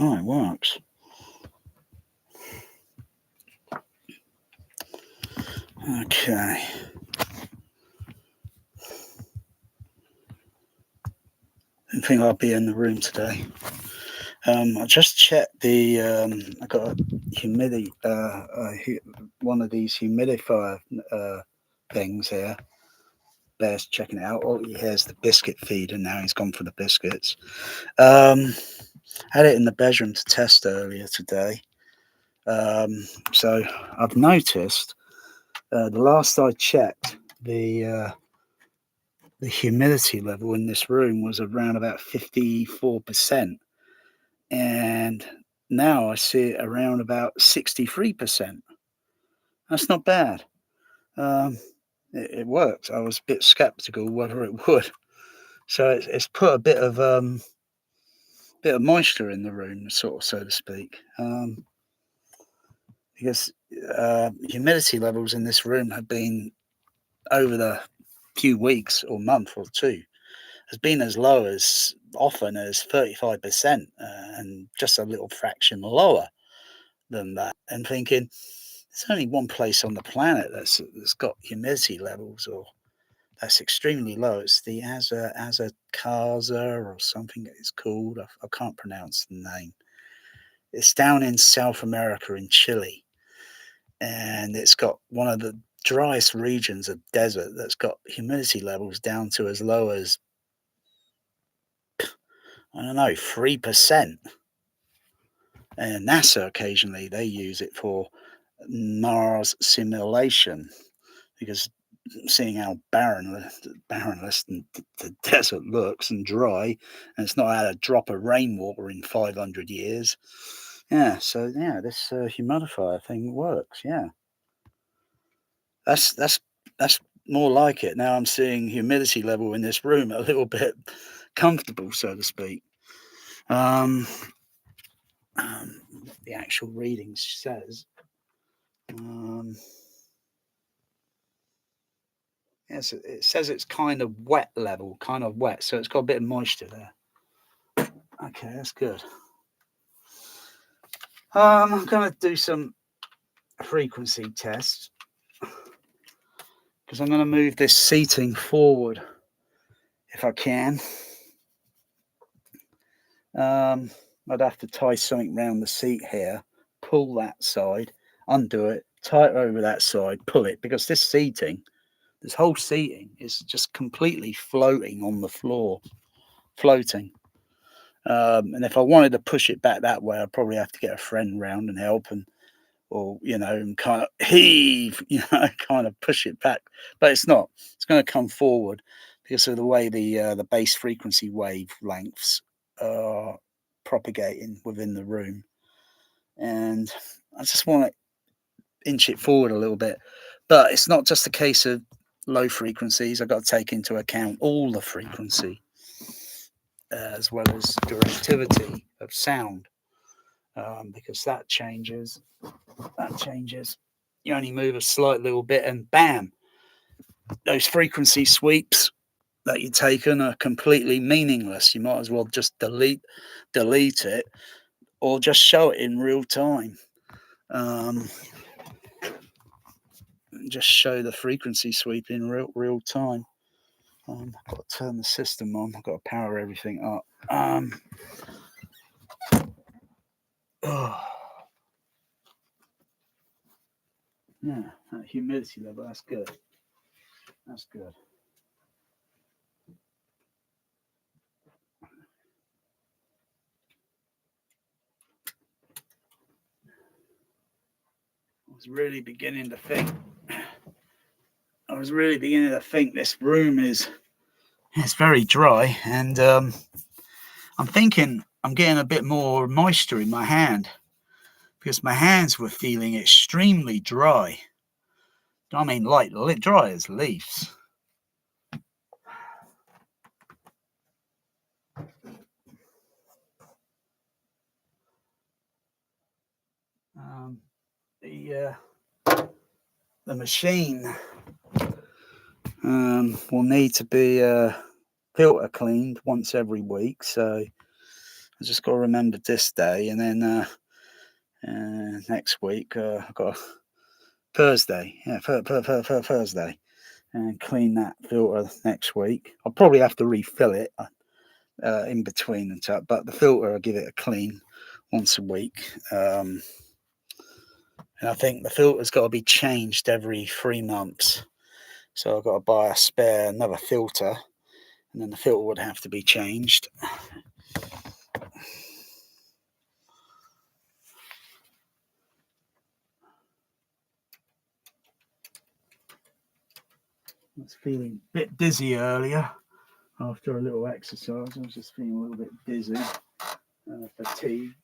Oh, it works. Okay. Didn't think I'd be in the room today. I just checked the. I got a humidity. One of these humidifier things here. Bear's checking it out. Oh, here's the biscuit feeder now. He's gone for the biscuits. Had it in the bedroom to test earlier today. So I've noticed the last I checked, the humidity level in this room was around about 54%, and now I see it around about 63%. That's not bad. Um, it works. I was a bit skeptical whether it would. So it's put a bit of moisture in the room, sort of, so to speak. Because humidity levels in this room have been, over the few weeks or month or two, has been as low as often as 35%, and just a little fraction lower than that. And thinking, there's only one place on the planet that's got humidity levels or that's extremely low. It's the Azacasa or something it's called. I can't pronounce the name. It's down in South America in Chile, and it's got one of the driest regions of desert that's got humidity levels down to as low as, I don't know, 3%. And NASA occasionally they use it for Mars simulation, because seeing how barrenless the desert looks and dry, and it's not had a drop of rainwater in 500 years. Yeah, so yeah, this humidifier thing works. Yeah, that's more like it. Now I'm seeing humidity level in this room a little bit comfortable, so to speak. Um, the actual reading says, yes, it says it's kind of wet level, kind of wet, so it's got a bit of moisture there. Okay, that's good. I'm going to do some frequency tests because I'm going to move this seating forward if I can. I'd have to tie something round the seat here, pull that side, undo it, tie it over that side, pull it, because this whole seating is just completely floating on the floor, floating. And if I wanted to push it back that way, I'd probably have to get a friend round and help, and kind of heave, kind of push it back. But it's not. It's going to come forward because of the way the bass frequency wavelengths are propagating within the room, and I just want to inch it forward a little bit. But it's not just a case of low frequencies. I've got to take into account all the frequency, as well as directivity of sound, because that changes. You only move a slight little bit, and bam, those frequency sweeps that you've taken are completely meaningless. You might as well just delete it, or just show it in real time. Just show the frequency sweep in real time. I've got to turn the system on. I've got to power everything up. Yeah, that humidity level, that's good. That's good. I was really beginning to think this room it's very dry, and I'm thinking I'm getting a bit more moisture in my hand, because my hands were feeling extremely dry. I mean, like dry as leaves. The machine will need to be filter cleaned once every week, so I just got to remember this day, and then next week I've got Thursday, Thursday, and clean that filter next week. I'll probably have to refill it in between and stuff, but the filter I'll give it a clean once a week. And I think the filter's got to be changed every 3 months. So I've got to buy another filter, and then the filter would have to be changed. I was feeling a bit dizzy earlier after a little exercise. I was just feeling a little bit dizzy, fatigued.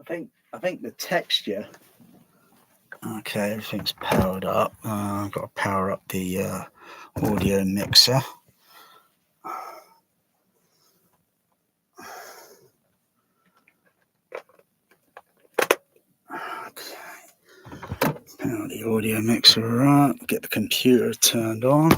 I think the texture. Okay, everything's powered up. I've got to power up the audio mixer. Power the audio mixer up. Get the computer turned on.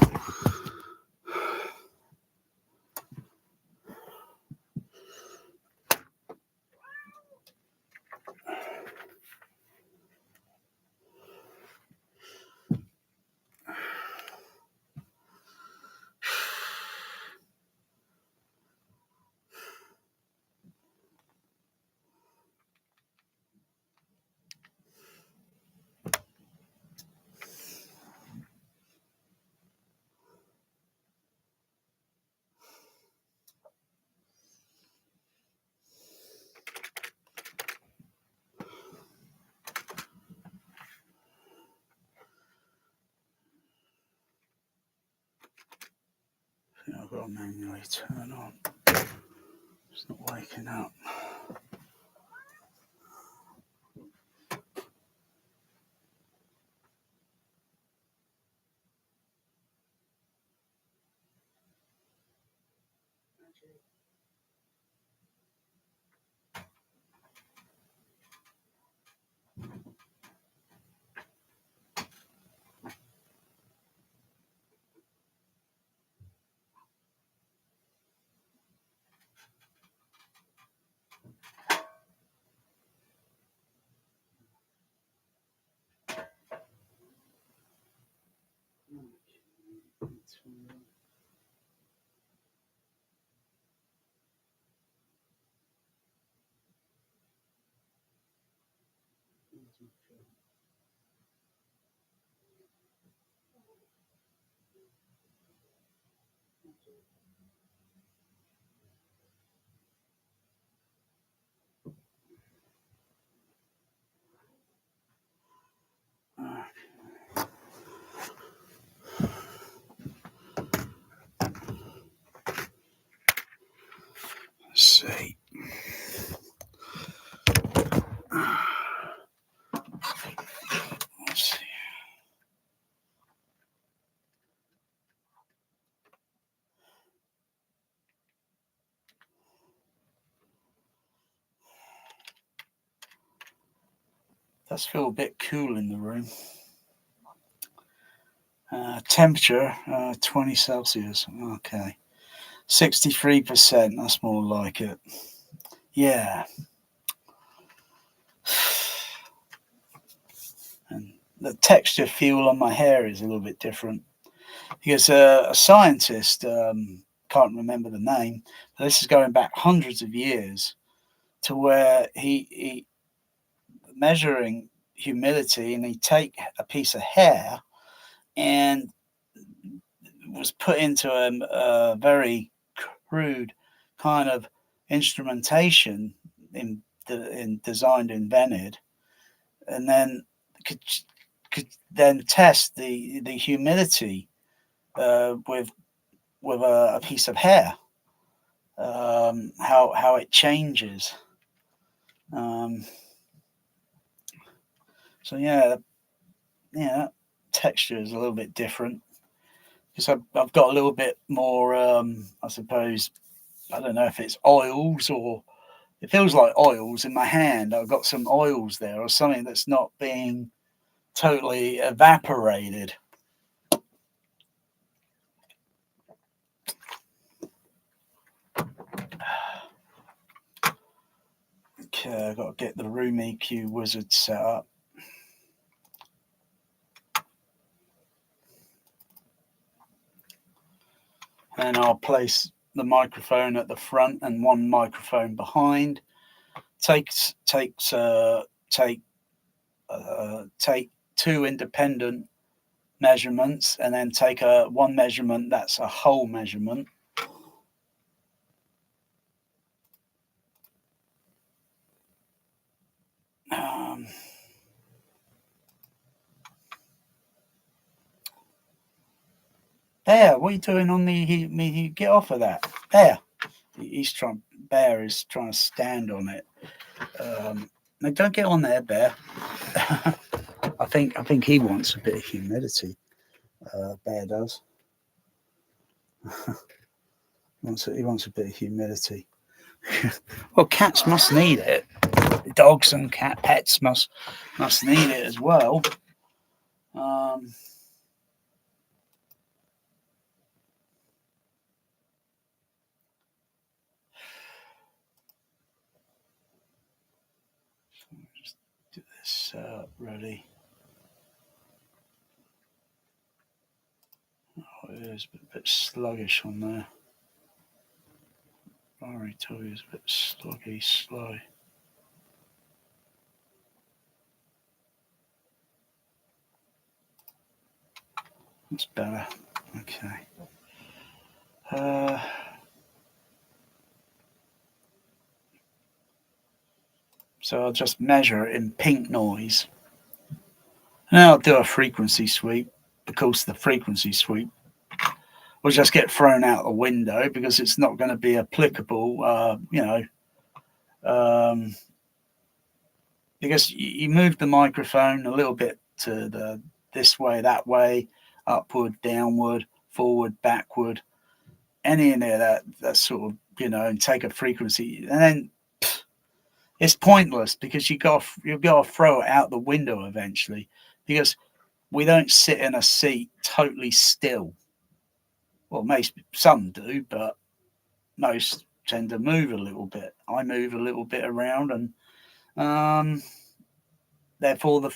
I've got to manually turn on. It's not waking up. Let's see. Let's see. Does feel a bit cool in the room. Temperature 20 Celsius. Okay. 63%. That's more like it. Yeah. And the texture feel on my hair is a little bit different because a scientist, can't remember the name, but this is going back hundreds of years, to where he measuring humidity, and he take a piece of hair and was put into a very crude kind of instrumentation designed, invented, and then could then test the humidity with a piece of hair, how it changes. So yeah, texture is a little bit different because I've got a little bit more, I suppose, I don't know if it's oils, or it feels like oils in my hand. I've got some oils there or something that's not being totally evaporated. Okay, I've got to get the Room EQ Wizard set up. And I'll place the microphone at the front and one microphone behind. Take two independent measurements, and then take one measurement that's a whole measurement. There, what are you doing on me? Get off of that. There, Bear is trying to stand on it. No, don't get on there, Bear. I think he wants a bit of humidity. Bear does. He wants a bit of humidity. Well, cats must need it. Dogs and pets must need it as well. Just do this ready. Oh, it is a bit sluggish on there. I already told you it's a bit sluggy, slow. That's better. Okay. So I'll just measure it in pink noise. And I'll do a frequency sweep. Of course, the frequency sweep will just get thrown out the window because it's not going to be applicable, because you move the microphone a little bit to this way, that way, upward, downward, forward, backward, any in there that sort of, and take a frequency, and then it's pointless because you've got to throw it out the window eventually, because we don't sit in a seat totally still. Well, some do, but most tend to move a little bit. I move a little bit around, and therefore,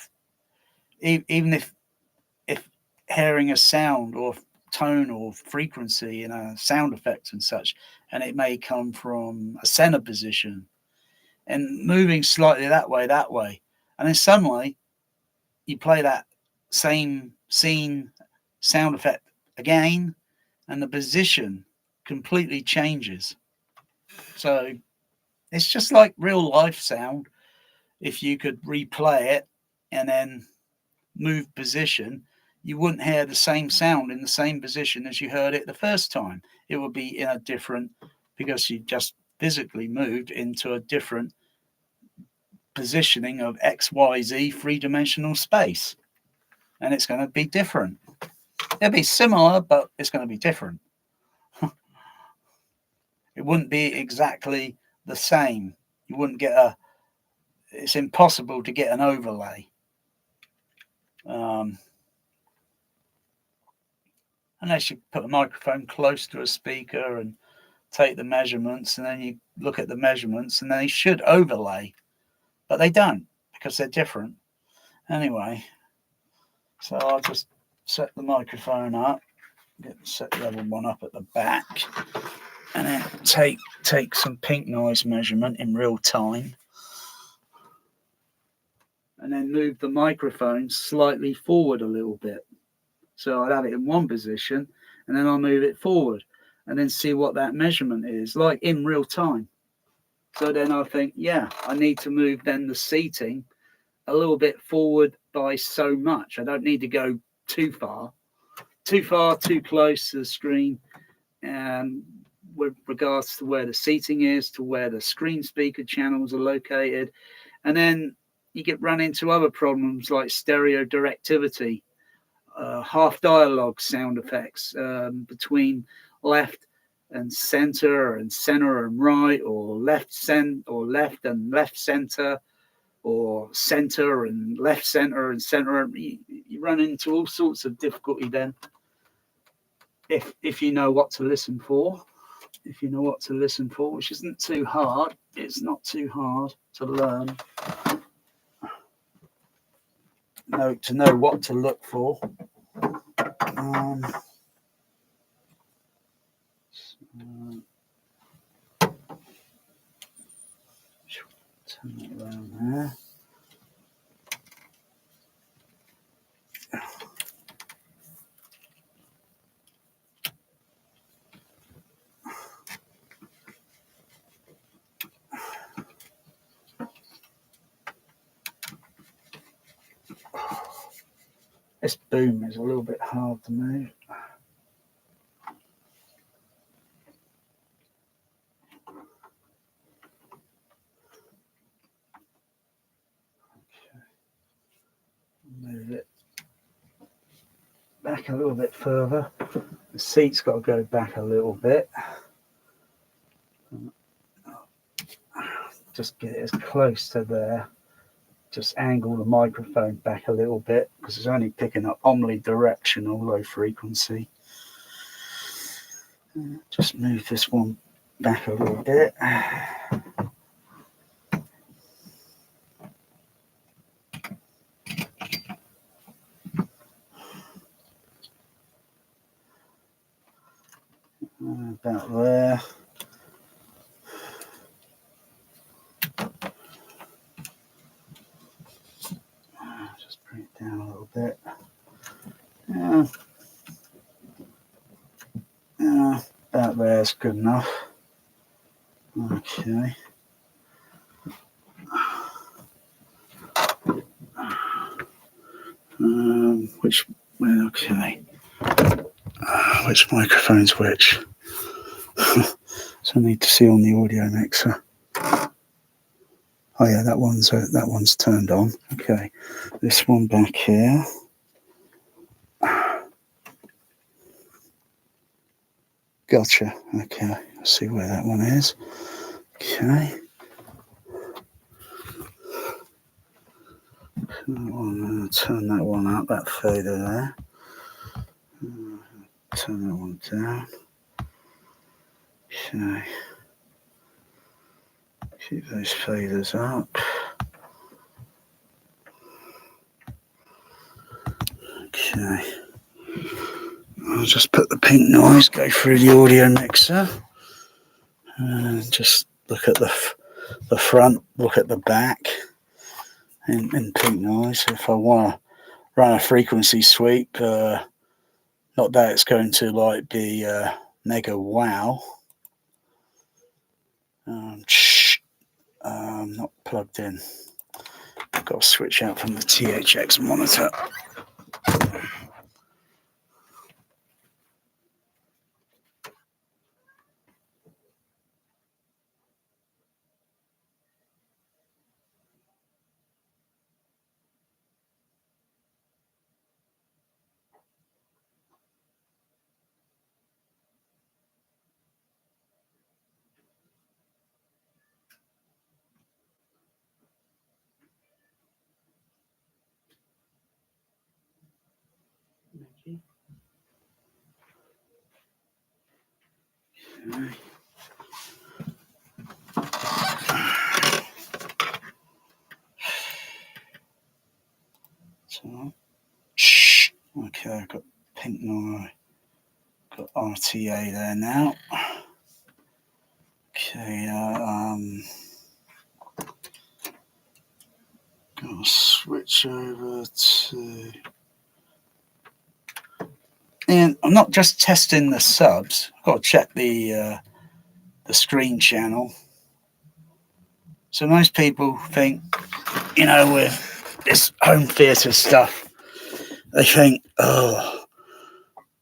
even if hearing a sound or tone or frequency in a sound effect and such, and it may come from a center position and moving slightly that way, and then suddenly you play that same scene sound effect again, and the position completely changes. So it's just like real life sound. If you could replay it and then move position, you wouldn't hear the same sound in the same position as you heard it the first time. It would be in a different, because you just physically moved into a different positioning of XYZ three-dimensional space. And it's going to be different. It'll be similar, but it's going to be different. It wouldn't be exactly the same. You wouldn't get it's impossible to get an overlay. unless you put the microphone close to a speaker and take the measurements, and then you look at the measurements, and they should overlay, but they don't because they're different. Anyway, so I'll just set the microphone up, set the other one up at the back, and then take some pink noise measurement in real time, and then move the microphone slightly forward a little bit. So I'd have it in one position, and then I'll move it forward, and then see what that measurement is, like in real time. So then I think, yeah, I need to move then the seating a little bit forward by so much. I don't need to go too far, too close to the screen, with regards to where the seating is, to where the screen speaker channels are located. And then you get run into other problems like stereo directivity, half dialogue sound effects between left and center and right, or left and left center, or center and left center and center. You run into all sorts of difficulty then if you know what to listen for. If you know what to listen for, which isn't too hard. It's not too hard to learn. To know what to look for. Turn it around there. This boom is a little bit hard to move. Okay. Move it back a little bit further. The seat's got to go back a little bit. Just get it as close to there. Just angle the microphone back a little bit because it's only picking up omnidirectional low frequency. Just move this one back a little bit. About there. Just bring it down a little bit. About there is good enough. Okay. Okay. Which microphone's which? So I need to see on the audio mixer. Oh yeah, that one's turned on. Okay, this one back here. Gotcha. Okay, let's see where that one is. Okay. Turn that one up, that fader there. Turn that one down. Okay. Keep those faders up. Okay. I'll just put the pink noise, go through the audio mixer, and just look at the front, look at the back in pink noise. If I want to run a frequency sweep, not that it's going to like be mega wow. Not plugged in. I've got to switch out from the THX monitor. Okay. So, shh. Okay, I've got pink noise. Got RTA there now. Okay, gonna switch over to. And I'm not just testing the subs. I've got to check the screen channel. So most people think, you know, with this home theatre stuff, they think, oh,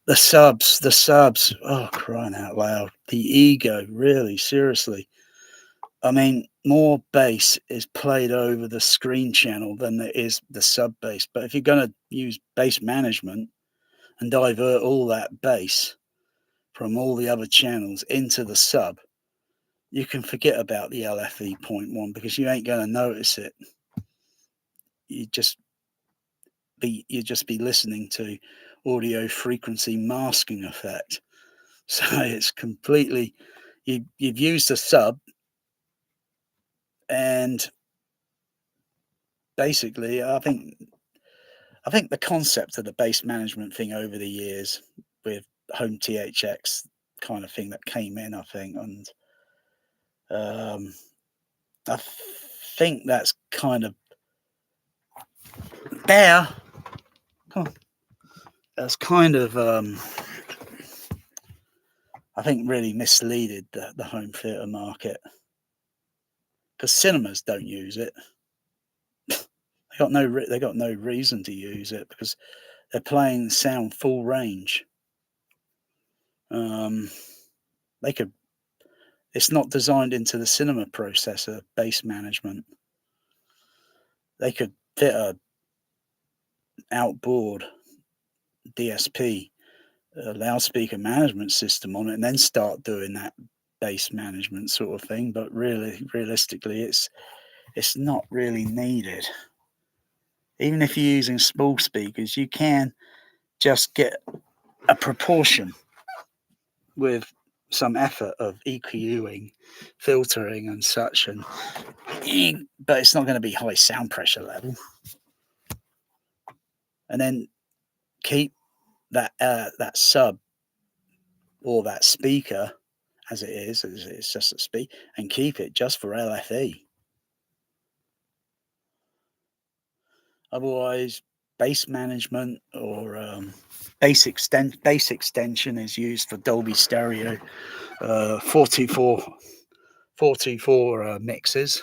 the subs, oh, crying out loud. The ego, really, seriously. I mean, more bass is played over the screen channel than there is the sub bass. But if you're going to use bass management and divert all that bass from all the other channels into the sub, you can forget about the LFE 0.1 because you ain't going to notice it. You just be listening to audio frequency masking effect. So it's completely you've used a sub, and basically I think the concept of the bass management thing over the years with home THX kind of thing that came in, I think, and I think that's kind of there. That's kind of I think really misleaded the home theatre market because cinemas don't use it. They got no reason to use it because they're playing sound full range. They could. It's not designed into the cinema processor bass management. They could fit a outboard DSP loudspeaker management system on it and then start doing that bass management sort of thing. But realistically, it's not really needed. Even if you're using small speakers, you can just get a proportion with some effort of EQing, filtering and such, but it's not going to be high sound pressure level. And then keep that sub or that speaker as it is, it's just a speak, and keep it just for LFE. Otherwise, bass management or bass extension is used for Dolby Stereo 424 mixes.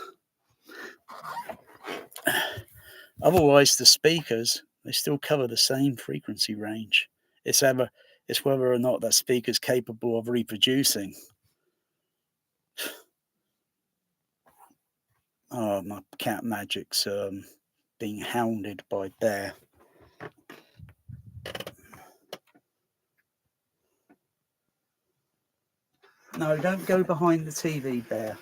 Otherwise, the speakers, they still cover the same frequency range. It's whether or not that speaker is capable of reproducing. Oh, my cat Magic's being hounded by Bear. No, don't go behind the TV, Bear.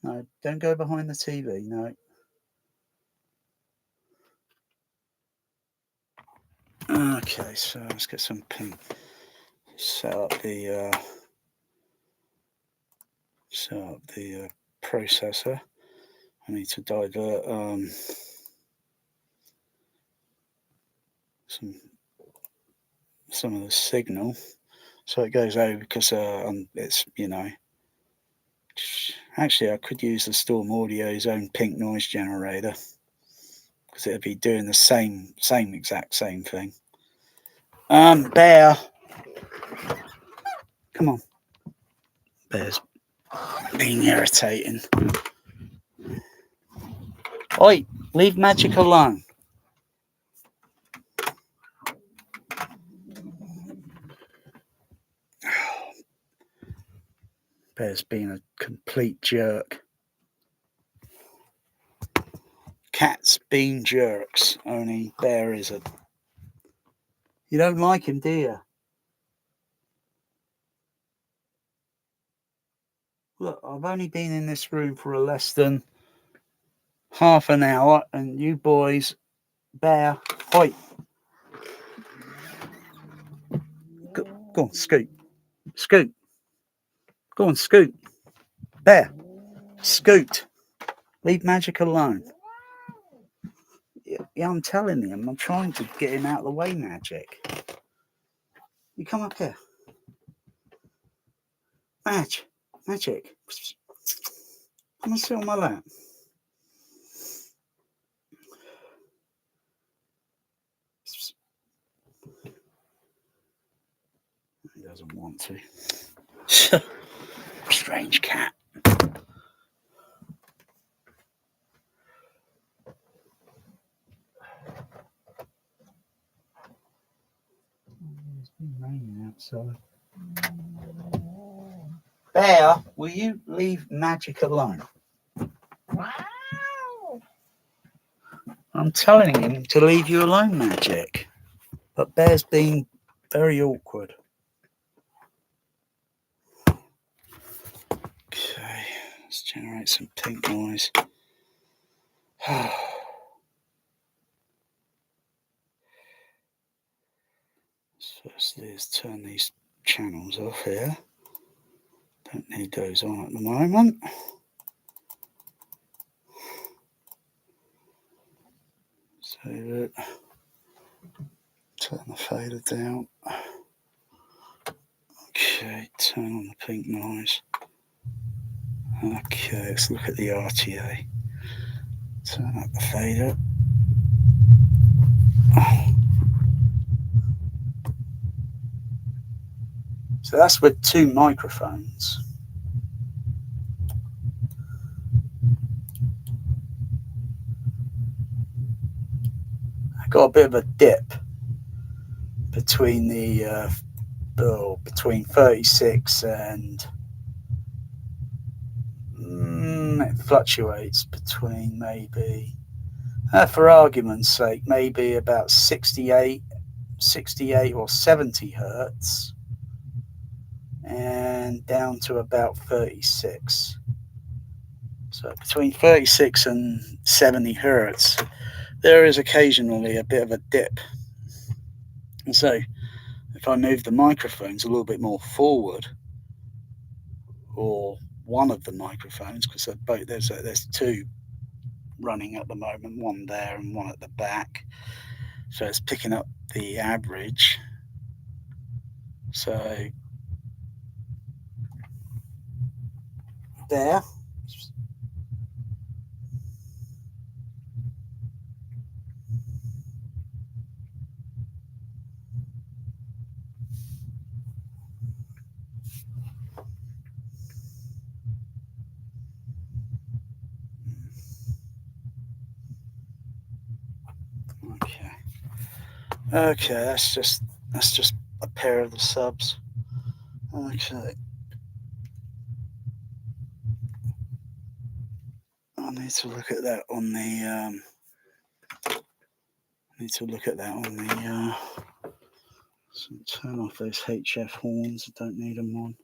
No, don't go behind the TV. No. Okay, so let's get some pin. Set up the processor. I need to divert some of the signal so it goes over because it's, you know, actually I could use the Storm Audio's own pink noise generator because it'd be doing the exact same thing. Bear, come on. Bear's being irritating. Oi, leave Magic alone. Bear's being a complete jerk. Cats being jerks, only Bear isn't. You don't like him, do you? Look, I've only been in this room for less than half an hour, and you boys, Bear, oi. Go on, scoot. Scoot. Go on, scoot. Bear. Scoot. Leave Magic alone. Yeah, I'm telling him. I'm trying to get him out of the way, Magic. You come up here. Magic. Come and sit on my lap. He doesn't want to. Strange cat. It's been raining outside. Bear, will you leave Magic alone? I'm telling him to leave you alone, Magic. But Bear's being very awkward. Okay, let's generate some pink noise. Firstly, is turn these channels off here. Don't need those on at the moment. Save it. Turn the fader down. Okay, turn on the pink noise. Okay, let's look at the RTA. Turn up the fader. So that's with two microphones. I got a bit of a dip between the between 36 and it fluctuates between maybe, for argument's sake, maybe about 68 or 70 hertz and down to about 36. So between 36 and 70 hertz, there is occasionally a bit of a dip. And so if I move the microphones a little bit more forward, or one of the microphones, because there's two running at the moment, one there and one at the back, so it's picking up the average. So there. Okay, that's just a pair of the subs. Okay. I need to look at that on the so turn off those HF horns. I don't need them on.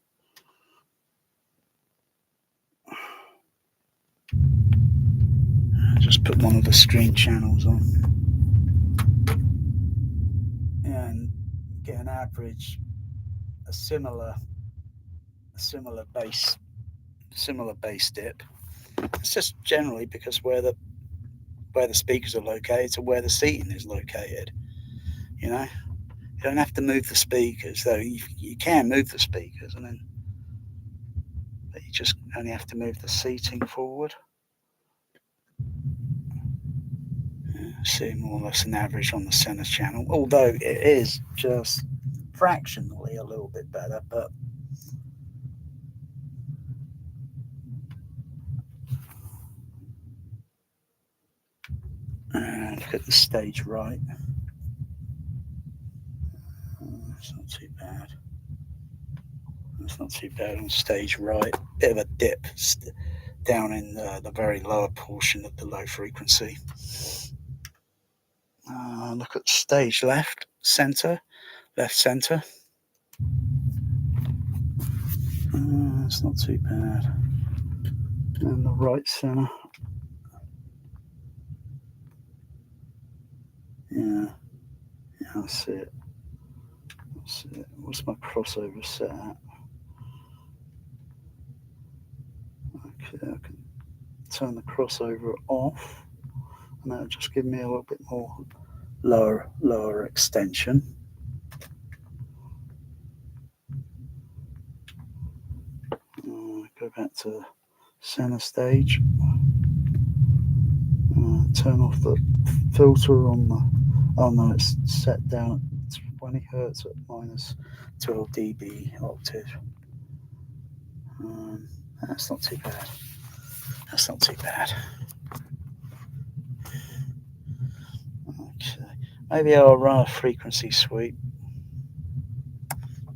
Just put one of the string channels on and get an average, a similar bass dip. It's just generally because where the speakers are located to where the seating is located. You know, you don't have to move the speakers, though you can move the speakers, but you just only have to move the seating forward. See more or less an average on the center channel, although it is just fractionally a little bit better, but look at the stage right. It's not too bad. It's not too bad on stage right. Bit of a dip down in the very lower portion of the low frequency. Look at stage left center. It's not too bad. And the right center. Yeah, I see it. What's my crossover set at? Okay, I can turn the crossover off, and that'll just give me a little bit more lower extension. Go back to center stage. Turn off the filter on the. Oh no, it's set down at 20 hertz at minus 12 dB octave. That's not too bad. That's not too bad. Okay, maybe I'll run a frequency sweep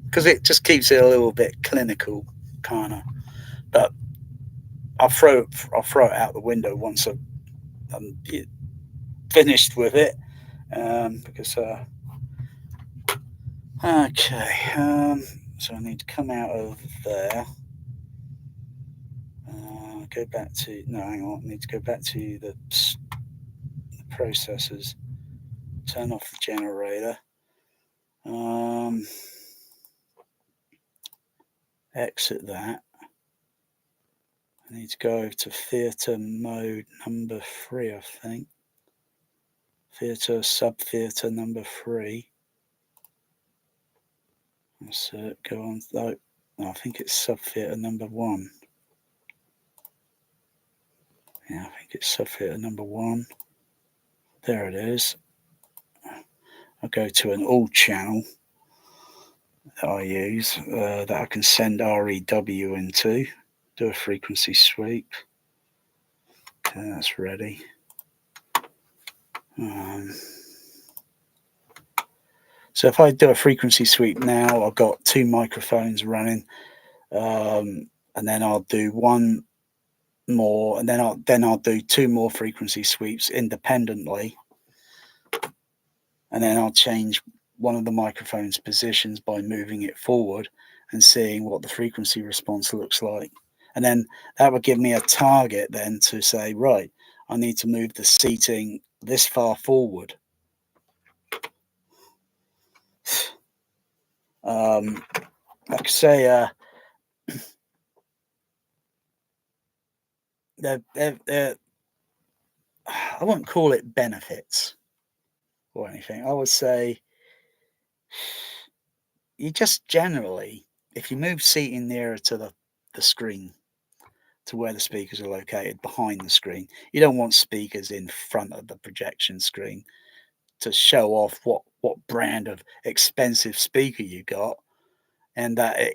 because it just keeps it a little bit clinical, kind of. But I'll throw it out the window once I'm finished with it, because okay. So I need to come out of there. Go back to no, hang on. I need to go back to the processors. Turn off the generator. Exit that. I need to go to theatre mode number 3, I think. Theatre, sub-theatre number 3. That's it. Go on. No, I think it's sub-theatre number 1. Yeah, I think it's sub-theatre number 1. There it is. I'll go to an all channel that I use, that I can send REW into. Do a frequency sweep. Okay, that's ready. So if I do a frequency sweep now, I've got 2 microphones running, and then I'll do one more, and then I'll do 2 more frequency sweeps independently, and then I'll change one of the microphone's positions by moving it forward and seeing what the frequency response looks like. And then that would give me a target then to say, right, I need to move the seating this far forward. Like I say, they're, I wouldn't call it benefits or anything. I would say you just generally, if you move seating nearer to the screen, to where the speakers are located behind the screen, you don't want speakers in front of the projection screen to show off what brand of expensive speaker you got, and that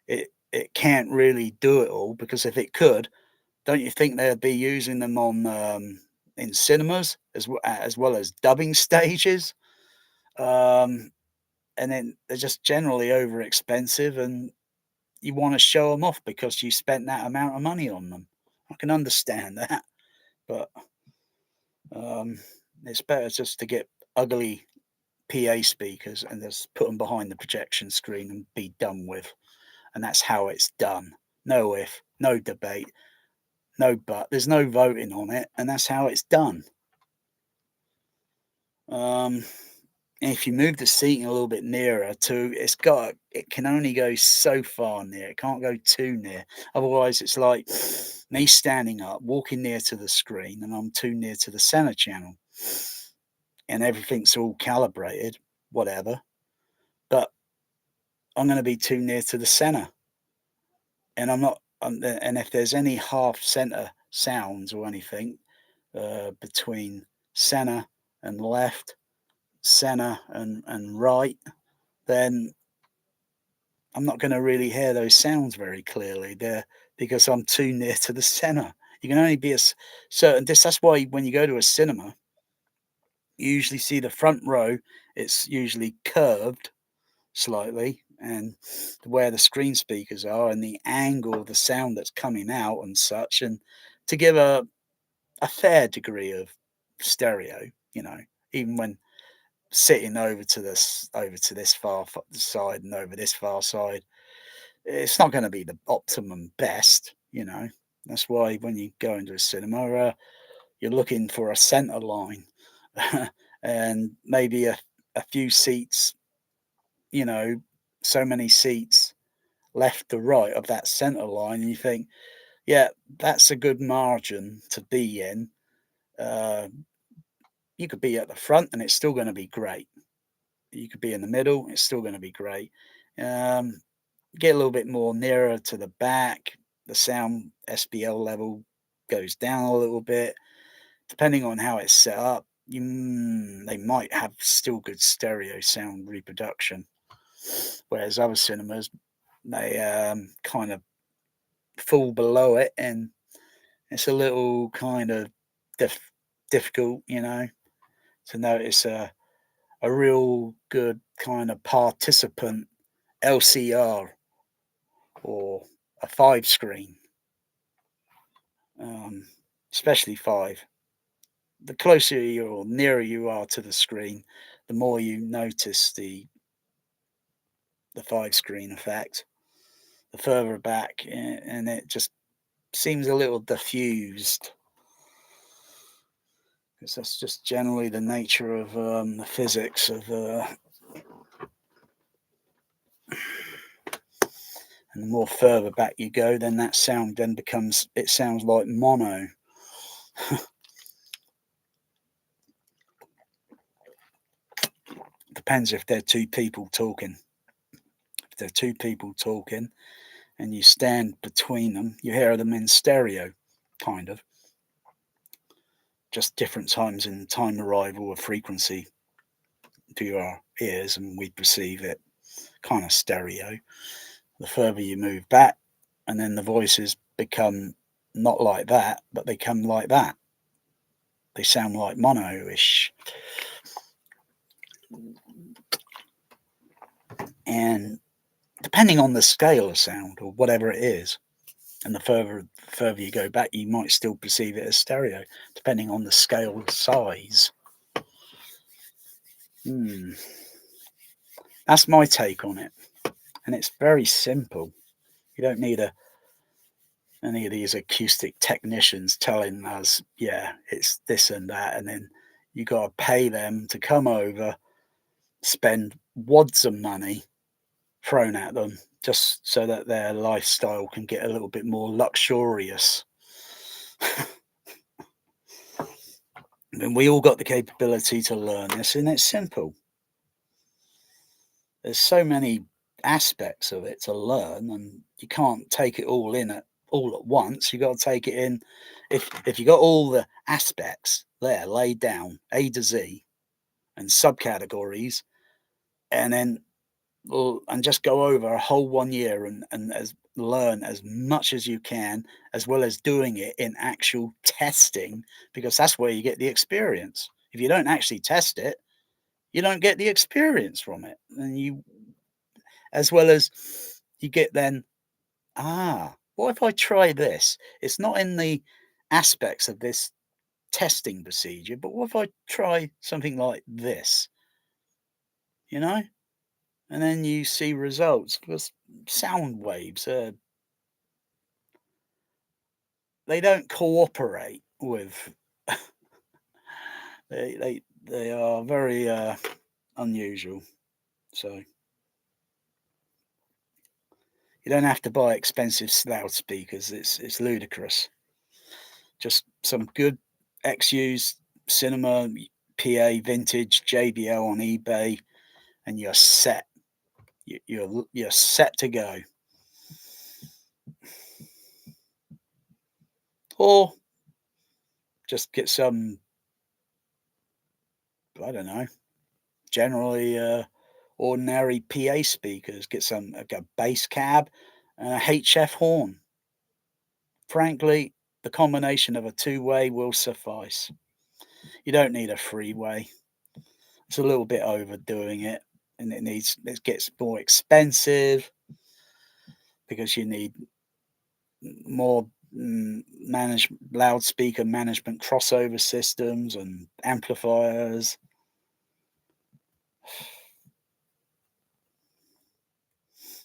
it can't really do it all, because if it could, don't you think they'd be using them on in cinemas as well as dubbing stages? And then they're just generally over expensive, and you want to show them off because you spent that amount of money on them. I can understand that, but it's better just to get ugly PA speakers and just put them behind the projection screen and be done with. And that's how it's done. No if, no debate, no but. There's no voting on it, and that's how it's done. If you move the seating a little bit nearer to, it can only go so far near. It can't go too near. Otherwise, it's like me standing up, walking near to the screen, and I'm too near to the center channel, and everything's all calibrated, whatever. But I'm going to be too near to the center, and I'm not. And if there's any half center sounds or anything between center and left, center and right, then I'm not going to really hear those sounds very clearly there, because I'm too near to the center. You can only be a certain distance. That's why when you go to a cinema, you usually see the front row. It's usually curved slightly, and where the screen speakers are and the angle of the sound that's coming out and such, and to give a fair degree of stereo, even when sitting over to this far side and over this far side, it's not going to be the optimum best. That's why when you go into a cinema, you're looking for a center line, and maybe a few seats, so many seats left to right of that center line, and you think, Yeah, that's a good margin to be in. Uh, you could be at the front and it's still going to be great. You could be in the middle, it's still going to be great. Um, get a little bit more nearer to the back, the sound SPL level goes down a little bit. Depending on how it's set up, they might have still good stereo sound reproduction, whereas other cinemas they kind of fall below it, and it's a little kind of difficult, to notice a real good kind of participant LCR or a 5 screen, um, especially 5. The closer you or nearer you are to the screen, the more you notice the 5 screen effect. The further back, and it just seems a little diffused, because that's just generally the nature of the physics of. And the more further back you go, then that sound then becomes. It sounds like mono. Depends if they're two people talking. If they're two people talking, and you stand between them, you hear them in stereo, kind of. Just different times in time arrival of frequency to our ears, and we perceive it kind of stereo. The further you move back, and then the voices become not like that, but they come like that. They sound like mono-ish. And depending on the scale of sound or whatever it is, and the further you go back, you might still perceive it as stereo, depending on the scale size. That's my take on it, and it's very simple. You don't need any of these acoustic technicians telling us, yeah, it's this and that, and then you got to pay them to come over, spend wads of money thrown at them just so that their lifestyle can get a little bit more luxurious. And we all got the capability to learn this, and it's simple. There's so many aspects of it to learn, and you can't take it all in all at once. You got to take it in. If you got all the aspects there laid down, A to Z, and subcategories, and then and just go over a whole 1 year and as learn as much as you can, as well as doing it in actual testing, because that's where you get the experience. If you don't actually test it, you don't get the experience from it, and you as well as you get then, what if I try this? It's not in the aspects of this testing procedure, but what if I try something like this, you know? And then you see results, because sound waves, they don't cooperate with, they are very unusual. So you don't have to buy expensive loudspeakers. It's ludicrous. Just some good XU's cinema PA vintage JBL on eBay, and you're set. You're set to go. Or just get some, I don't know, generally ordinary PA speakers. Get some a bass cab and a HF horn. Frankly, the combination of a two-way will suffice. You don't need a three-way. It's a little bit overdoing it, and it gets more expensive because you need more loudspeaker management crossover systems and amplifiers.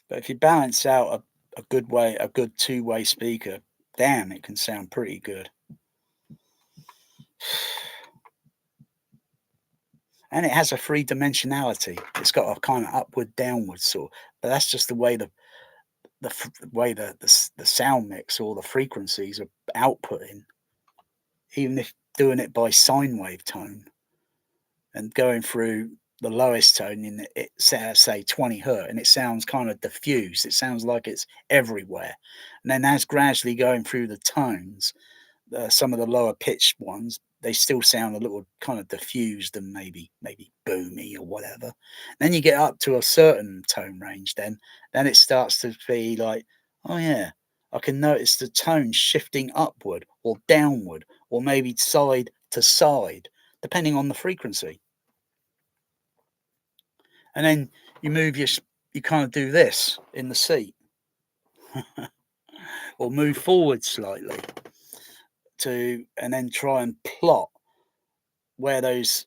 But if you balance out a good two-way speaker, damn, it can sound pretty good. And it has a three dimensionality. It's got a kind of upward, downward sort, but that's just the way the the way the sound mix or the frequencies are outputting, even if doing it by sine wave tone and going through the lowest tone in it, say 20 hertz, and it sounds kind of diffused. It sounds like it's everywhere. And then as gradually going through the tones, some of the lower pitched ones, they still sound a little kind of diffused and maybe boomy or whatever. Then you get up to a certain tone range, then it starts to be like, oh yeah, I can notice the tone shifting upward or downward or maybe side to side, depending on the frequency. And then you move you kind of do this in the seat or move forward slightly and then try and plot where those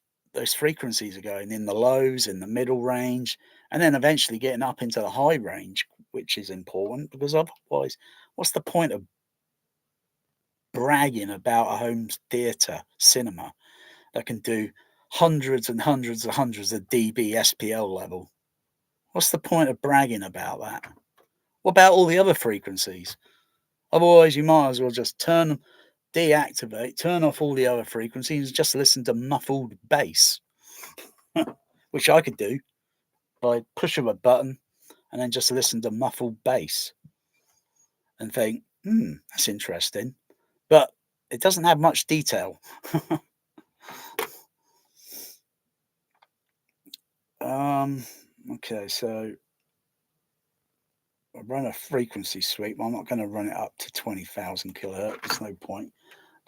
frequencies are going in the lows, in the middle range, and then eventually getting up into the high range, which is important because otherwise, what's the point of bragging about a home theatre cinema that can do hundreds and hundreds and hundreds of dB SPL level? What's the point of bragging about that? What about all the other frequencies? Otherwise, you might as well just deactivate, turn off all the other frequencies, and just listen to muffled bass, which I could do by pushing a button and then just listen to muffled bass and think, that's interesting. But it doesn't have much detail. Okay, so I run a frequency sweep. I'm not going to run it up to 20,000 kilohertz. There's no point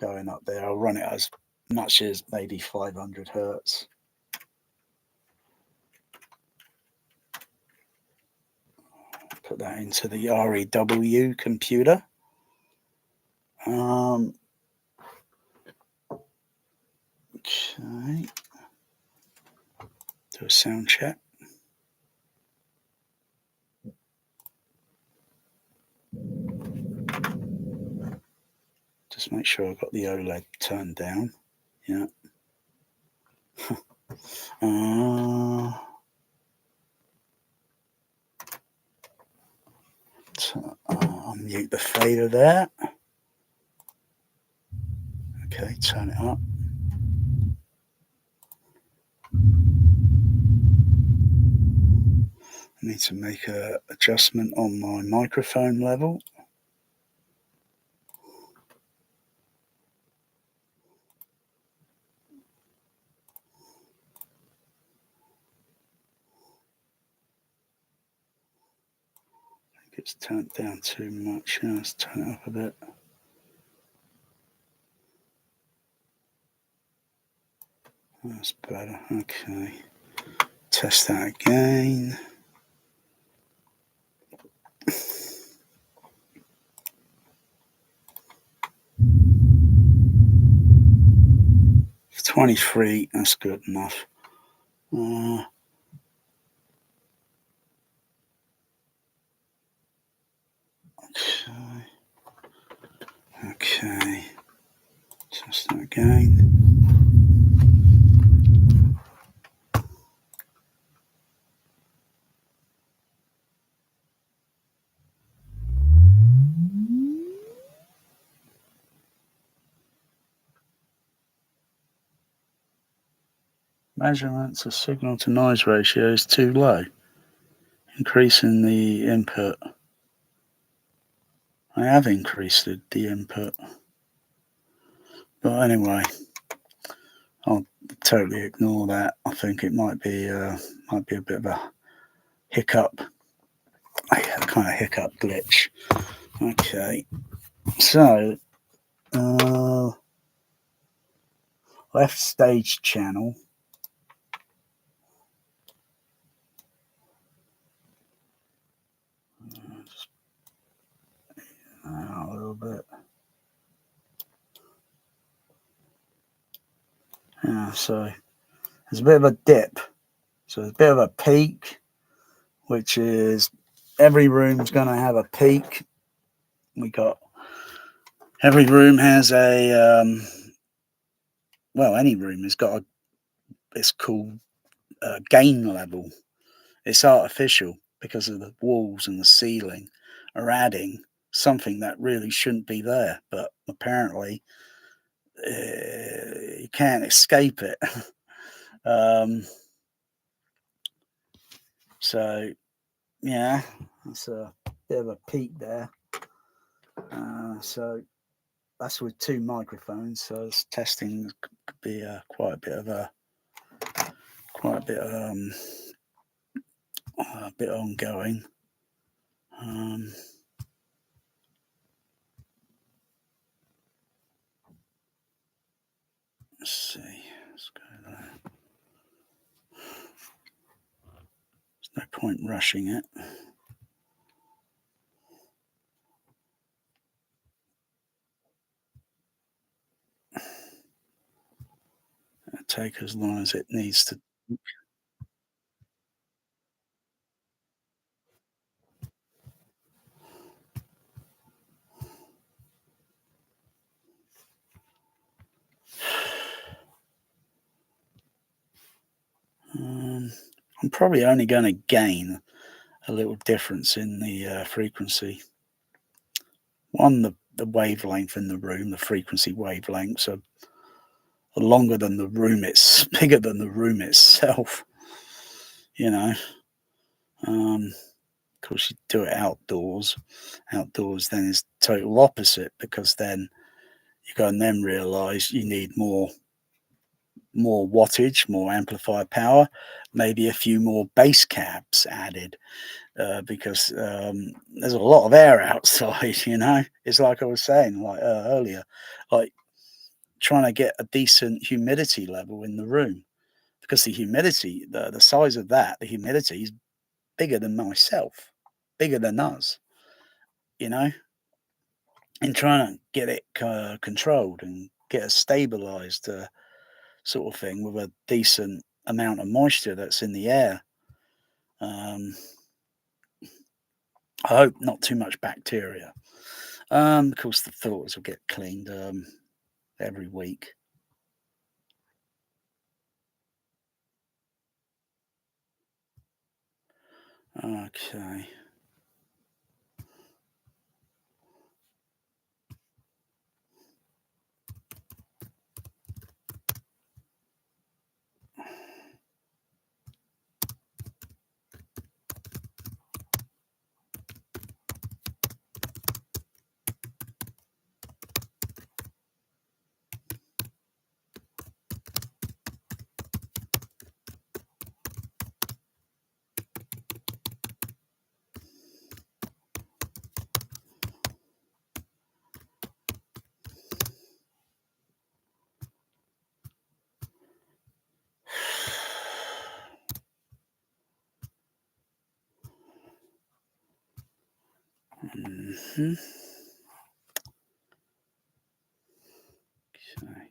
going up there. I'll run it as much as maybe 500 hertz. Put that into the REW computer. Okay. Do a sound check. Just make sure I've got the OLED turned down. Yeah. I'll mute the fader there. Okay, turn it up. I need to make an adjustment on my microphone level. I think it's turned down too much. Yeah, let's turn it up a bit. That's better. Okay. Test that again. 23, that's good enough. Okay. Test that again. Measurements of signal to noise ratio is too low. Increasing the input. I have increased the input. But anyway, I'll totally ignore that. I think it might be a bit of a hiccup. A kind of hiccup glitch. Okay. So left stage channel. Just out a little bit. Yeah, so there's a bit of a dip. So there's a bit of a peak, which is every room's going to have a peak. Every room has a any room has got it's called gain level. It's artificial because of the walls and the ceiling, are adding something that really shouldn't be there, but apparently you can't escape it. um, so yeah, it's a bit of a peak there. So that's with two microphones. So it's testing could be quite a bit a bit ongoing. Um, let's see. Let's go there. There's no point rushing it. It'll take as long as it needs to. I'm probably only going to gain a little difference in the frequency. One, the wavelength in the room, the frequency wavelengths are longer than the room. It's bigger than the room itself. You know, of course, you do it outdoors. Outdoors then is total opposite because then you go and then realize you need more wattage, more amplifier power, maybe a few more bass cabs added because there's a lot of air outside. You know, it's like I was saying like earlier, like trying to get a decent humidity level in the room because the humidity, the size of that, the humidity is bigger than myself, bigger than us. You know, and trying to get it controlled and get it stabilized, sort of thing, with a decent amount of moisture that's in the air. Um, I hope not too much bacteria. Of course, the filters will get cleaned every week. Okay. Mhm. Okay.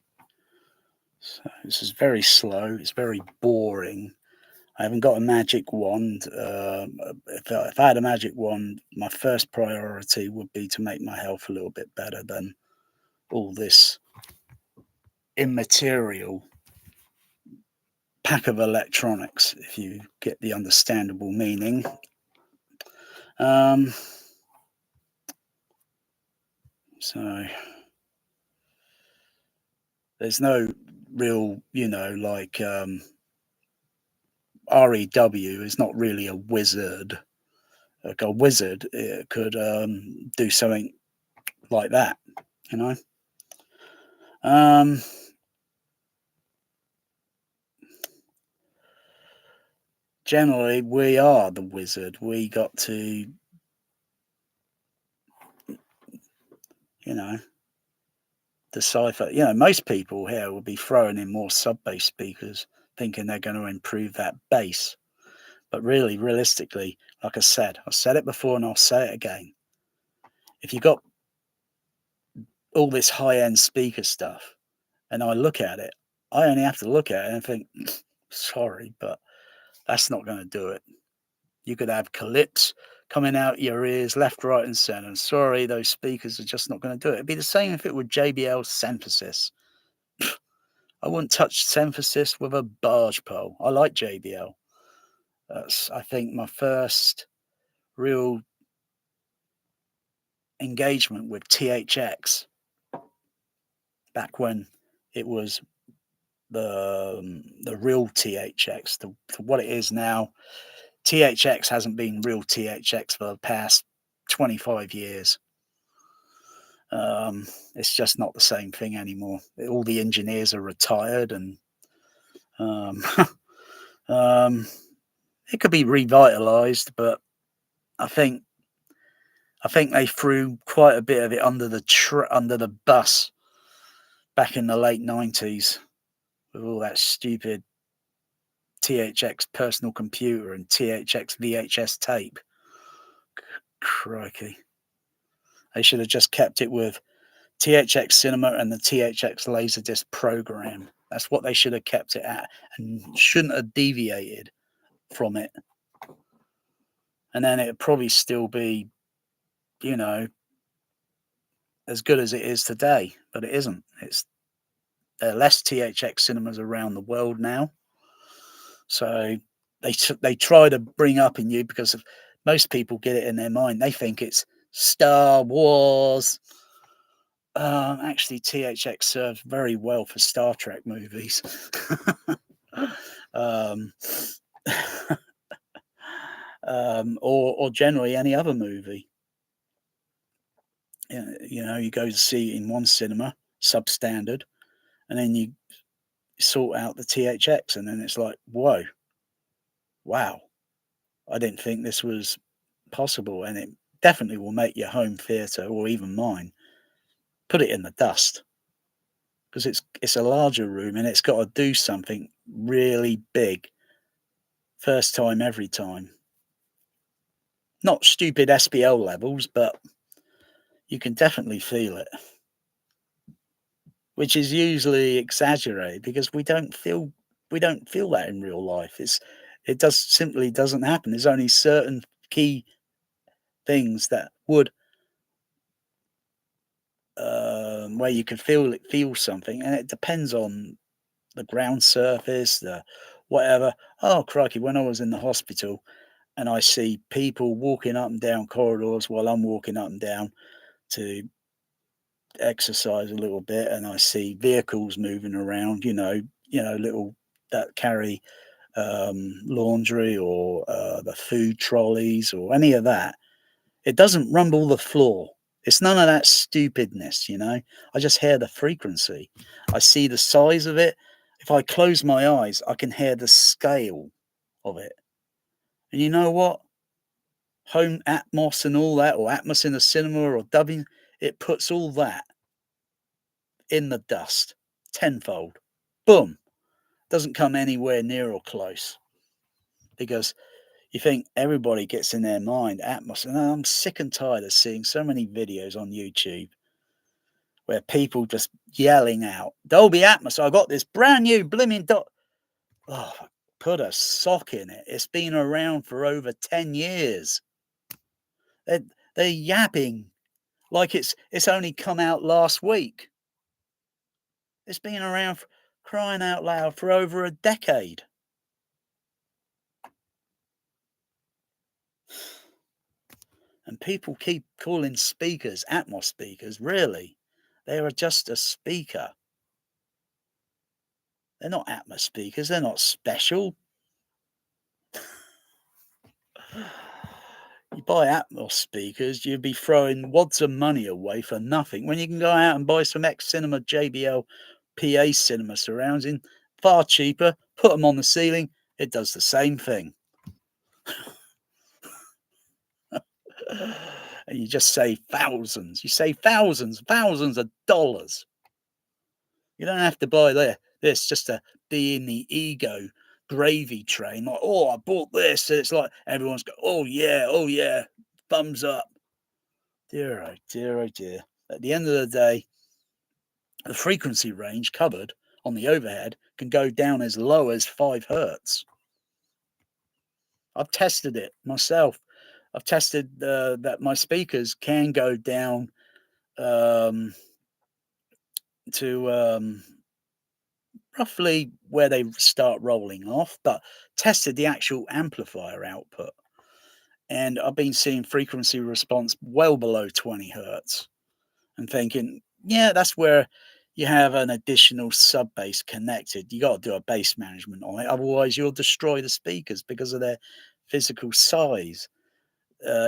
So this is very slow. It's very boring. I haven't got a magic wand. If I had a magic wand, my first priority would be to make my health a little bit better than all this immaterial pack of electronics, if you get the understandable meaning. Um, so there's no real, like REW is not really a wizard. Like a wizard could do something like that, you know. Um, Generally, we are the wizard. We got to, you know, decipher. Most people here will be throwing in more sub bass speakers, thinking they're going to improve that bass. But really, realistically, like I said it before and I'll say it again. If you got all this high end speaker stuff and I look at it, I only have to look at it and think, sorry, but that's not going to do it. You could have calyps coming out your ears left, right, and center. Sorry, those speakers are just not going to do it. It'd be the same if it were JBL synthesis. I wouldn't touch synthesis with a barge pole. I like JBL. That's, I think, my first real engagement with THX back when it was the real THX to what it is now. THX hasn't been real THX for the past 25 years. It's just not the same thing anymore. All the engineers are retired, and um, it could be revitalized, but I think they threw quite a bit of it under the bus back in the late 90s with all that stupid THX personal computer and THX VHS tape. Crikey. They should have just kept it with THX Cinema and the THX Laserdisc program. That's what they should have kept it at, and shouldn't have deviated from it. And then it'd probably still be, as good as it is today, but it isn't. There are less THX cinemas around the world now. So they try to bring up in you, because most people get it in their mind. They think it's Star Wars. Actually, THX serves very well for Star Trek movies. Or generally any other movie. You go to see it in one cinema, substandard, and then you sort out the THX, and then it's like, whoa, wow, I didn't think this was possible. And it definitely will make your home theatre, or even mine, put it in the dust, because it's a larger room and it's got to do something really big first time every time. Not stupid SPL levels, but you can definitely feel it, which is usually exaggerated, because we don't feel that in real life. It simply doesn't happen. There's only certain key things that would where you can feel something, and it depends on the ground surface, the whatever. Oh crikey! When I was in the hospital, and I see people walking up and down corridors while I'm walking up and down to exercise a little bit, and I see vehicles moving around, little that carry laundry, or the food trolleys, or any of that. It doesn't rumble the floor. It's none of that stupidness, I just hear the frequency. I see the size of it. If I close my eyes, I can hear the scale of it. And you know what? Home Atmos and all that, or Atmos in the cinema, or dubbing, it puts all that in the dust tenfold. Boom. Doesn't come anywhere near or close, because you think everybody gets in their mind Atmos. And I'm sick and tired of seeing so many videos on YouTube where people just yelling out, Dolby Atmos, I got this brand new blimmin' Oh, put a sock in it. It's been around for over 10 years. They're yapping like it's only come out last week. It's been around, crying out loud, for over a decade. And people keep calling speakers Atmos speakers. Really? They are just a speaker. They're not Atmos speakers. They're not special. You buy Atmos speakers, you'd be throwing wads of money away for nothing, when you can go out and buy some X-Cinema JBL PA cinema surrounds in far cheaper, put them on the ceiling, it does the same thing. And you just save thousands. You save thousands of dollars. You don't have to buy this just to be in the ego gravy train. Like, oh, I bought this. And it's like everyone's go, oh yeah, thumbs up. Dear, oh dear, oh dear. At the end of the day, the frequency range covered on the overhead can go down as low as 5 hertz. I've tested it myself. I've tested that my speakers can go down to roughly where they start rolling off, but tested the actual amplifier output. And I've been seeing frequency response well below 20 hertz and thinking, yeah, that's where you have an additional sub bass connected. You got to do a bass management on it. Otherwise, you'll destroy the speakers because of their physical size.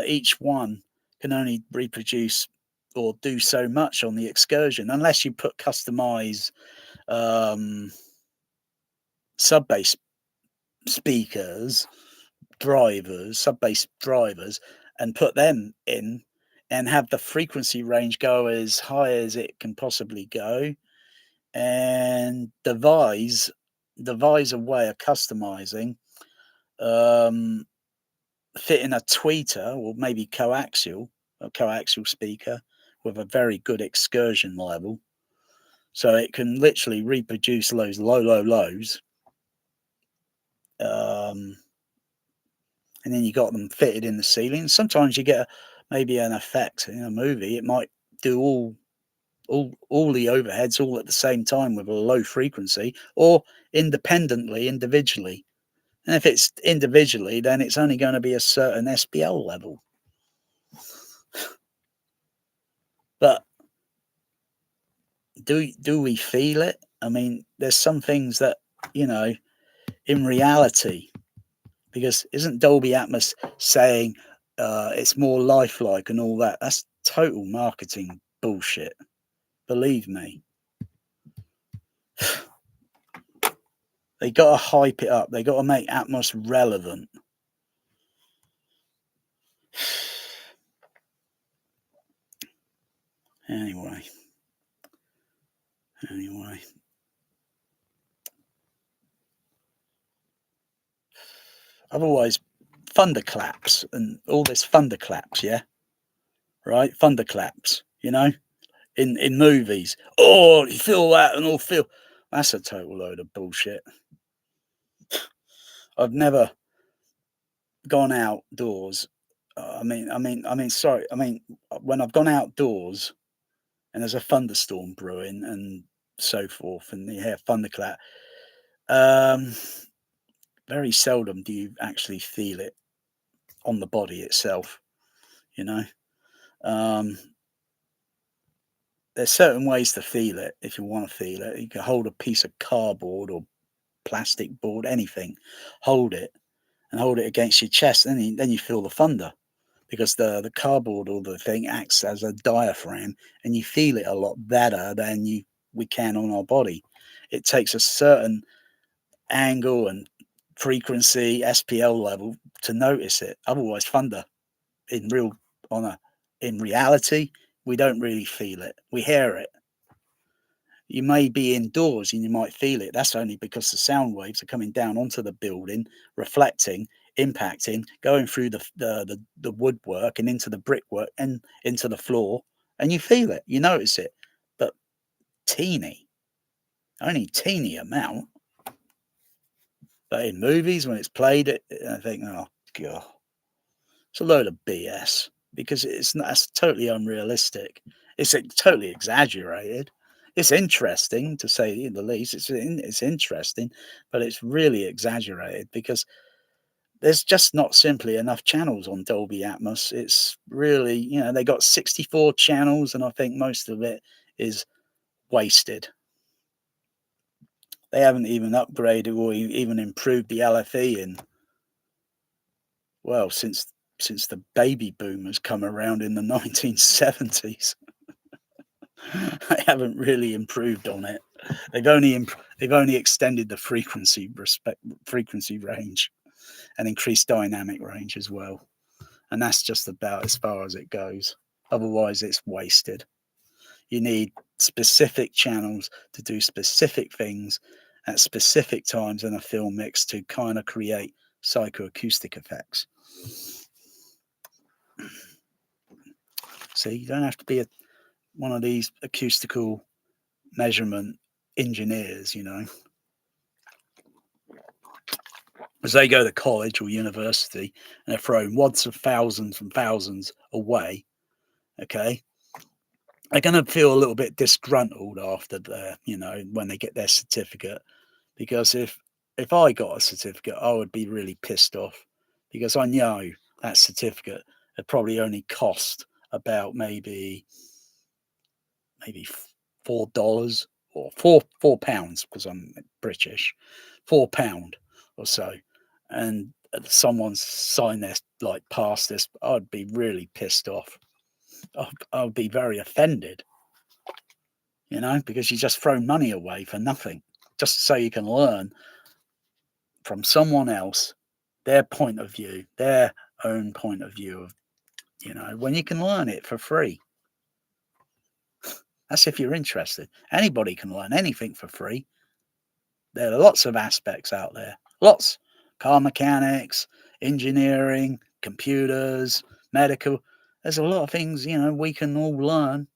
Each one can only reproduce or do so much on the excursion unless you put customize sub bass speakers, drivers, sub bass drivers, and put them in and have the frequency range go as high as it can possibly go, and devise a way of customizing, fitting a tweeter or maybe a coaxial speaker with a very good excursion level, so it can literally reproduce those low lows. And then you got them fitted in the ceiling. Sometimes you get maybe an effect in a movie. It might do all the overheads all at the same time with a low frequency, or individually. And if it's individually, then it's only going to be a certain SPL level. But do we feel it? I mean, there's some things that, in reality, because isn't Dolby Atmos saying it's more lifelike and all that? That's total marketing bullshit. Believe me. They got to hype it up. They got to make Atmos relevant. Anyway. Otherwise, thunderclaps and all this thunderclaps, yeah? Right? Thunderclaps, in movies. Oh, you feel that and all feel. That's a total load of bullshit. I've never gone outdoors. Sorry. When I've gone outdoors and there's a thunderstorm brewing and so forth, and you hear thunderclap, very seldom do you actually feel it on the body itself. There's certain ways to feel it if you want to feel it. You can hold a piece of cardboard or plastic board, anything, hold it against your chest, and then you feel the thunder, because the cardboard or the thing acts as a diaphragm, and you feel it a lot better than we can on our body. It takes a certain angle and frequency, SPL level, to notice it. Otherwise, thunder in reality, we don't really feel it. We hear it. You may be indoors and you might feel it. That's only because the sound waves are coming down onto the building, reflecting, impacting, going through the woodwork and into the brickwork and into the floor, and you feel it. You notice it, but only teeny amount. But in movies, when it's played, I think, oh god, it's a load of BS, because that's totally unrealistic. It's totally exaggerated. It's interesting, to say the least. It's interesting, but it's really exaggerated, because there's just not simply enough channels on Dolby Atmos. It's really, they got 64 channels, and I think most of it is wasted. They haven't even upgraded or even improved the LFE since the baby boomers come around in the 1970s. They haven't really improved on it. They've only extended the frequency range and increased dynamic range as well, and that's just about as far as it goes. Otherwise, it's wasted. You need specific channels to do specific things at specific times in a film mix to kind of create psychoacoustic effects. See, you don't have to be one of these acoustical measurement engineers, as they go to college or university and they're throwing wads of thousands and thousands away. Okay, they're going to feel a little bit disgruntled after when they get their certificate, because if I got a certificate, I would be really pissed off, because I know that certificate, it probably only cost about maybe $4 or £4 because I'm British, £4 or so, and someone's signed this like past this, I'd be really pissed off. I'd be very offended, because you just throw money away for nothing, just so you can learn from someone else, their point of view, their own point of view of, when you can learn it for free. That's if you're interested. Anybody can learn anything for free. There are lots of aspects out there. Lots. Car mechanics, engineering, computers, medical. There's a lot of things, we can all learn.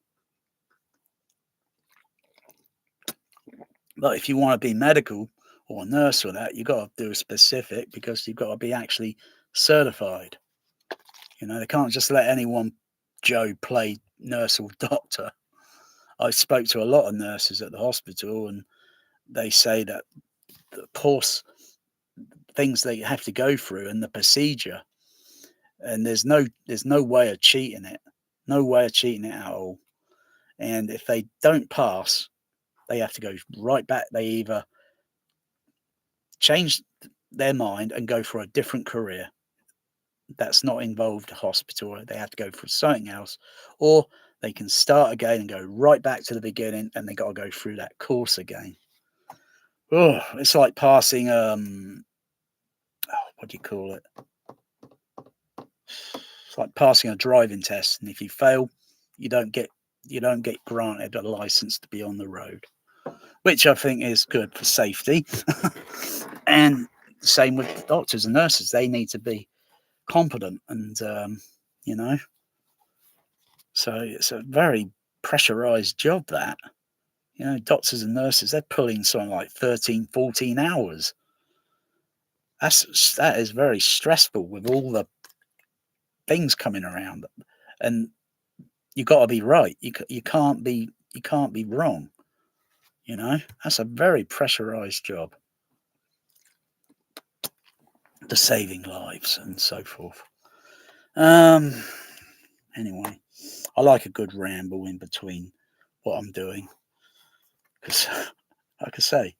But if you want to be medical or a nurse or that, you've got to do a specific, because you've got to be actually certified. They can't just let anyone Joe play nurse or doctor. I spoke to a lot of nurses at the hospital, and they say that the course things they have to go through and the procedure, and there's no way of cheating it. No way of cheating it at all. And if they don't pass, they have to go right back. They either change their mind and go for a different career that's not involved a hospital, or they have to go for something else, or they can start again and go right back to the beginning, and they got to go through that course again. Oh, it's like passing what do you call it? It's like passing a driving test, and if you fail, you don't get granted a license to be on the road, which I think is good for safety. And the same with doctors and nurses; they need to be competent, and so it's a very pressurized job, that. Doctors and nurses, they're pulling something like 13, 14 hours. That is very stressful with all the things coming around, and you got to be right. You can't be wrong. That's a very pressurized job. The saving lives and so forth. Anyway, I like a good ramble in between what I'm doing, because, like I say,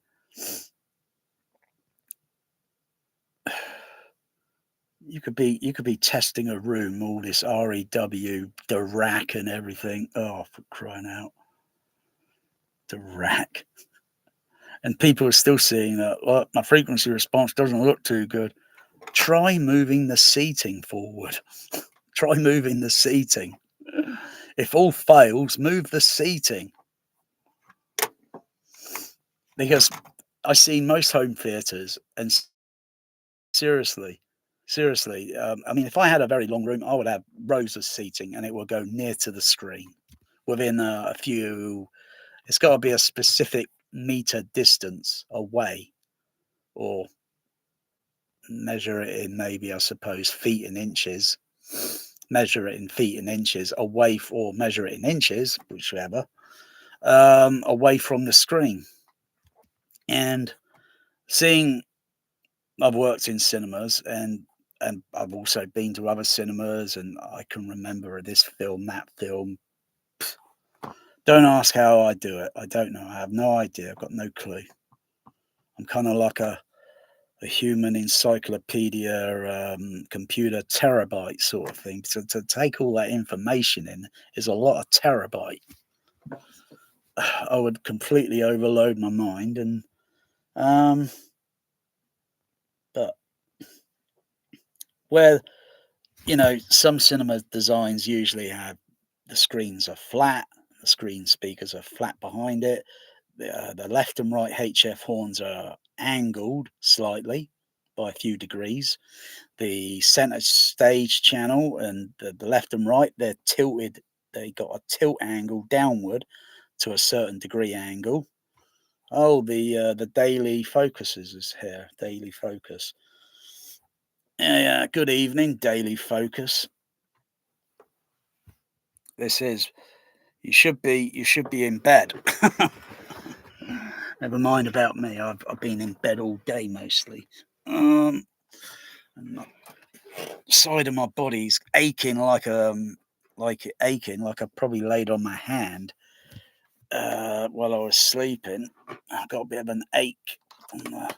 you could be testing a room, all this REW, the rack and everything. Oh, for crying out, the rack. And people are still seeing that, well, my frequency response doesn't look too good. Try moving the seating forward. Try moving the seating. If all fails, move the seating. Because I see most home theatres, and seriously, I mean, if I had a very long room, I would have rows of seating, and it will go near to the screen within a few. It's got to be a specific meter distance away, or measure it in, maybe, I suppose, feet and inches. Measure it in feet and inches away, or measure it in inches, whichever, away from the screen. And I've worked in cinemas, and I've also been to other cinemas, and I can remember this film, that film. Don't ask how I do it. I don't know. I have no idea. I've got no clue. I'm kind of like a human encyclopedia, computer terabyte sort of thing. To take all that information in is a lot of terabyte. I would completely overload my mind, and but where some cinema designs usually have the screens are flat, the screen speakers are flat behind it. The left and right HF horns are angled slightly by a few degrees. The center stage channel and the left and right, they're tilted. They got a tilt angle downward to a certain degree angle. Oh, the daily focuses is here. Daily focus. Yeah. Good evening, daily focus. This is. You should be in bed. Never mind about me. I've been in bed all day mostly. I'm not side of my body's aching like I probably laid on my hand while I was sleeping. I got a bit of an ache on the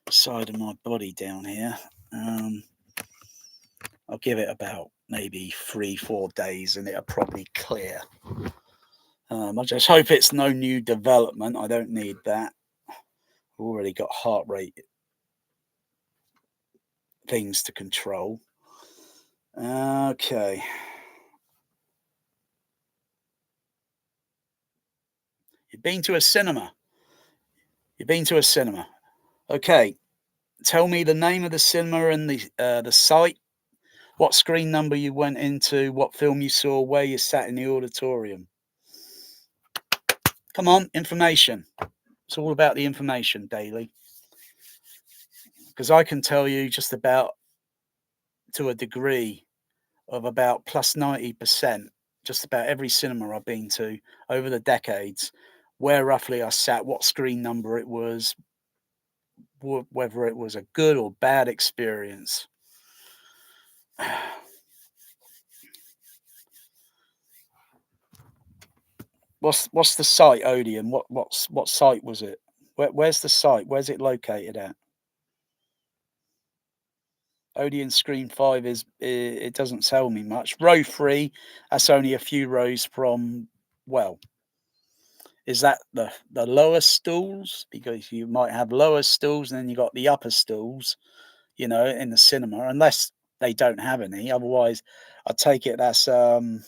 side of my body down here. I'll give it about maybe 3-4 days and it'll probably clear. I just hope it's no new development. I don't need that. I've already got heart rate things to control. Okay. You've been to a cinema. You've been to a cinema. Okay. Tell me the name of the cinema and the site, what screen number you went into, what film you saw, where you sat in the auditorium. Come on, information. It's all about the information, Daily. Because I can tell you just about to a degree of about plus 90%, just about every cinema I've been to over the decades, where roughly I sat, what screen number it was, whether it was a good or bad experience. What's the site, Odeon? What site was it? Where's the site? Where's it located at? Odeon Screen 5 it doesn't tell me much. Row 3, that's only a few rows from, well, is that the lower stools? Because you might have lower stools and then you got the upper stools, in the cinema, unless they don't have any. Otherwise, I take it that's only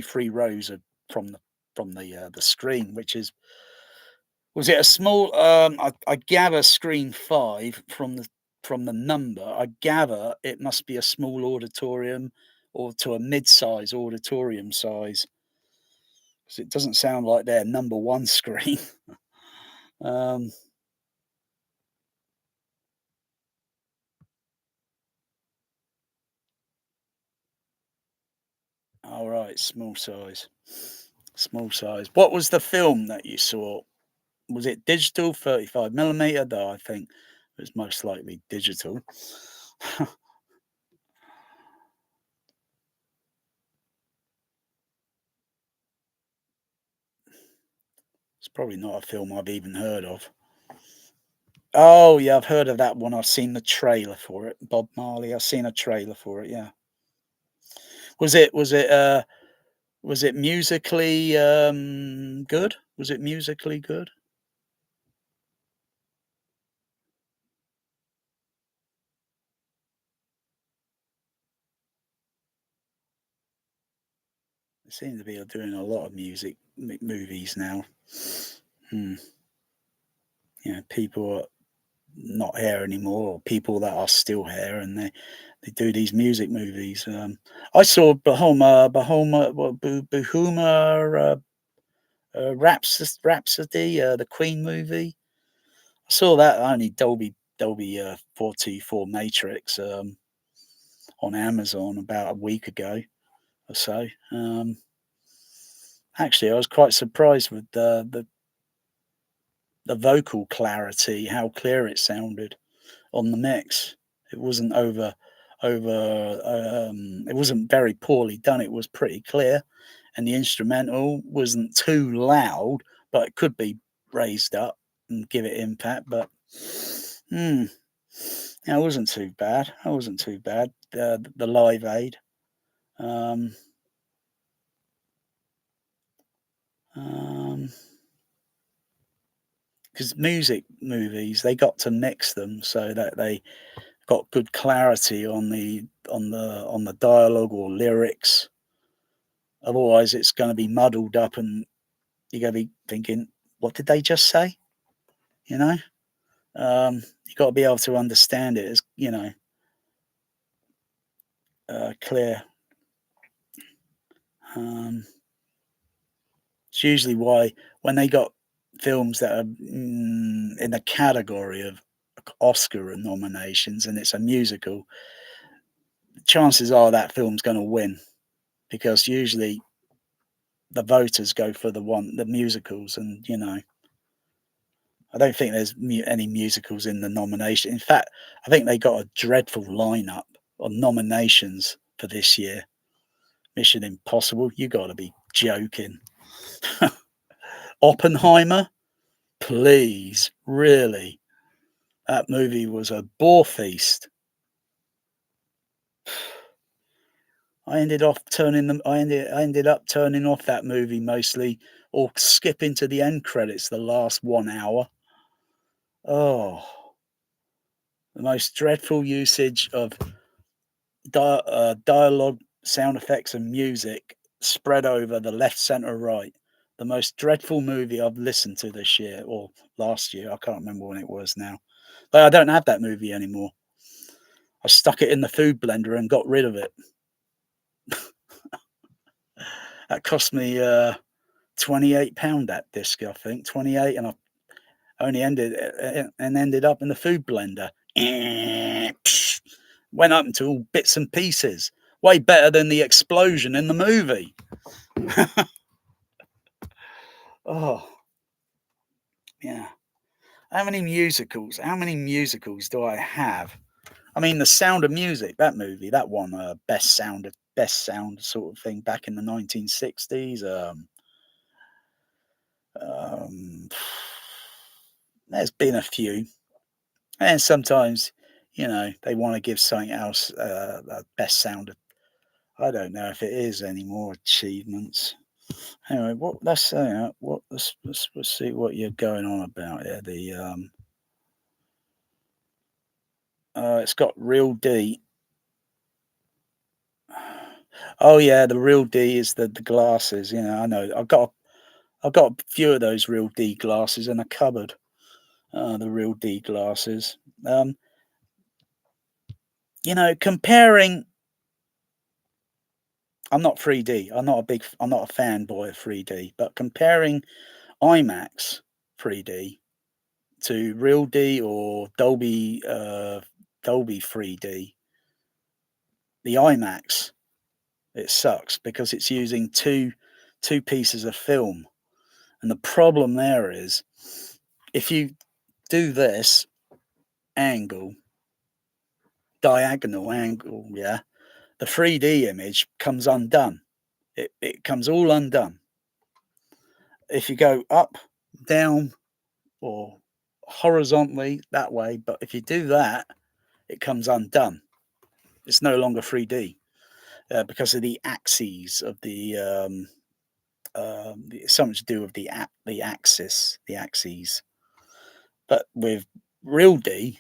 3 rows from the screen, which is was it a small? I gather screen 5 from the number. I gather it must be a small auditorium or to a mid-size auditorium size, because it doesn't sound like their number one screen. um, all right, small size, small size. What was the film that you saw? Was it digital, 35 millimeter? Though I think it was most likely digital. It's probably not a film I've even heard of. Oh, yeah, I've heard of that one. I've seen the trailer for it. Bob Marley. I've seen a trailer for it, yeah. Was it musically, good? Was it musically good? They seem to be doing a lot of music movies now. Hmm. People are not here anymore, or people that are still here, and they do these music movies. I saw Bohemian Rhapsody, the Queen movie. I saw that only Dolby 424 Matrix on Amazon about a week ago or so. Actually, I was quite surprised with the vocal clarity, how clear it sounded on the mix. It wasn't it wasn't very poorly done. It was pretty clear, and the instrumental wasn't too loud, but it could be raised up and give it impact. But hmm, yeah, it wasn't too bad. It wasn't too bad. The Live Aid. Um, um, because music movies, they got to mix them so that they got good clarity on the dialogue or lyrics. Otherwise, it's going to be muddled up, and you're going to be thinking, "What did they just say?" You know, you got to be able to understand it as clear. Um, it's usually why when they got films that are in the category of Oscar nominations and it's a musical, chances are that film's going to win, because usually the voters go for the musicals, and I don't think there's any musicals in the nomination. In fact, I think they got a dreadful lineup of nominations for this year. Mission Impossible, you got to be joking. Oppenheimer, please, really? That movie was a bore feast. I ended up turning off that movie mostly, or skipping to the end credits the last 1 hour. Oh, the most dreadful usage of dialogue, sound effects, and music spread over the left, center, right. The most dreadful movie I've listened to this year or last year. I can't remember when it was now. But I don't have that movie anymore. I stuck it in the food blender and got rid of it. That cost me £28 that disc, I think. 28, and I only ended up in the food blender. Went up into all bits and pieces. Way better than the explosion in the movie. Oh, yeah. How many musicals do I have? I mean, The Sound of Music, that movie, that won best sound sort of thing back in the 1960s. Um, there's been a few, and sometimes, they want to give something else best sound. I don't know if it is any more achievements. Anyway, let's see what you're going on about here. It's got Real D. Oh yeah, the Real D is the glasses. I know. I've got a few of those Real D glasses in a cupboard. The Real D glasses. Comparing. I'm not 3D. I'm not a fanboy of 3D, but comparing IMAX 3D to Real D or Dolby 3D, the IMAX, it sucks because it's using two pieces of film, and the problem there is if you do this diagonal angle, yeah, the 3D image comes undone. It comes all undone. If you go up, down, or horizontally that way, but if you do that, it comes undone. It's no longer 3D because of the axes of something to do with the axis, the axes. But with Real D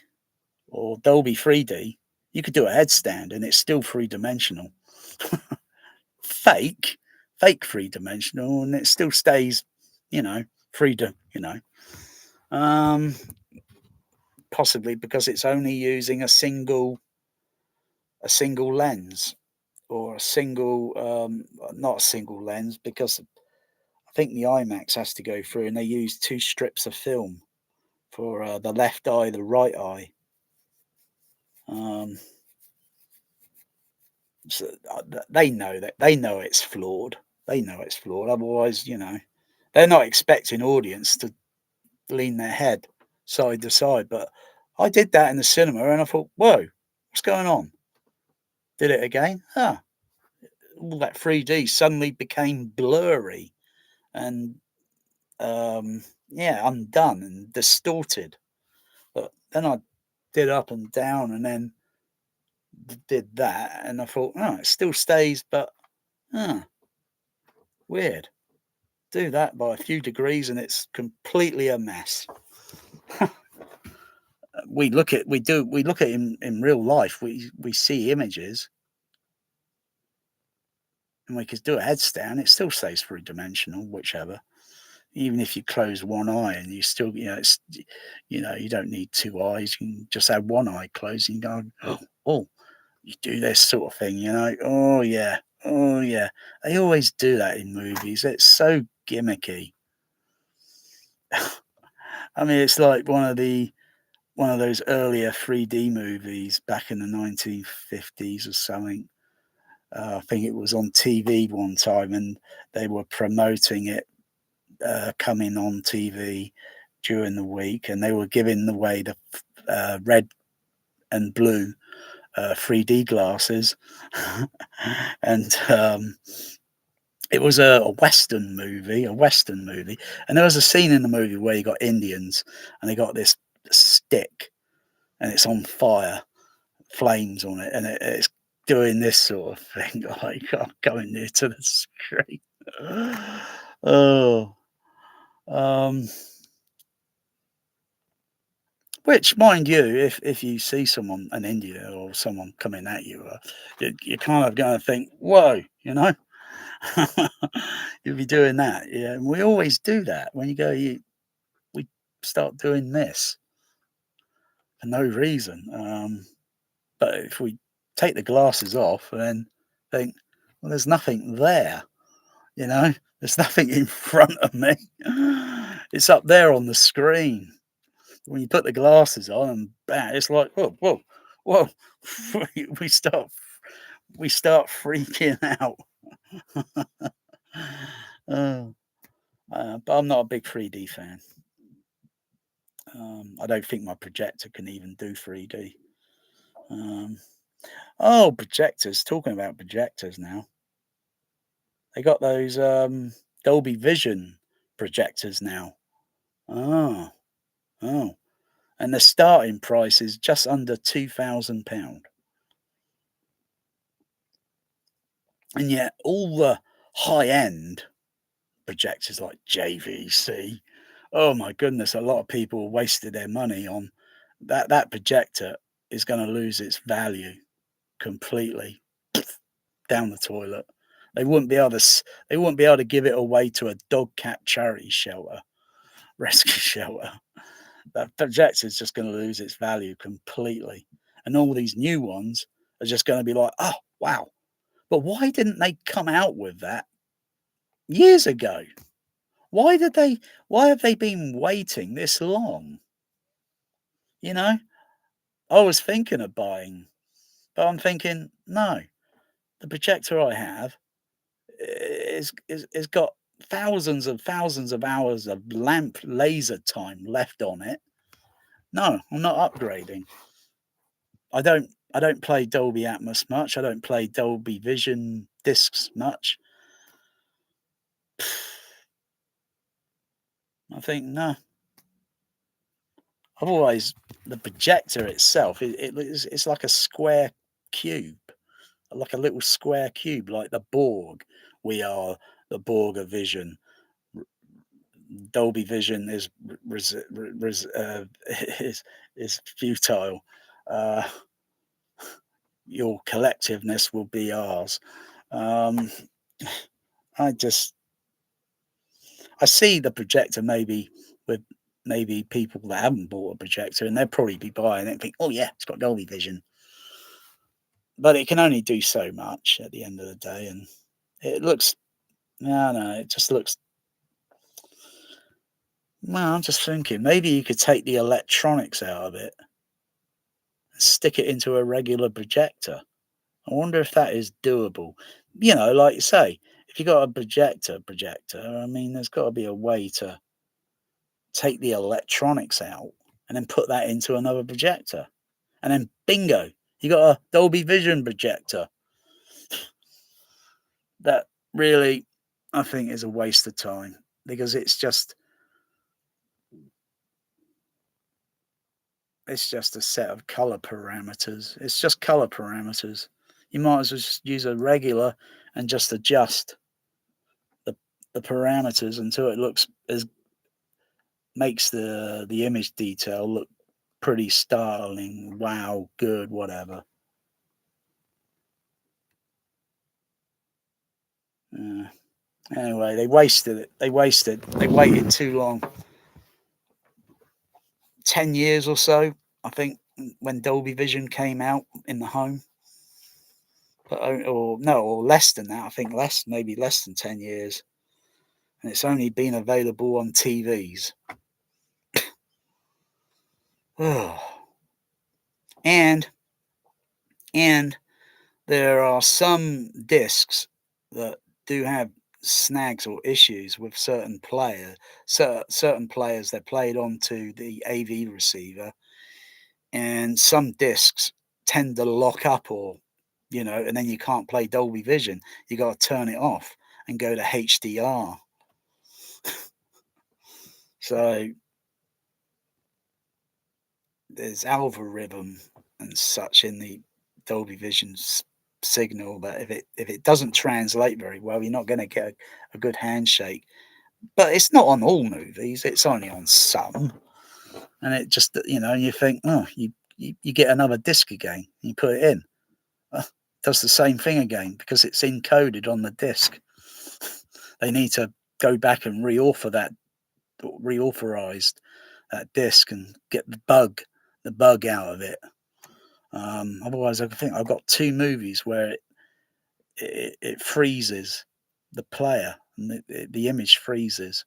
or Dolby 3D, you could do a headstand and it's still three-dimensional. fake 3-dimensional, and it still stays, possibly because it's only using a single lens, or a single not a single lens, because I think the IMAX has to go through and they use two strips of film for the left eye, the right eye. So they know it's flawed. They know it's flawed. Otherwise, they're not expecting audience to lean their head side to side. But I did that in the cinema and I thought, whoa, what's going on? Did it again. All that 3D suddenly became blurry and undone and distorted. But then I did up and down and then did that, and I thought, oh, it still stays, but weird. Do that by a few degrees and it's completely a mess. we look at in real life. We see images and we could do a headstand, it still stays three-dimensional, whichever. Even if you close one eye and you still, it's, you don't need two eyes. You can just have one eye closed and go, oh, you do this sort of thing, oh yeah. They always do that in movies. It's so gimmicky. I mean, it's like one of those earlier 3D movies back in the 1950s or something. I think it was on TV one time, and they were promoting it coming on TV during the week, and they were giving away the red and blue 3D glasses, and it was a Western movie, and there was a scene in the movie where you got Indians, and they got this stick, and it's on fire, flames on it, and it's doing this sort of thing, like going near to the screen. Oh, um, which, mind you, if you see someone, an Indian or someone coming at you, you're kind of going to think, "Whoa," you know. You'll be doing that, yeah. And we always do that when you go. We start doing this for no reason. But if we take the glasses off and then think, well, there's nothing there, you know, there's nothing in front of me. It's up there on the screen. When you put the glasses on and bang, it's like, whoa, whoa, whoa. we start we start freaking out. Oh, but I'm not a big 3D fan. I don't think my projector can even do 3D. Um, oh, projectors. Talking about projectors now. They got those Dolby Vision projectors now. Oh, oh. And the starting price is just under £2,000. And yet all the high end projectors like JVC, oh my goodness, a lot of people wasted their money on that. That projector is going to lose its value completely down the toilet. They wouldn't be able to. They wouldn't be able to give it away to a dog cat charity shelter, rescue shelter. That projector is just going to lose its value completely, and all these new ones are just going to be like, oh wow. But why didn't they come out with that years ago? Why did they? Why have they been waiting this long? You know, I was thinking of buying, but I'm thinking no. The projector I have is got thousands of hours of lamp laser time left on it. No, I'm not upgrading. I don't play Dolby Atmos much. I don't play Dolby Vision discs much. I think no. I've always the projector itself. It's like a square cube, like a little square cube, like the Borg. We are the Borg of Vision. Dolby Vision is is futile. Uh, your collectiveness will be ours. Um, I just I see the projector maybe with maybe people that haven't bought a projector and they'll probably be buying it and think, oh yeah, it's got Dolby Vision, but it can only do so much at the end of the day, and it looks no, it just looks. Well, I'm just thinking maybe you could take the electronics out of it and stick it into a regular projector. I wonder if that is doable. You know, like you say, if you got a projector, I mean, there's got to be a way to take the electronics out and then put that into another projector. And then bingo, you got a Dolby Vision projector. That really, I think, is a waste of time because it's just a set of color parameters. It's just color parameters. You might as well just use a regular and just adjust the the parameters until it looks as makes the image detail look pretty startling. Wow, good, whatever. Uh, anyway, they wasted it. They wasted. They waited too long. 10 years or so, I think, when Dolby Vision came out in the home. But, or no, or less than that. I think maybe less than 10 years, and it's only been available on TVs. and and there are some discs that do have snags or issues with certain certain players that played onto the AV receiver, and some discs tend to lock up, or and then you can't play Dolby Vision. You got to turn it off and go to HDR. So there's algorithm and such in the Dolby Vision signal that if it doesn't translate very well, you're not going to get a good handshake. But it's not on all movies; it's only on some. And it just you think, oh, you get another disc again, you put it in, does the same thing again because it's encoded on the disc. They need to go back and reauthorize that disc and get the bug out of it. Otherwise, I think I've got two movies where it freezes the player and the image freezes.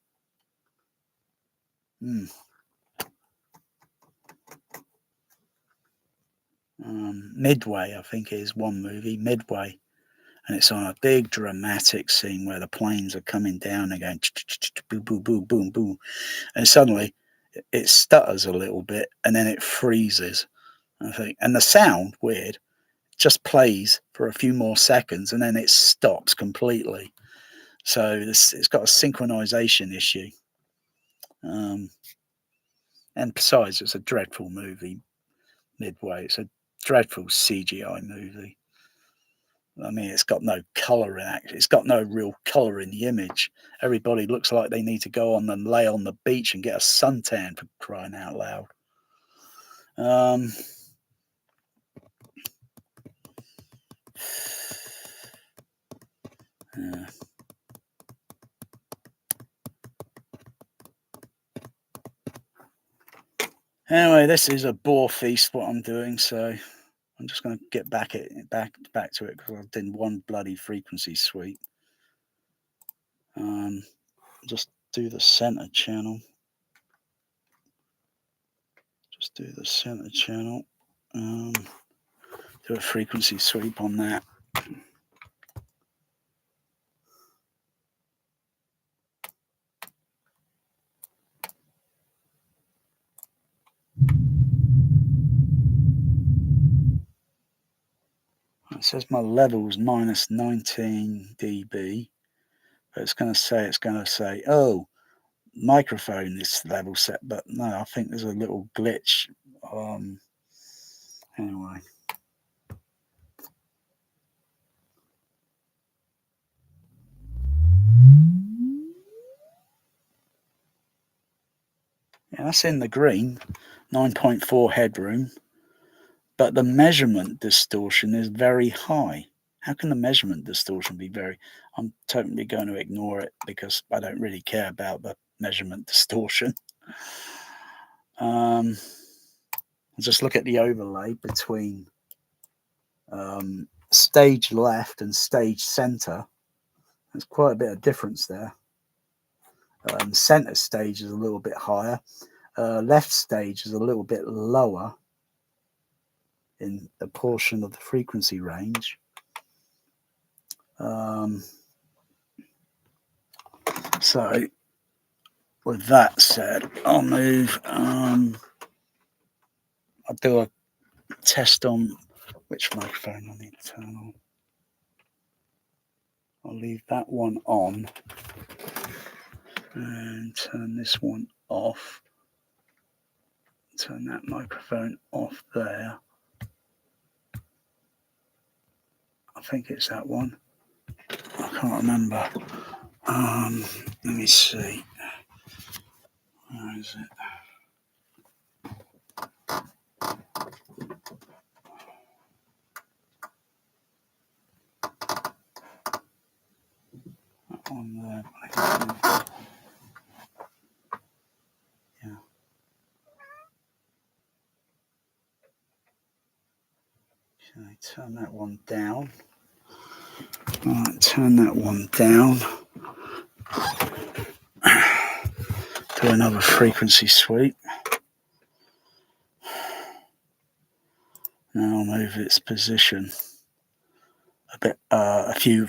Midway, I think, is one movie, Midway, and it's on a big dramatic scene where the planes are coming down and going boom, boom, boom, boom, boom, and suddenly it stutters a little bit and then it freezes. I think, and the sound, weird, just plays for a few more seconds and then it stops completely. So it's got a synchronization issue. And besides, it's a dreadful movie, Midway. It's a dreadful CGI movie. I mean, it's got no colour in it. It's got no real colour in the image. Everybody looks like they need to go on and lay on the beach and get a suntan, for crying out loud. Yeah. Anyway, this is a bore feast what I'm doing, so I'm just going to get back to it because I did one bloody frequency sweep. Just do the center channel. Do a frequency sweep on that. It says my level is minus 19 dB, but it's going to say, oh, microphone is level set, but no, I think there's a little glitch. Anyway. Yeah, that's in the green, 9.4 headroom, but the measurement distortion is very high. How can the measurement distortion be very? I'm totally going to ignore it because I don't really care about the measurement distortion. I'll just look at the overlay between stage left and stage center. There's quite a bit of difference there. Center stage is a little bit higher. Left stage is a little bit lower in a portion of the frequency range. So with that said, I'll move. I'll do a test on which microphone I need to turn on. I'll leave that one on and turn this one off. Turn that microphone off there. I think it's that one. I can't remember. Let me see. Where is it? That one there. Yeah. Okay, turn that one down. Right, turn that one down. Do another frequency sweep. Now I'll move its position a bit, a few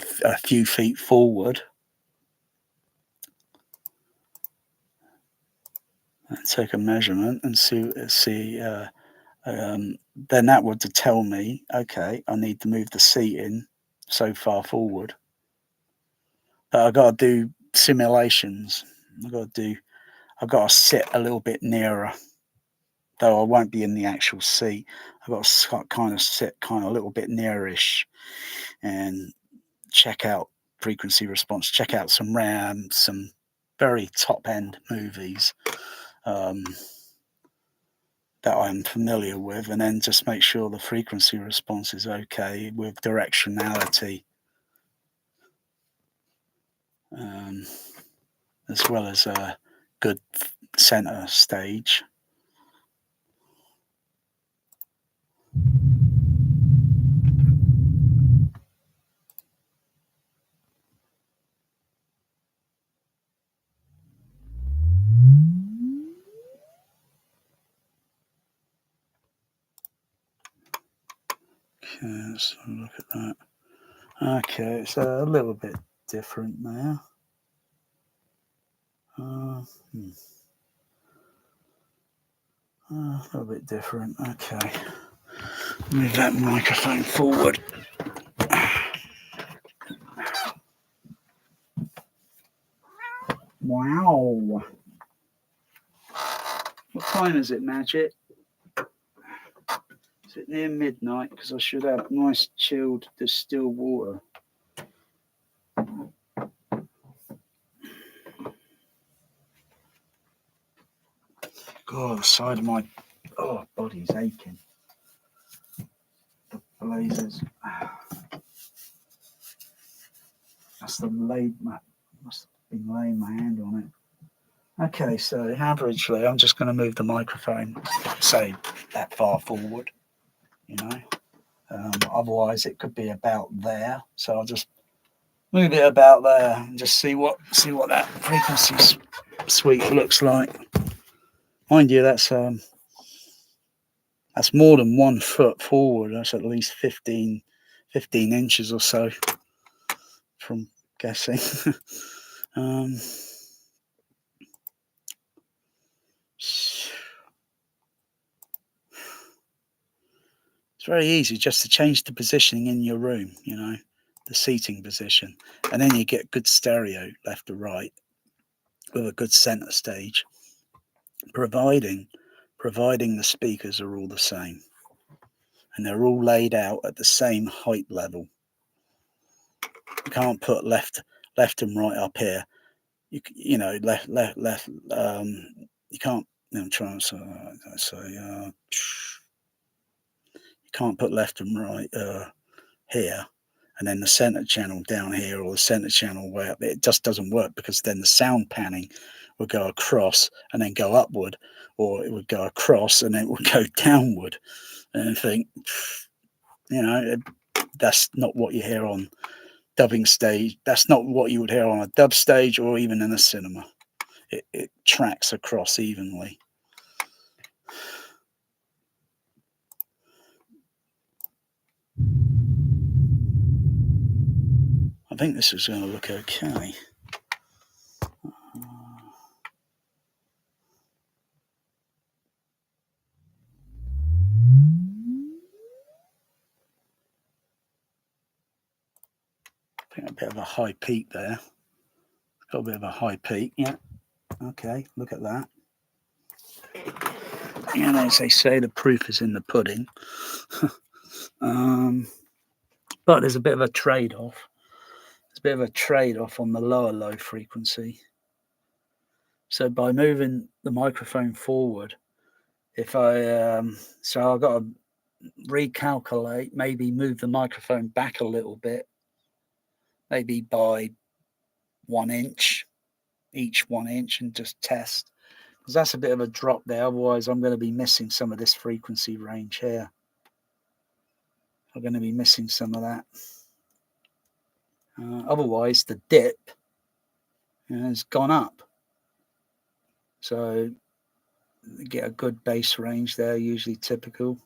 feet forward. and take a measurement and see. Then that would tell me, okay, I need to move the seating so far forward. But I've got to do simulations. I've got to sit a little bit nearer, though I won't be in the actual seat. I've got to kind of sit kind of a little bit nearish and check out frequency response, check out some RAM, some very top end movies that I'm familiar with, and then just make sure the frequency response is okay with directionality, as well as a good center stage. Okay, let's look at that. Okay, it's a little bit different now. A little bit different. Okay, move that microphone forward. Wow. What time is it, Magic? Is it near midnight? Because I should have nice chilled distilled water. God, the side of my body's aching. The blazers. That's the laid. Must have been laying my hand on it. Okay, so averagely, I'm just going to move the microphone, say, that far forward. You know, otherwise it could be about there. So I'll just move it about there and just see what that frequency sweep looks like. Mind you, that's more than 1 foot forward. That's at least 15 inches or so from guessing. It's very easy just to change the positioning in your room, you know, the seating position, and then you get good stereo left to right with a good center stage, providing the speakers are all the same and they're all laid out at the same height level. You can't put left and right up here. You know, left. You can't. I'm trying to say. You can't put left and right here, and then the center channel down here, or the center channel way up. It just doesn't work, because then the sound panning would go across and then go upward, or it would go across and then it would go downward. And I think, you know, that's not what you hear on dubbing stage. That's not what you would hear on a dub stage or even in a cinema. It tracks across evenly. I think this is going to look okay. I think a bit of a high peak there. Got a bit of a high peak, yeah. Okay, look at that. And as they say, the proof is in the pudding. But there's a bit of a trade-off. There's a bit of a trade-off on the low frequency. So by moving the microphone forward, if I so I've got to recalculate, maybe move the microphone back a little bit, maybe by 1 inch, each 1 inch, and just test, because that's a bit of a drop there. Otherwise, I'm going to be missing some of this frequency range here. I'm going to be missing some of that. Otherwise, the dip has gone up. So you get a good bass range there, usually typical.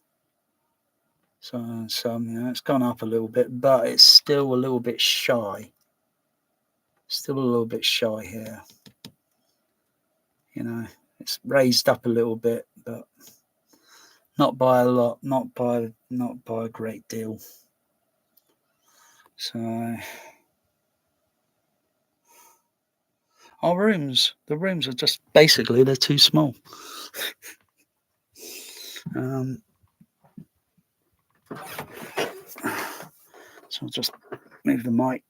So it's gone up a little bit, but it's still a little bit shy. Still a little bit shy here. You know, It's raised up a little bit, but not by a lot, not by a great deal. So the rooms are just basically, they're too small. So I'll just move the mic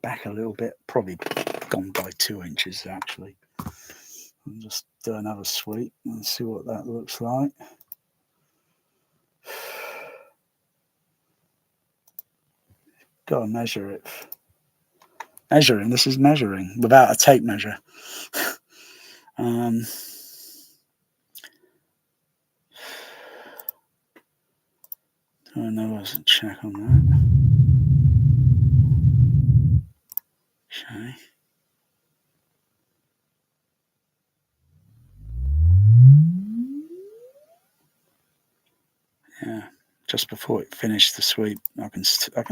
back a little bit, probably gone by 2 inches actually. I'll just do another sweep and see what that looks like. Got to measure it. Measuring, this is measuring without a tape measure. Do another check on that. Okay. Yeah, just before it finished the sweep, I can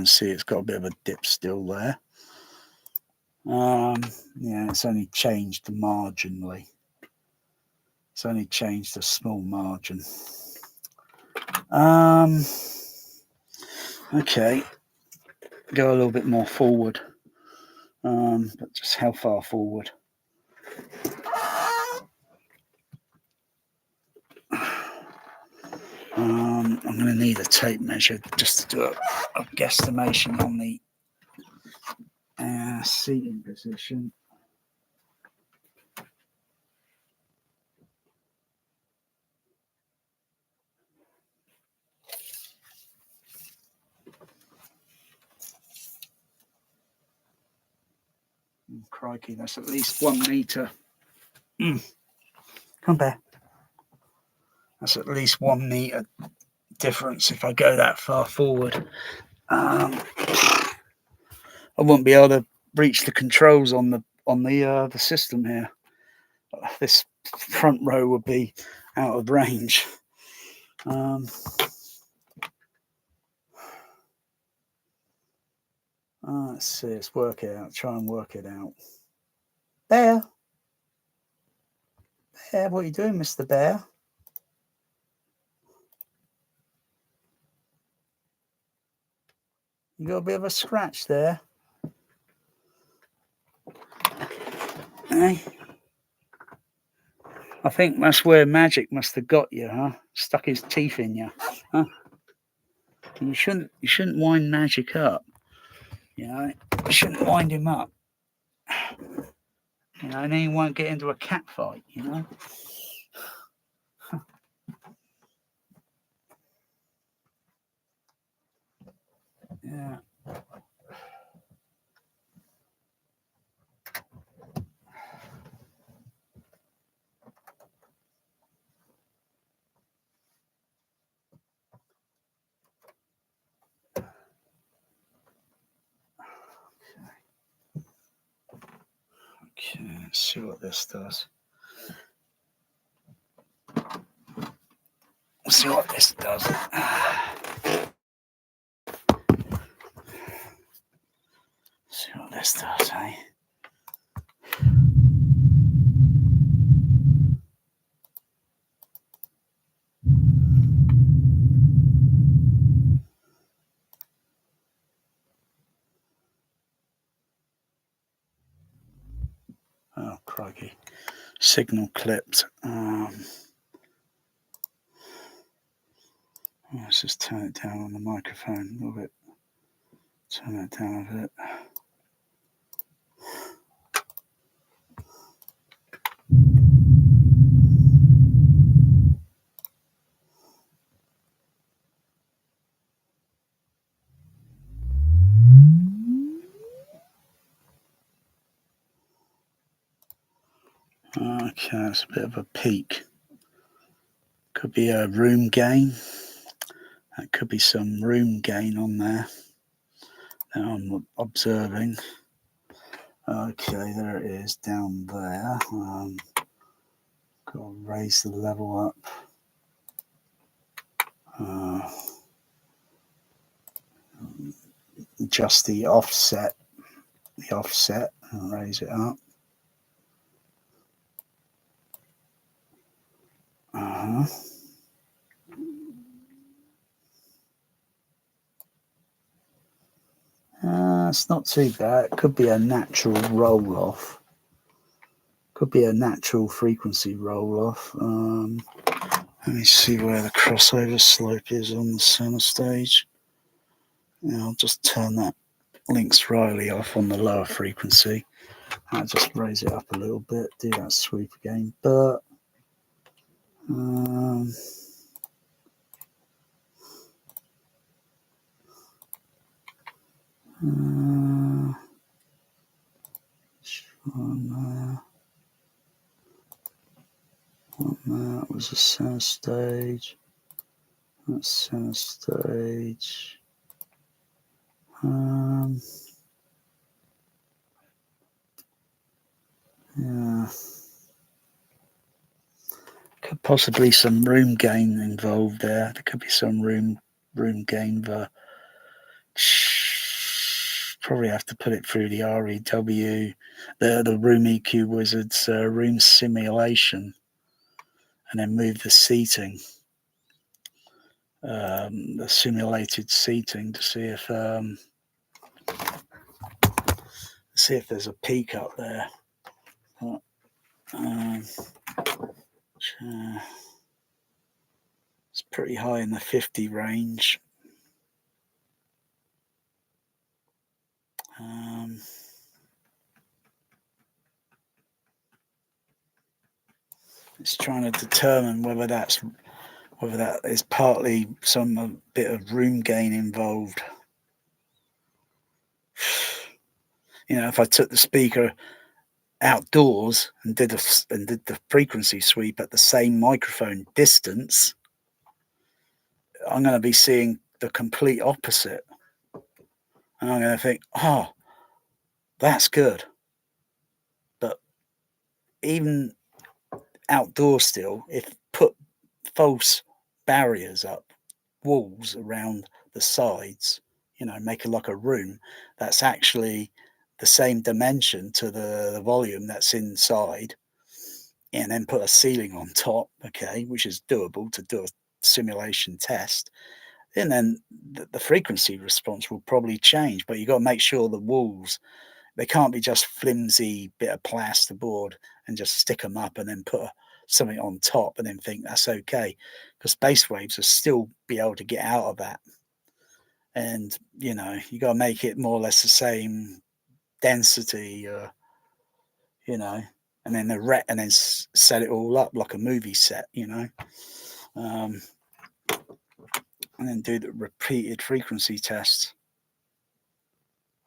see it's got a bit of a dip still there. Yeah, it's only changed marginally. It's only changed a small margin. Okay, go a little bit more forward. But just how far forward? I'm going to need a tape measure just to do a guesstimation on the seating position. Crikey, that's at least 1 meter. Come back. That's at least 1 meter difference if I go that far forward. I won't be able to reach the controls on the system here. This front row would be out of range. Let's see, let's work it out. Try and work it out. Bear, what are you doing, Mr. Bear? You got a bit of a scratch there. Hey, I think that's where Magic must have got you, huh? Stuck his teeth in you, huh? You shouldn't wind Magic up. You know, you shouldn't wind him up. You know, and then he won't get into a cat fight. You know. Yeah. Okay, let's see what this does. Let's see what this does. See what this does, eh? Oh, crikey. Signal clipped. Let's just turn it down on the microphone a little bit. Turn it down a bit. Okay, that's a bit of a peak. Could be a room gain. That could be some room gain on there that I'm observing. Okay, there it is down there. Got to raise the level up. Adjust the offset, and raise it up. It's not too bad. It could be a natural roll off. Could be a natural frequency roll off. Let me see where the crossover slope is on the center stage. I'll just turn that Lynx Riley off on the lower frequency. I'll just raise it up a little bit, do that sweep again. But that was a center stage. That's center stage. Yeah. Could possibly some room gain involved there. There could be some room gain, but probably have to put it through the REW, the Room EQ Wizard's room simulation, and then move the seating, the simulated seating, to see if there's a peak up there. It's pretty high in the 50 range. It's trying to determine whether that is partly some bit of room gain involved. If I took the speaker outdoors and did the frequency sweep at the same microphone distance, I'm going to be seeing the complete opposite, and I'm going to think, oh, that's good. But even outdoors still, if put false barriers up, walls around the sides, make it like a room that's actually the same dimension to the volume that's inside, and then put a ceiling on top, okay, which is doable to do a simulation test, and then the frequency response will probably change. But you got to make sure the walls, they can't be just flimsy bit of plasterboard and just stick them up and then put something on top and then think that's okay, because bass waves will still be able to get out of that. And you got to make it more or less the same density, and then and then set it all up like a movie set, and then do the repeated frequency tests.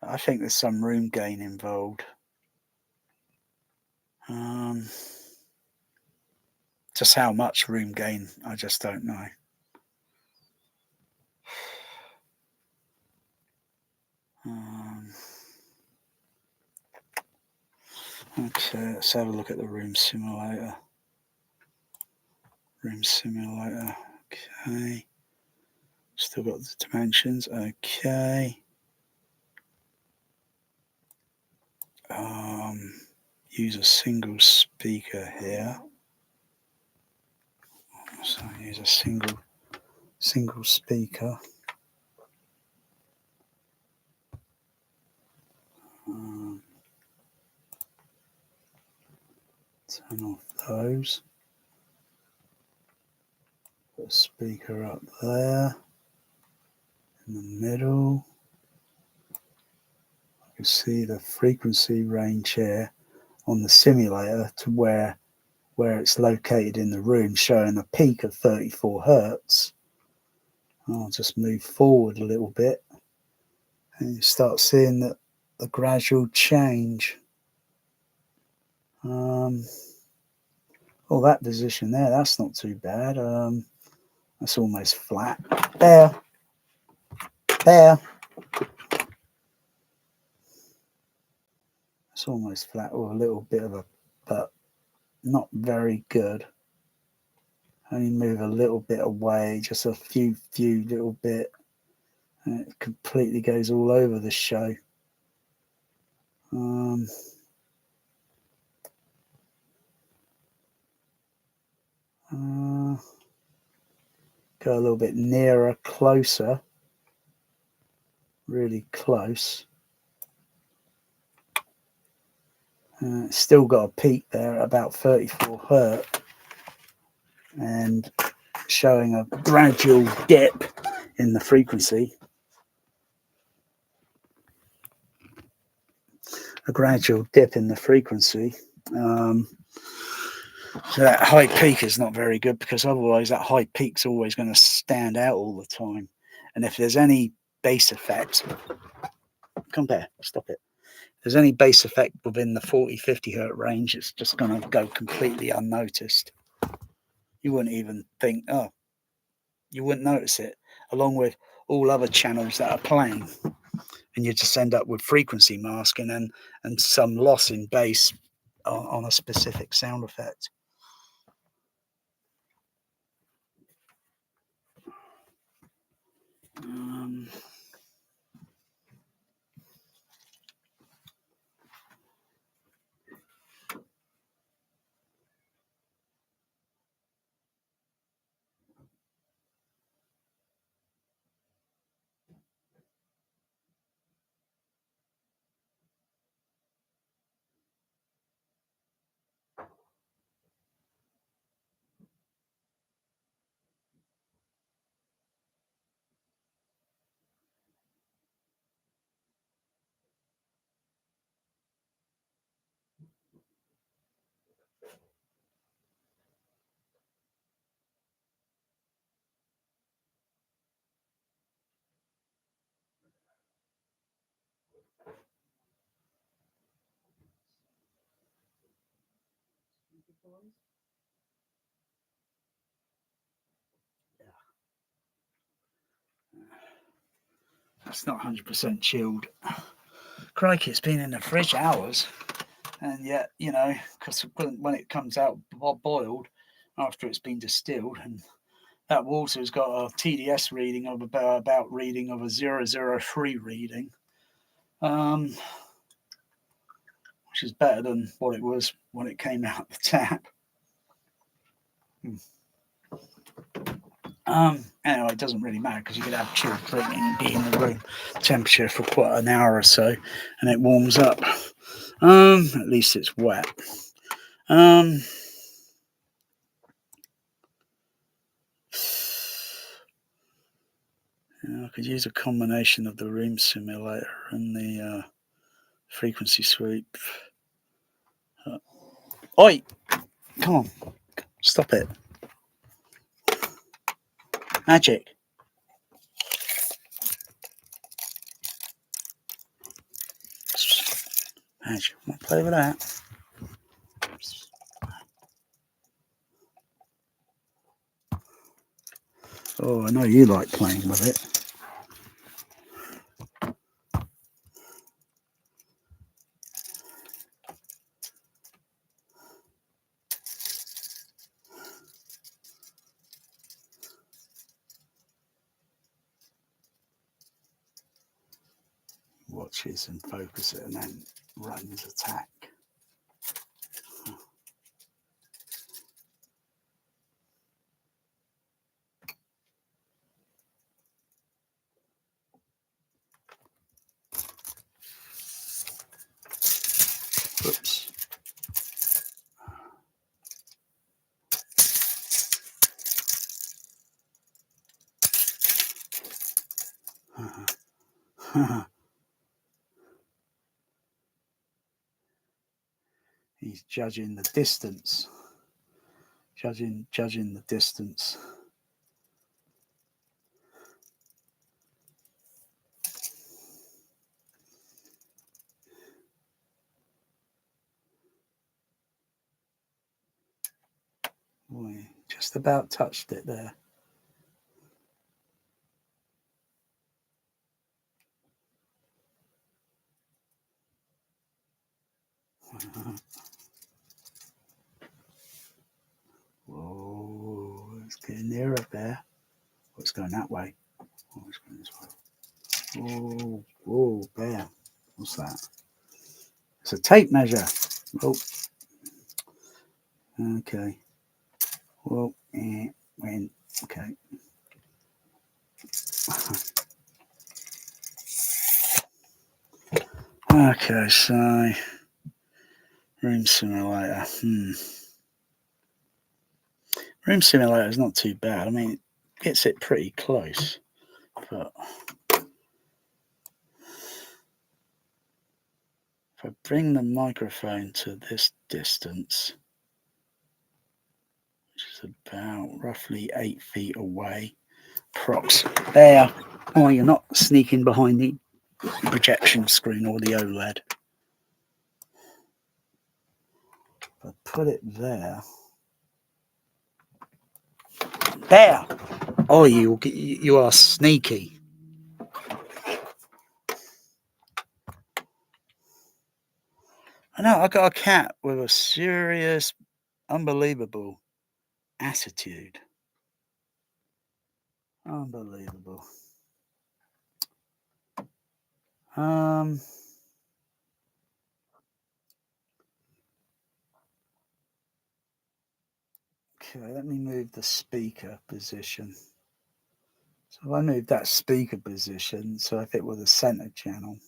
I think there's some room gain involved. Just how much room gain, I just don't know. Okay, let's have a look at the room simulator. Okay. Still got the dimensions. Okay. Use a single speaker here. So use a single speaker. Turn off those. Put a speaker up there in the middle. I can see the frequency range here on the simulator to where it's located in the room, showing a peak of 34 hertz. I'll just move forward a little bit and you start seeing the gradual change. That position there, that's not too bad. That's almost flat. There. It's almost flat, or a little bit of but not very good. Only move a little bit away, just a few little bit, and it completely goes all over the show. Go a little bit nearer, closer, really close. It's still got a peak there at about 34 hertz and showing a gradual dip in the frequency. A gradual dip in the frequency. So that high peak is not very good, because otherwise that high peak's always going to stand out all the time. And if there's any bass effect, come there, stop it. If there's any bass effect within the 40-50 hertz range, it's just going to go completely unnoticed. You wouldn't even think, oh, you wouldn't notice it, along with all other channels that are playing. And you just end up with frequency masking and some loss in bass on a specific sound effect. It's not 100% chilled. Crikey, it's been in the fridge hours, and yet, you know, because when it comes out boiled after it's been distilled, and that water's got a TDS reading of about reading of a 003 reading, which is better than what it was when it came out the tap. Anyway, it doesn't really matter, because you could have chilled drink and be in the room temperature for quite an hour or so, and it warms up. At least it's wet. I could use a combination of the room simulator and the frequency sweep. Oi! Come on. Stop it. Magic. Magic. Want to play with that? Oh, I know you like playing with it. Watches and focus it and then runs attack. Oops. He's judging the distance. Judging the distance. Boy, just about touched it there. Whoa, it's getting nearer there. Oh, it's going that way. Oh, it's going this way. Whoa, there. What's that? It's a tape measure. Oh, okay. Well, when, okay. Okay, so room simulator. Room simulator is not too bad. I mean, it gets it pretty close, but if I bring the microphone to this distance, which is about roughly 8 feet away, prox there. Oh, you're not sneaking behind the projection screen or the OLED. If I put it there. There! Oh, you are sneaky. I know, I got a cat with a serious, unbelievable attitude. Unbelievable. Okay, let me move the speaker position. So if I move that speaker position, so if it were the center channel.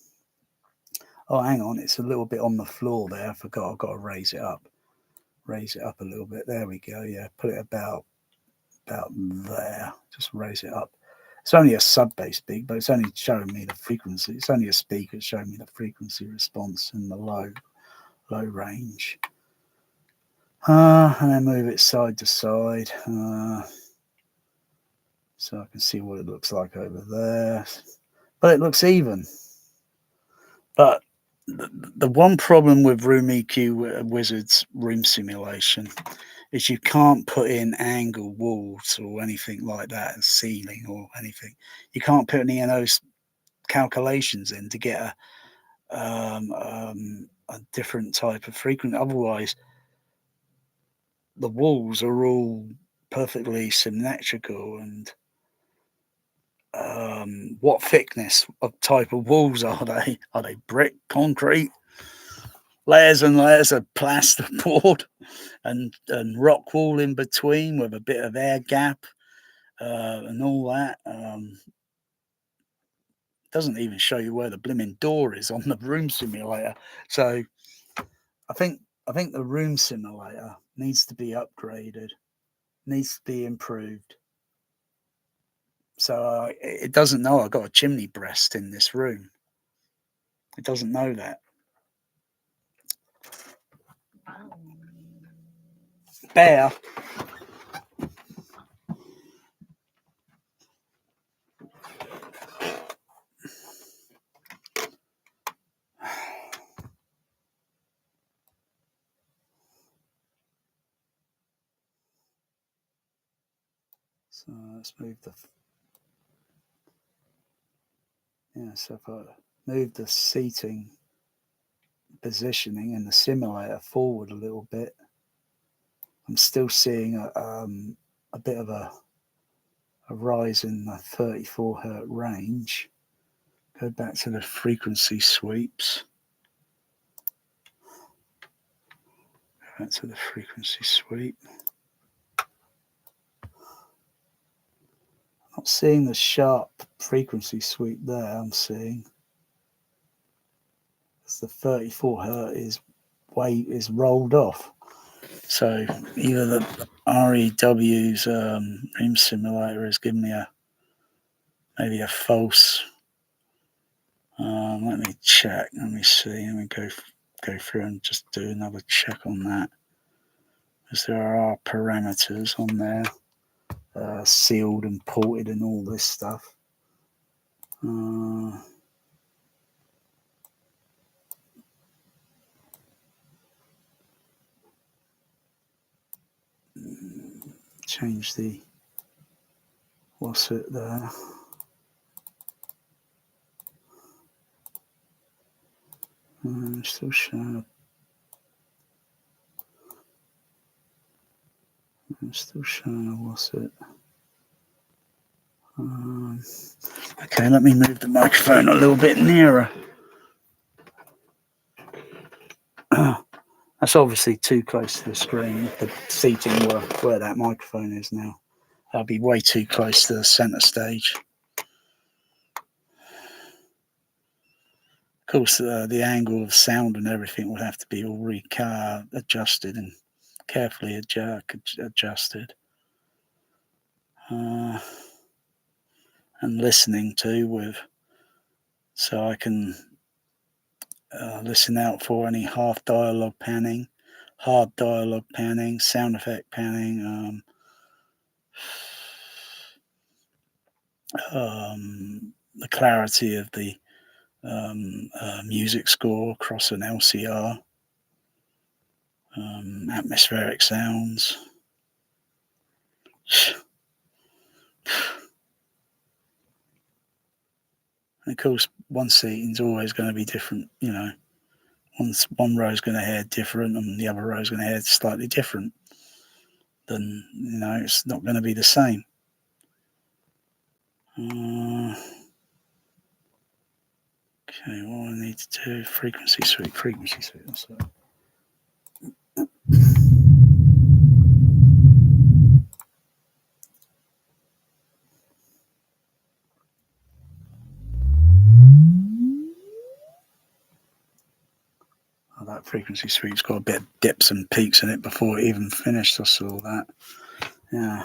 Oh, hang on, it's a little bit on the floor there. I forgot, I've got to raise it up. Raise it up a little bit. There we go. Yeah, put it about there. Just raise it up. It's only a sub bass big, but it's only showing me the frequency. It's only a speaker showing me the frequency response in the low range. And then move it side to side. So I can see what it looks like over there. But it looks even. But the one problem with Room EQ Wizard's room simulation is you can't put in angle walls or anything like that, ceiling or anything. You can't put any of those calculations in to get a different type of frequency. Otherwise, the walls are all perfectly symmetrical. And what thickness of type of walls are they? Are they brick, concrete? Layers and layers of plasterboard and rock wall in between with a bit of air gap and all that. Doesn't even show you where the blimmin' door is on the room simulator. So I think the room simulator needs to be upgraded, needs to be improved. So it doesn't know I've got a chimney breast in this room. It doesn't know that. Bear. So let's move the. Yeah, so if I move the seating positioning in the simulator forward a little bit, I'm still seeing a bit of a rise in the 34 hertz range. Go back to the frequency sweeps. Go back to the frequency sweep. I'm not seeing the sharp frequency sweep there. I'm seeing the 34 hertz is rolled off. So either the REW's room simulator has given me maybe a false. Let me check. Let me see. Let me go through and just do another check on that, because there are parameters on there, sealed and ported and all this stuff. Change the what's it there. Still showing. I'm still showing what's it. Okay, let me move the microphone a little bit nearer. That's obviously too close to the screen. The seating where that microphone is now. That'll be way too close to the center stage. course, the angle of sound and everything would have to be all adjusted and carefully adjusted. And listening to so I can listen out for any half dialogue panning, hard dialogue panning, sound effect panning, the clarity of the music score across an LCR, atmospheric sounds. And of course, one seating's always going to be different, one row is going to hear different and the other row is going to hear slightly different. Then, it's not going to be the same. Okay, what I need to do, frequency sweep, that's it. That frequency sweep's got a bit of dips and peaks in it before it even finished. I saw that. Yeah.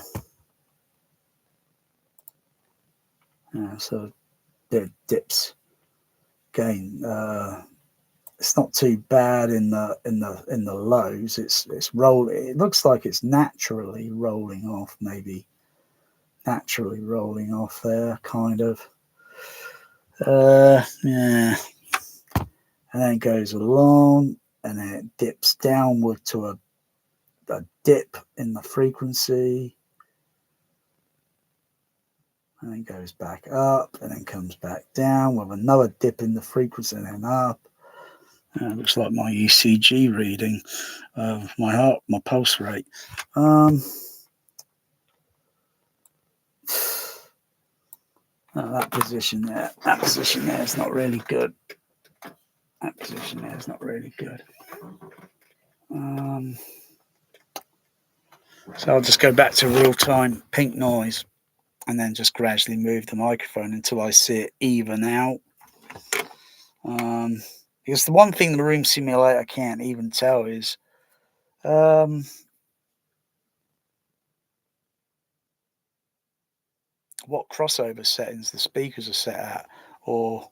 So bit dips. Again, it's not too bad in the lows. It's roll. It looks like it's naturally rolling off. Maybe naturally rolling off there, kind of. Yeah. And then it goes along, and then it dips downward to a dip in the frequency, and then goes back up, and then comes back down with another dip in the frequency, and then up. It looks like my ECG reading of my heart, my pulse rate. That position there is not really good. That position there is not really good. So I'll just go back to real-time pink noise and then just gradually move the microphone until I see it even out. Because the one thing the Room Simulator can't even tell is what crossover settings the speakers are set at, or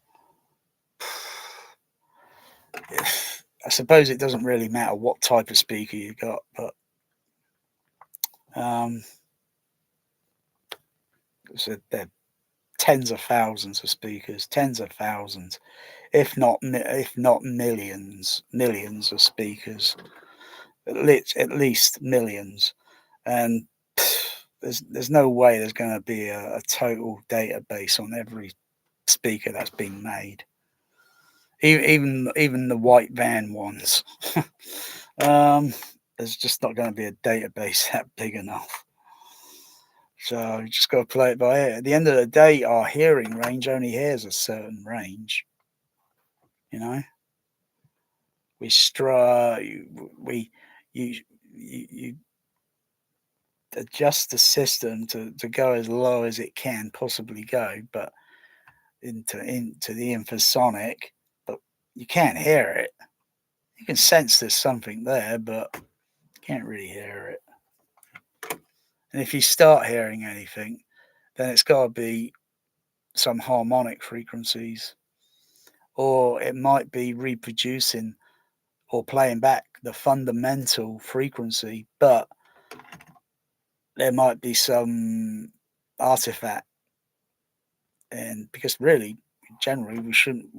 I suppose it doesn't really matter what type of speaker you got, but so they're tens of thousands of speakers, tens of thousands, if not millions of speakers, at least millions, and there's no way there's going to be a total database on every speaker that's been made. Even the white van ones, there's just not going to be a database that big enough. So you just got to play it by ear. At the end of the day, our hearing range only hears a certain range. You adjust the system to go as low as it can possibly go, but into the infrasonic, but you can't hear it. You can sense there's something there, but you can't really hear it. And if you start hearing anything, then it's got to be some harmonic frequencies, or it might be reproducing or playing back the fundamental frequency, but there might be some artifact. And because really, generally, we shouldn't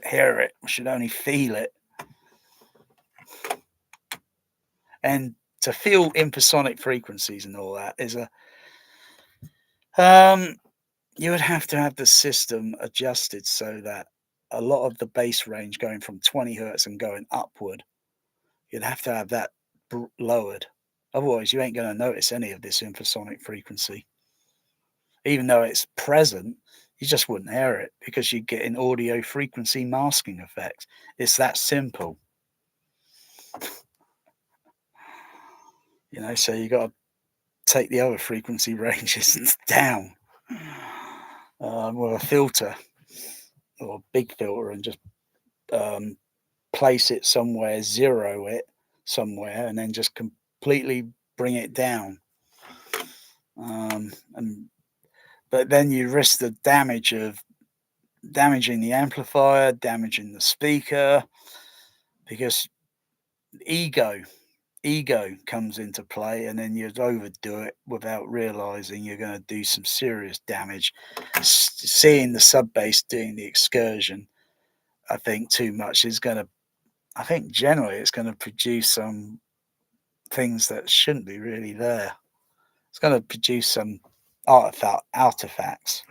hear it. We should only feel it. And to feel infrasonic frequencies and all that is you would have to have the system adjusted so that a lot of the bass range going from 20 hertz and going upward, you'd have to have that lowered. Otherwise, you ain't going to notice any of this infrasonic frequency. Even though it's present, you just wouldn't hear it because you get an audio frequency masking effect. It's that simple. So you got to take the other frequency ranges down with a filter. or big filter and just place it somewhere, zero it somewhere, and then just completely bring it down. But then you risk the damage of damaging the amplifier, damaging the speaker, because ego comes into play, and then you'd overdo it without realizing you're going to do some serious damage. Seeing the sub bass doing the excursion, I think too much is going to, I think generally it's going to produce some things that shouldn't be really there. It's going to produce some artifacts.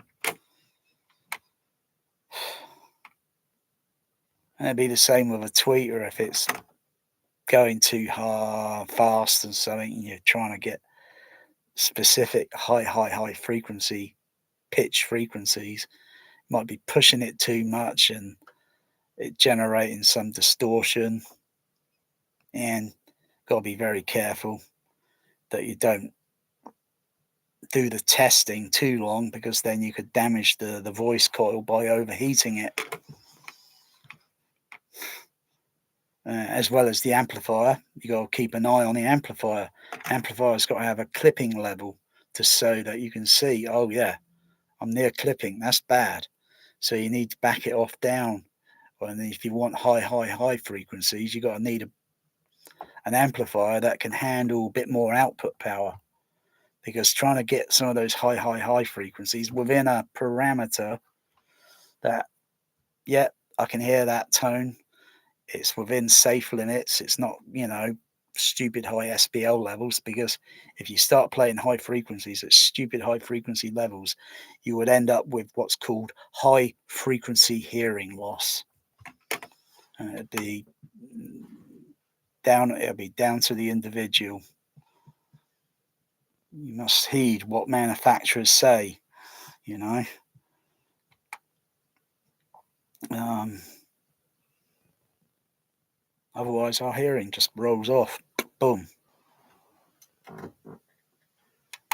And it'd be the same with a tweeter if it's going too fast and something, and you're trying to get specific high frequency pitch frequencies. You might be pushing it too much and it generating some distortion. And got to be very careful that you don't do the testing too long, because then you could damage the voice coil by overheating it. As well as the amplifier, you got to keep an eye on the amplifier. Amplifier's got to have a clipping level so that you can see, oh yeah, I'm near clipping, that's bad. So you need to back it off down. And if you want high frequencies, you got to need an amplifier that can handle a bit more output power, because trying to get some of those high frequencies within a parameter that, yeah, I can hear that tone, it's within safe limits, it's not, stupid high SPL levels, because if you start playing high frequencies at stupid high frequency levels, you would end up with what's called high frequency hearing loss. It'd be down to the individual. You must heed what manufacturers say, otherwise our hearing just rolls off, boom.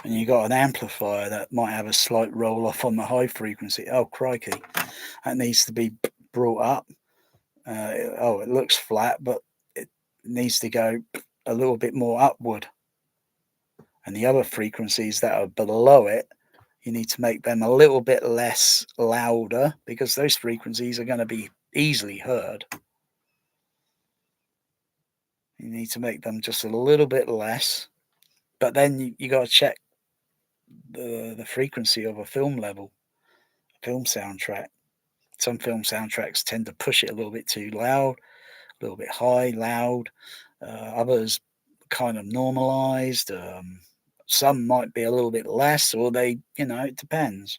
And you got an amplifier that might have a slight roll off on the high frequency. Oh crikey, that needs to be brought up. It looks flat, but it needs to go a little bit more upward. And the other frequencies that are below it, you need to make them a little bit less louder, because those frequencies are going to be easily heard. You need to make them just a little bit less, but then you got to check the frequency of a film level, film soundtrack. Some film soundtracks tend to push it a little bit too loud, a little bit high, loud. Others kind of normalized. Some might be a little bit less, or they, it depends.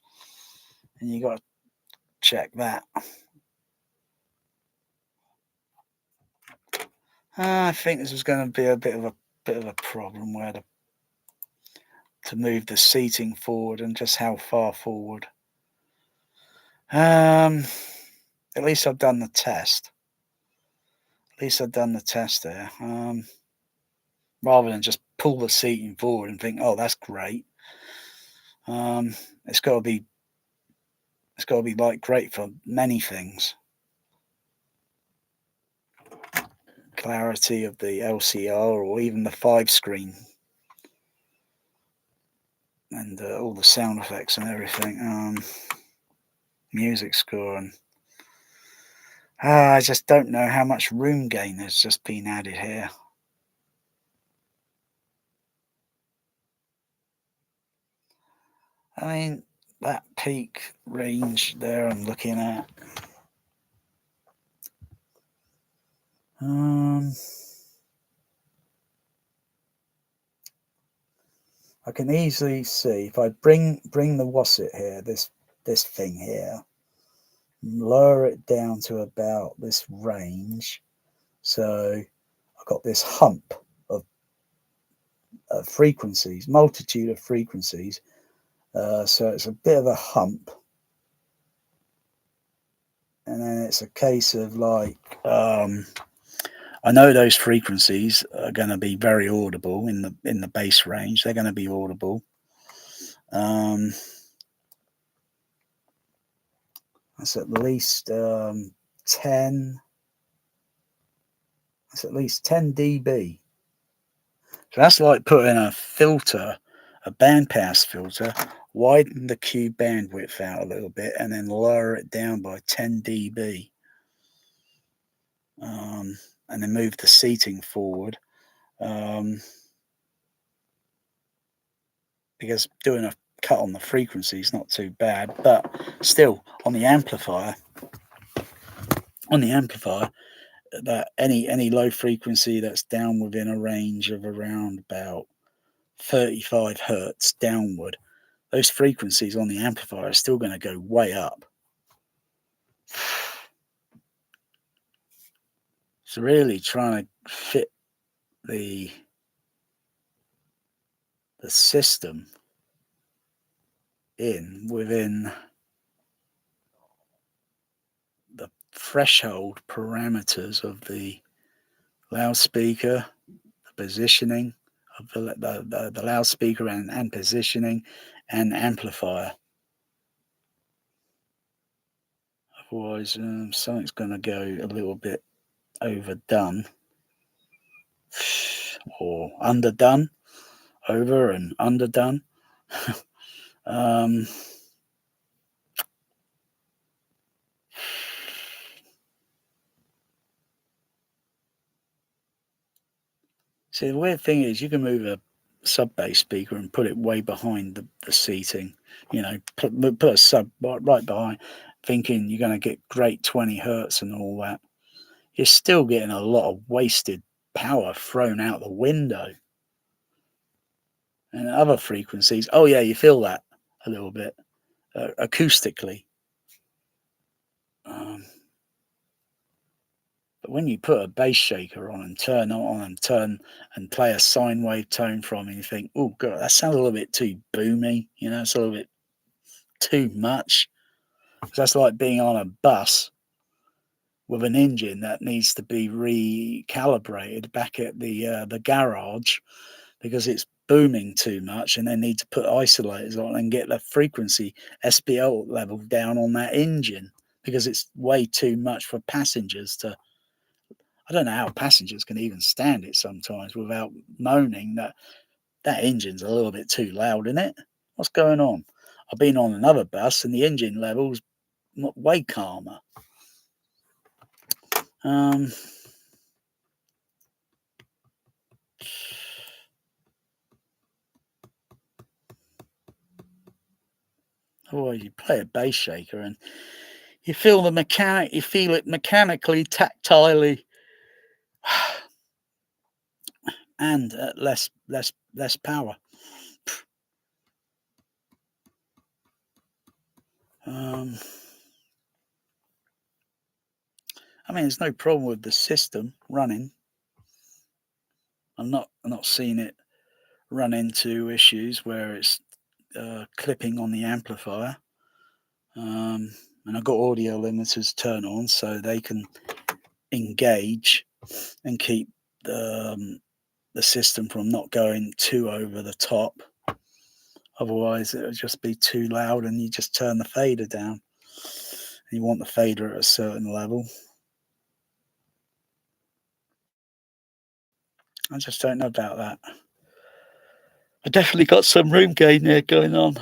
And you got to check that. I think this is going to be a bit of a problem where to move the seating forward, and just how far forward. At least I've done the test. There. Rather than just pull the seating forward and think, oh, that's great. It's got to be like great for many things. Clarity of the LCR, or even the 5-screen, and all the sound effects and everything. Music score, and I just don't know how much room gain has just been added here. I mean, that peak range there I'm looking at. I can easily see if I bring the Wasset here, this thing here, lower it down to about this range. So I've got this hump of frequencies, multitude of frequencies. So it's a bit of a hump. And then it's a case of like, I know those frequencies are going to be very audible in the bass range. They're going to be audible. That's at least 10. That's at least 10 dB. So that's like putting a filter, a bandpass filter, widen the Q bandwidth out a little bit, and then lower it down by 10 dB. And then move the seating forward. Because doing a cut on the frequency is not too bad, but still on the amplifier, that any low frequency that's down within a range of around about 35 hertz downward, those frequencies on the amplifier are still going to go way up. It's really trying to fit the system in within the threshold parameters of the loudspeaker, the positioning of the loudspeaker and positioning and amplifier. Otherwise, something's going to go a little bit overdone or underdone, over and underdone. See, the weird thing is you can move a sub-bass speaker and put it way behind the seating, you know, put a sub right behind, thinking you're going to get great 20 hertz and all that. You're still getting a lot of wasted power thrown out the window. And other frequencies, oh yeah, you feel that a little bit acoustically. But when you put a bass shaker on and turn and play a sine wave tone from it, you think, oh god, that sounds a little bit too boomy, you know, it's a little bit too much. That's like being on a bus with an engine that needs to be recalibrated back at the garage because it's booming too much, and they need to put isolators on and get the frequency SPL level down on that engine because it's way too much for passengers to. I don't know how passengers can even stand it sometimes without moaning that engine's a little bit too loud, isn't it? What's going on? I've been on another bus and the engine level's way calmer. Or you play a bass shaker and you feel you feel it mechanically, tactilely, and at less power. I mean, there's no problem with the system running. I'm not seeing it run into issues where it's clipping on the amplifier. And I've got audio limiters turned on so they can engage and keep the system from not going too over the top. Otherwise, it would just be too loud and you just turn the fader down. You want the fader at a certain level. I just don't know about that. I definitely got some room gain there going on.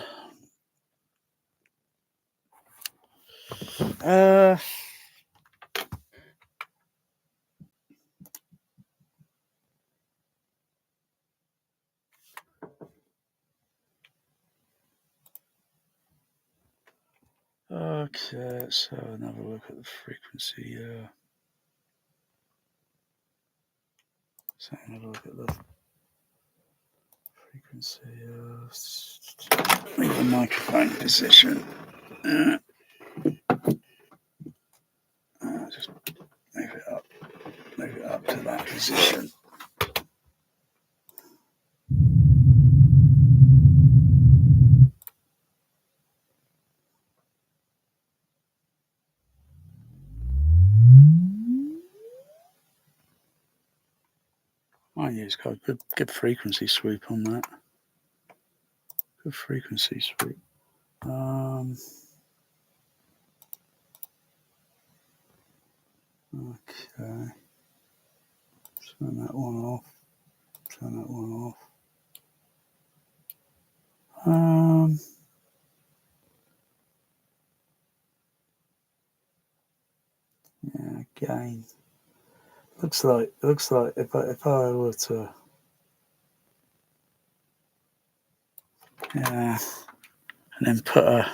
Okay, let's have another look at the frequency. Let's have another look at the frequency. Leave the microphone position. Just move it up to that position. Oh yeah, it's got a good frequency sweep on that. Good frequency sweep. Okay. Turn that one off. Turn that one off. Yeah, again. Looks like if I were to, yeah, and then put a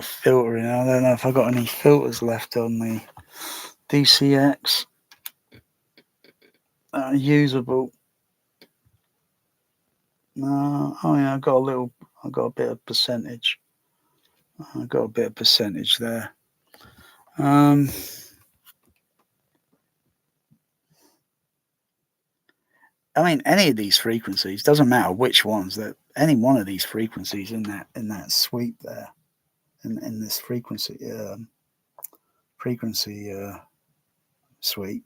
filter in. I don't know if I got any filters left on the DCX that are usable. No, oh yeah, I got a bit of percentage. I got a bit of percentage there. I mean, any of these frequencies, doesn't matter which ones, that any one of these frequencies in that sweep there, in this frequency suite,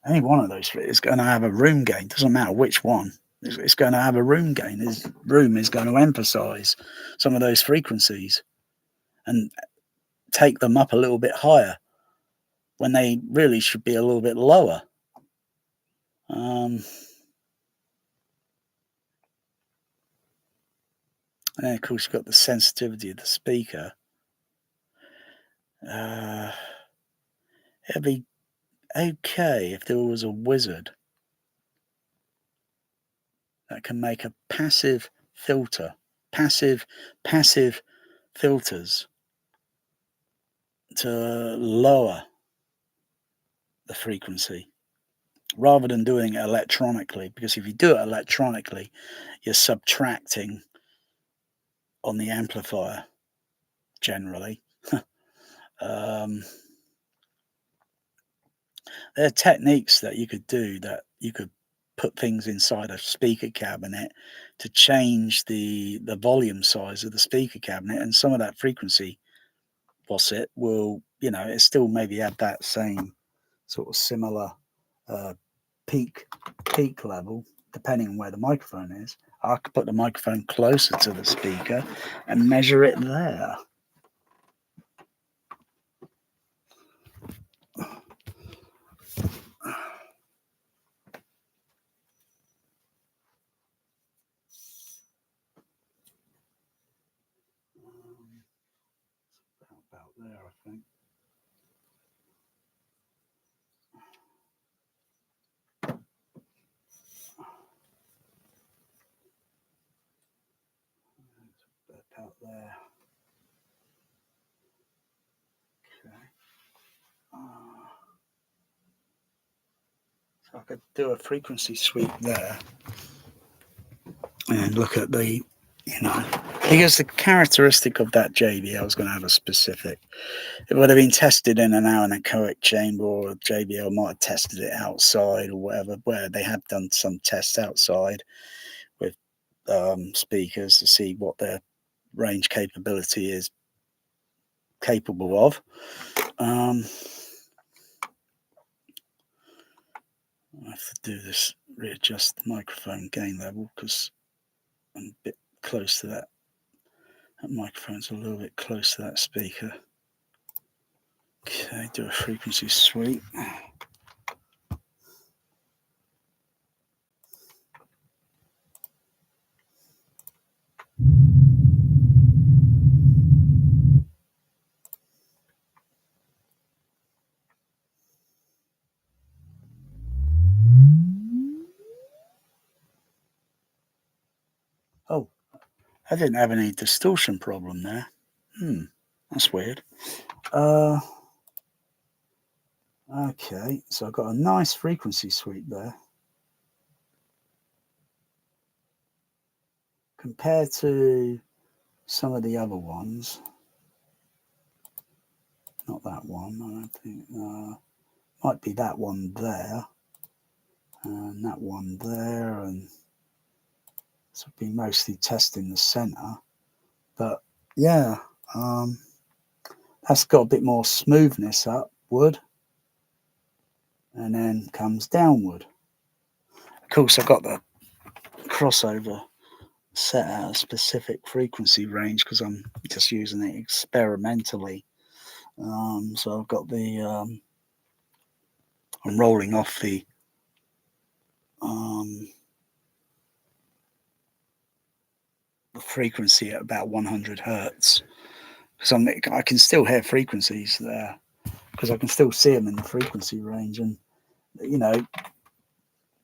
any one of those is going to have a room gain. Doesn't matter which one. It's going to have a room gain. This room is going to emphasize some of those frequencies and take them up a little bit higher when they really should be a little bit lower. And of course, you've got the sensitivity of the speaker. It'd be okay if there was a wizard that can make a passive filter, passive filters to lower the frequency rather than doing it electronically, because if you do it electronically, you're subtracting on the amplifier generally. There are techniques that you could do, that you could put things inside a speaker cabinet to change the volume size of the speaker cabinet, and some of that frequency it will, it still maybe have that same sort of similar peak level, depending on where the microphone is. I could put the microphone closer to the speaker and measure it there. About there, I think. About there. Okay. So I could do a frequency sweep there and look at the, because the characteristic of that JBL is going to have a specific. It would have been tested in an anechoic chamber, or JBL might have tested it outside or whatever, where they have done some tests outside with speakers to see what their range capability is capable of. I have to do this, readjust the microphone gain level, because I'm a bit close to that. That microphone's a little bit close to that speaker. Okay, do a frequency sweep. Oh, I didn't have any distortion problem there. That's weird. Okay, so I've got a nice frequency sweep there. Compared to some of the other ones, not that one, I don't think. Might be that one there, and that one there, and this would be mostly testing the center. But yeah, that's got a bit more smoothness upward, and then comes downward. Of course, I've got the crossover set out a specific frequency range because I'm just using it experimentally. So I've got I'm rolling off the frequency at about 100 hertz because I can still hear frequencies there because I can still see them in the frequency range, and you know,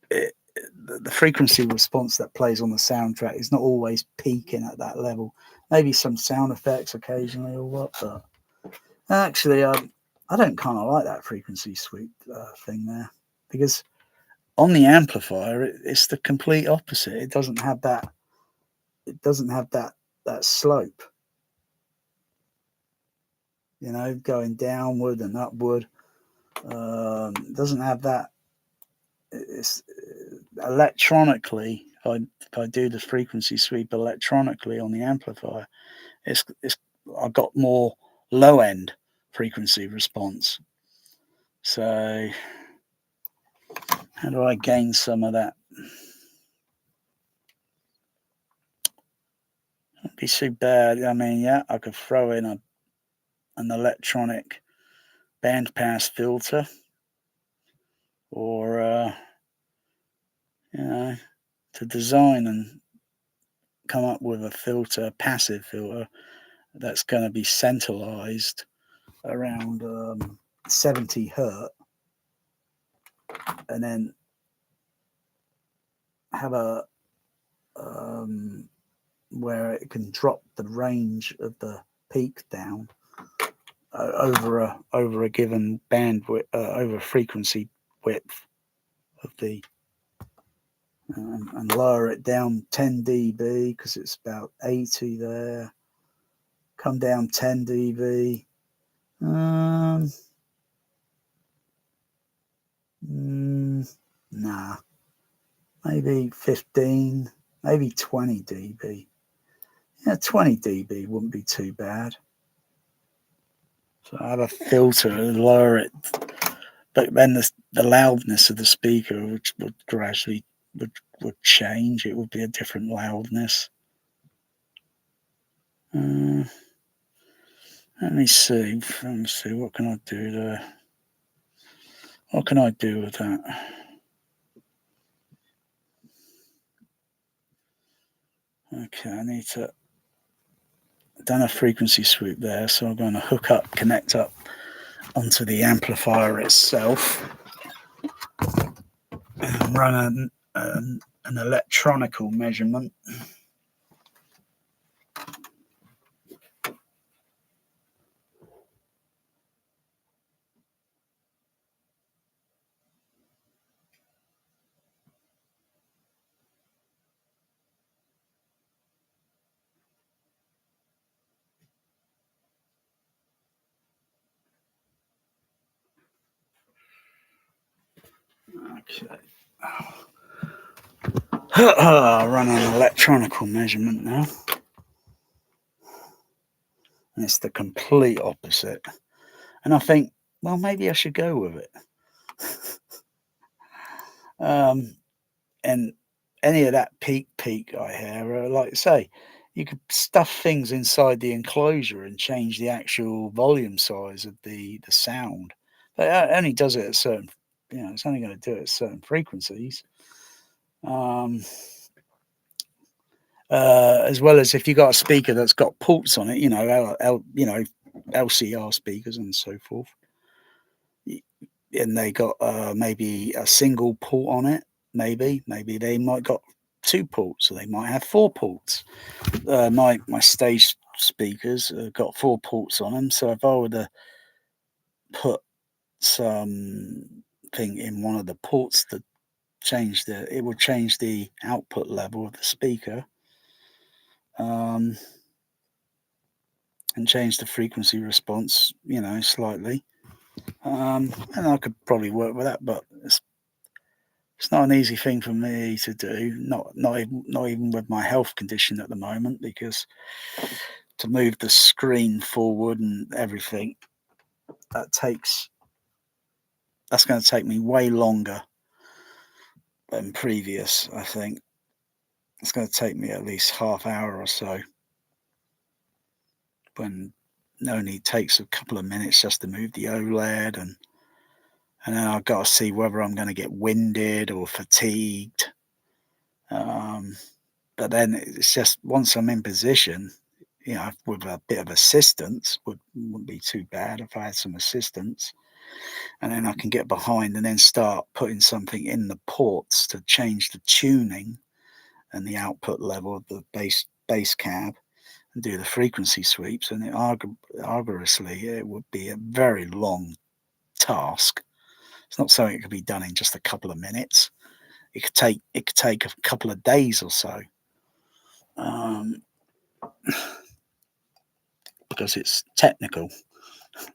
the frequency response that plays on the soundtrack is not always peaking at that level. Maybe some sound effects occasionally or what, but actually, I don't kind of like that frequency sweep thing there because on the amplifier, it's the complete opposite. It doesn't have that. It doesn't have that slope. You know, going downward and upward. Doesn't have that. It's electronically. If I do the frequency sweep electronically on the amplifier, it's I've got more low end frequency response. So how do I gain some of that? It'd be too bad. I mean, yeah, I could throw in an electronic bandpass filter, or you know, to design and come up with a filter, passive filter, that's going to be centralized around 70 hertz, and then have a where it can drop the range of the peak down over a given bandwidth, over frequency width of the, and lower it down 10 dB because it's about 80 there. Come down 10 dB. Nah, maybe 15, maybe 20 dB. Yeah, 20 dB wouldn't be too bad. So I have a filter and lower it, but then the loudness of the speaker would gradually would change. It would be a different loudness. Let me see. What can I do there? What can I do with that? Okay, I need to. I've done a frequency sweep there, so I'm going to connect up onto the amplifier itself, and run an electronical measurement. Okay. I'll run an electronical measurement now. And it's the complete opposite. And I think, well, maybe I should go with it. And any of that peak I hear, like I say, you could stuff things inside the enclosure and change the actual volume size of the sound. But it only does it at certain, it's only going to do it at certain frequencies. As well as if you got a speaker that's got ports on it, LCR speakers and so forth, and they got maybe a single port on it. Maybe they might got 2 ports, or they might have 4 ports. My stage speakers got 4 ports on them, so if I were to put something in one of the ports to it would change the output level of the speaker, and change the frequency response, slightly. And I could probably work with that, but it's not an easy thing for me to do. Not even with my health condition at the moment, because to move the screen forward and everything, that's going to take me way longer than previous, I think. It's going to take me at least half hour or so, when it only takes a couple of minutes just to move the OLED, and then I've got to see whether I'm going to get winded or fatigued. But then it's just once I'm in position, with a bit of assistance, wouldn't be too bad if I had some assistance, and then I can get behind and then start putting something in the ports to change the tuning and the output level of the bass cab, and do the frequency sweeps. And arduously, it would be a very long task. It's not something that could be done in just a couple of minutes. It could take a couple of days or so, because it's technical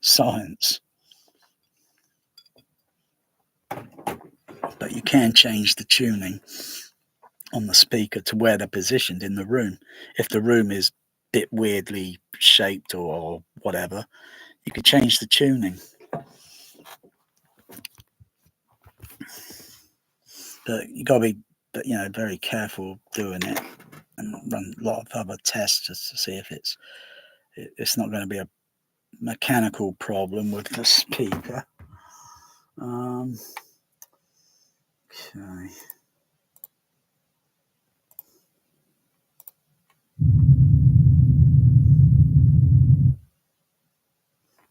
science. But you can change the tuning on the speaker to where they're positioned in the room. If the room is a bit weirdly shaped or whatever, you can change the tuning. But you got to be, very careful doing it, and run a lot of other tests just to see if it's not going to be a mechanical problem with the speaker. Okay.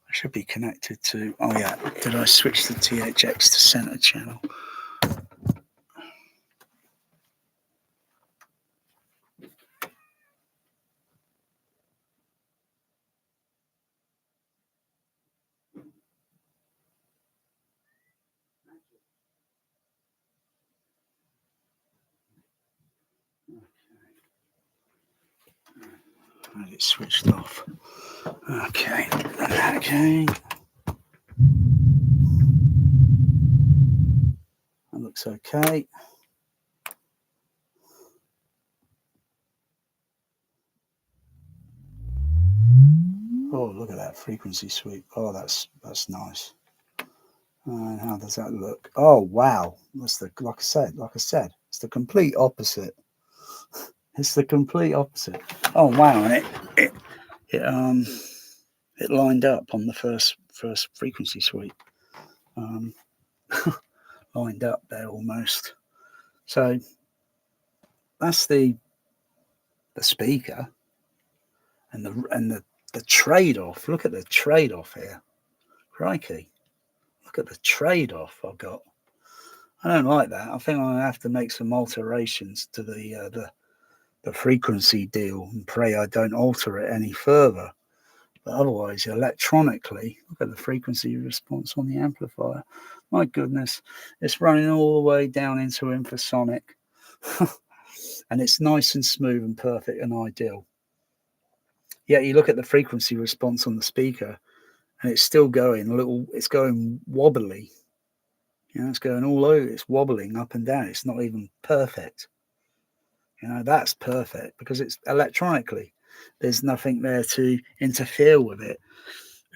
I should be connected to. Oh yeah, did I switch the THX to center channel? I had it switched off. Okay. That looks okay. Oh, look at that frequency sweep. Oh, that's nice. And how does that look? Oh, wow. That's like I said, it's the complete opposite. It's the complete opposite. Oh, wow. And it lined up on the first frequency sweep. Lined up there almost. So that's the speaker, and the trade-off. Look at the trade-off here. Crikey. Look at the trade-off I've got. I don't like that. I think I'm going to have to make some alterations to the frequency deal, and pray I don't alter it any further. But otherwise, electronically, look at the frequency response on the amplifier. My goodness, it's running all the way down into infrasonic. And it's nice and smooth and perfect and ideal. Yet you look at the frequency response on the speaker, and it's still going it's going wobbly. It's going all over. It's wobbling up and down. It's not even perfect. That's perfect because it's electronically. There's nothing there to interfere with it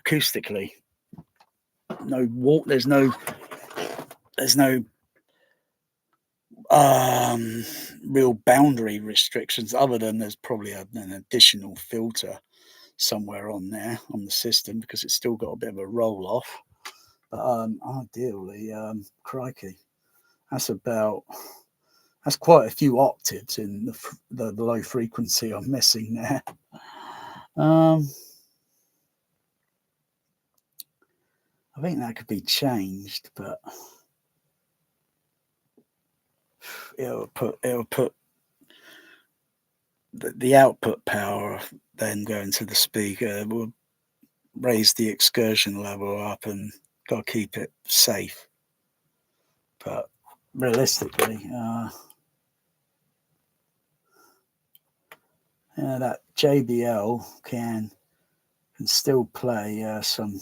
acoustically. There's no real boundary restrictions, other than there's probably an additional filter somewhere on there on the system, because it's still got a bit of a roll off. But ideally, crikey, that's quite a few octaves in the low frequency I'm missing there. I think that could be changed, but it'll put the output power then going to the speaker will raise the excursion level up, and got to keep it safe. But realistically, that JBL can still play some.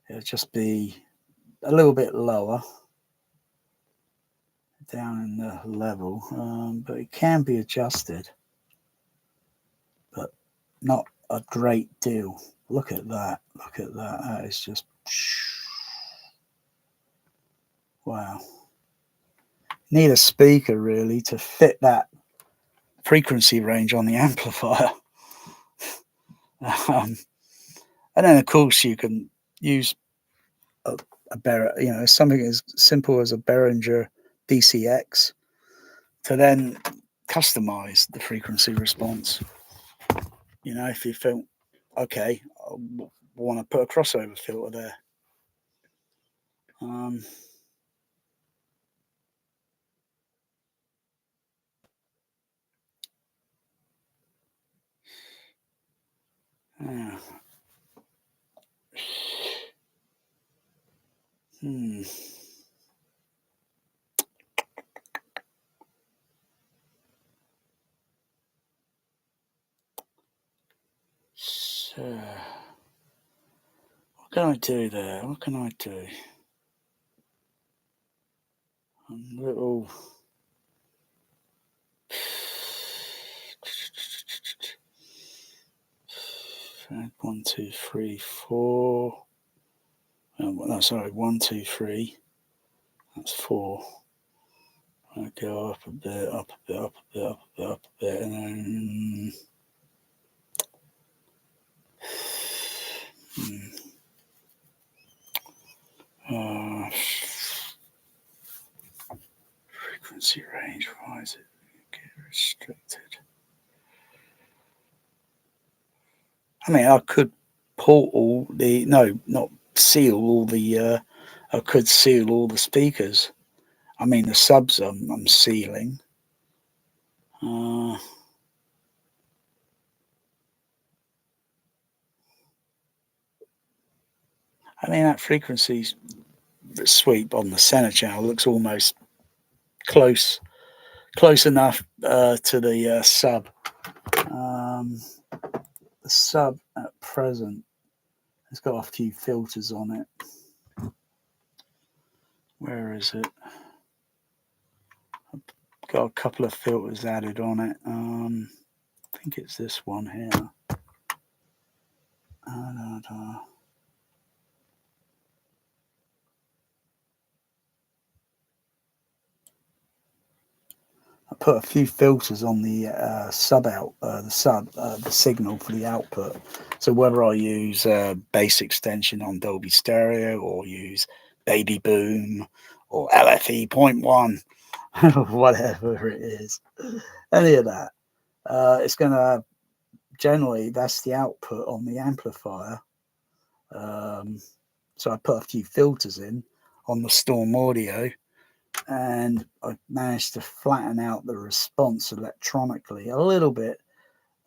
It'll just be a little bit lower down in the level, but it can be adjusted, but not a great deal. Look at that. That is just wow. need a speaker really to fit that frequency range on the amplifier. um, and then of course you can use something as simple as a Behringer DCX to then customize the frequency response. If you feel okay, I want to put a crossover filter there. Yeah. So, what can I do there? What can I do? A little. 1, 2, 3, 4. No, sorry, 1, 2, 3. That's 4. I go up a bit, up a bit, up a bit, up a bit, up a bit, and then. Frequency range, why is it get restricted? I mean, I could pull all the, no, not seal all the, I could seal all the speakers. I mean, the subs I'm sealing. I mean, that frequency sweep on the center channel looks almost close enough to the sub. The sub at present has got a few filters on it. Where is it? I've got a couple of filters added on it. I think it's this one here. I put a few filters on the the signal for the output. So whether I use bass extension on Dolby Stereo or use Baby Boom or LFE 0.1, whatever it is, any of that, it's going to generally, that's the output on the amplifier. So I put a few filters in on the Storm Audio, and I managed to flatten out the response electronically a little bit,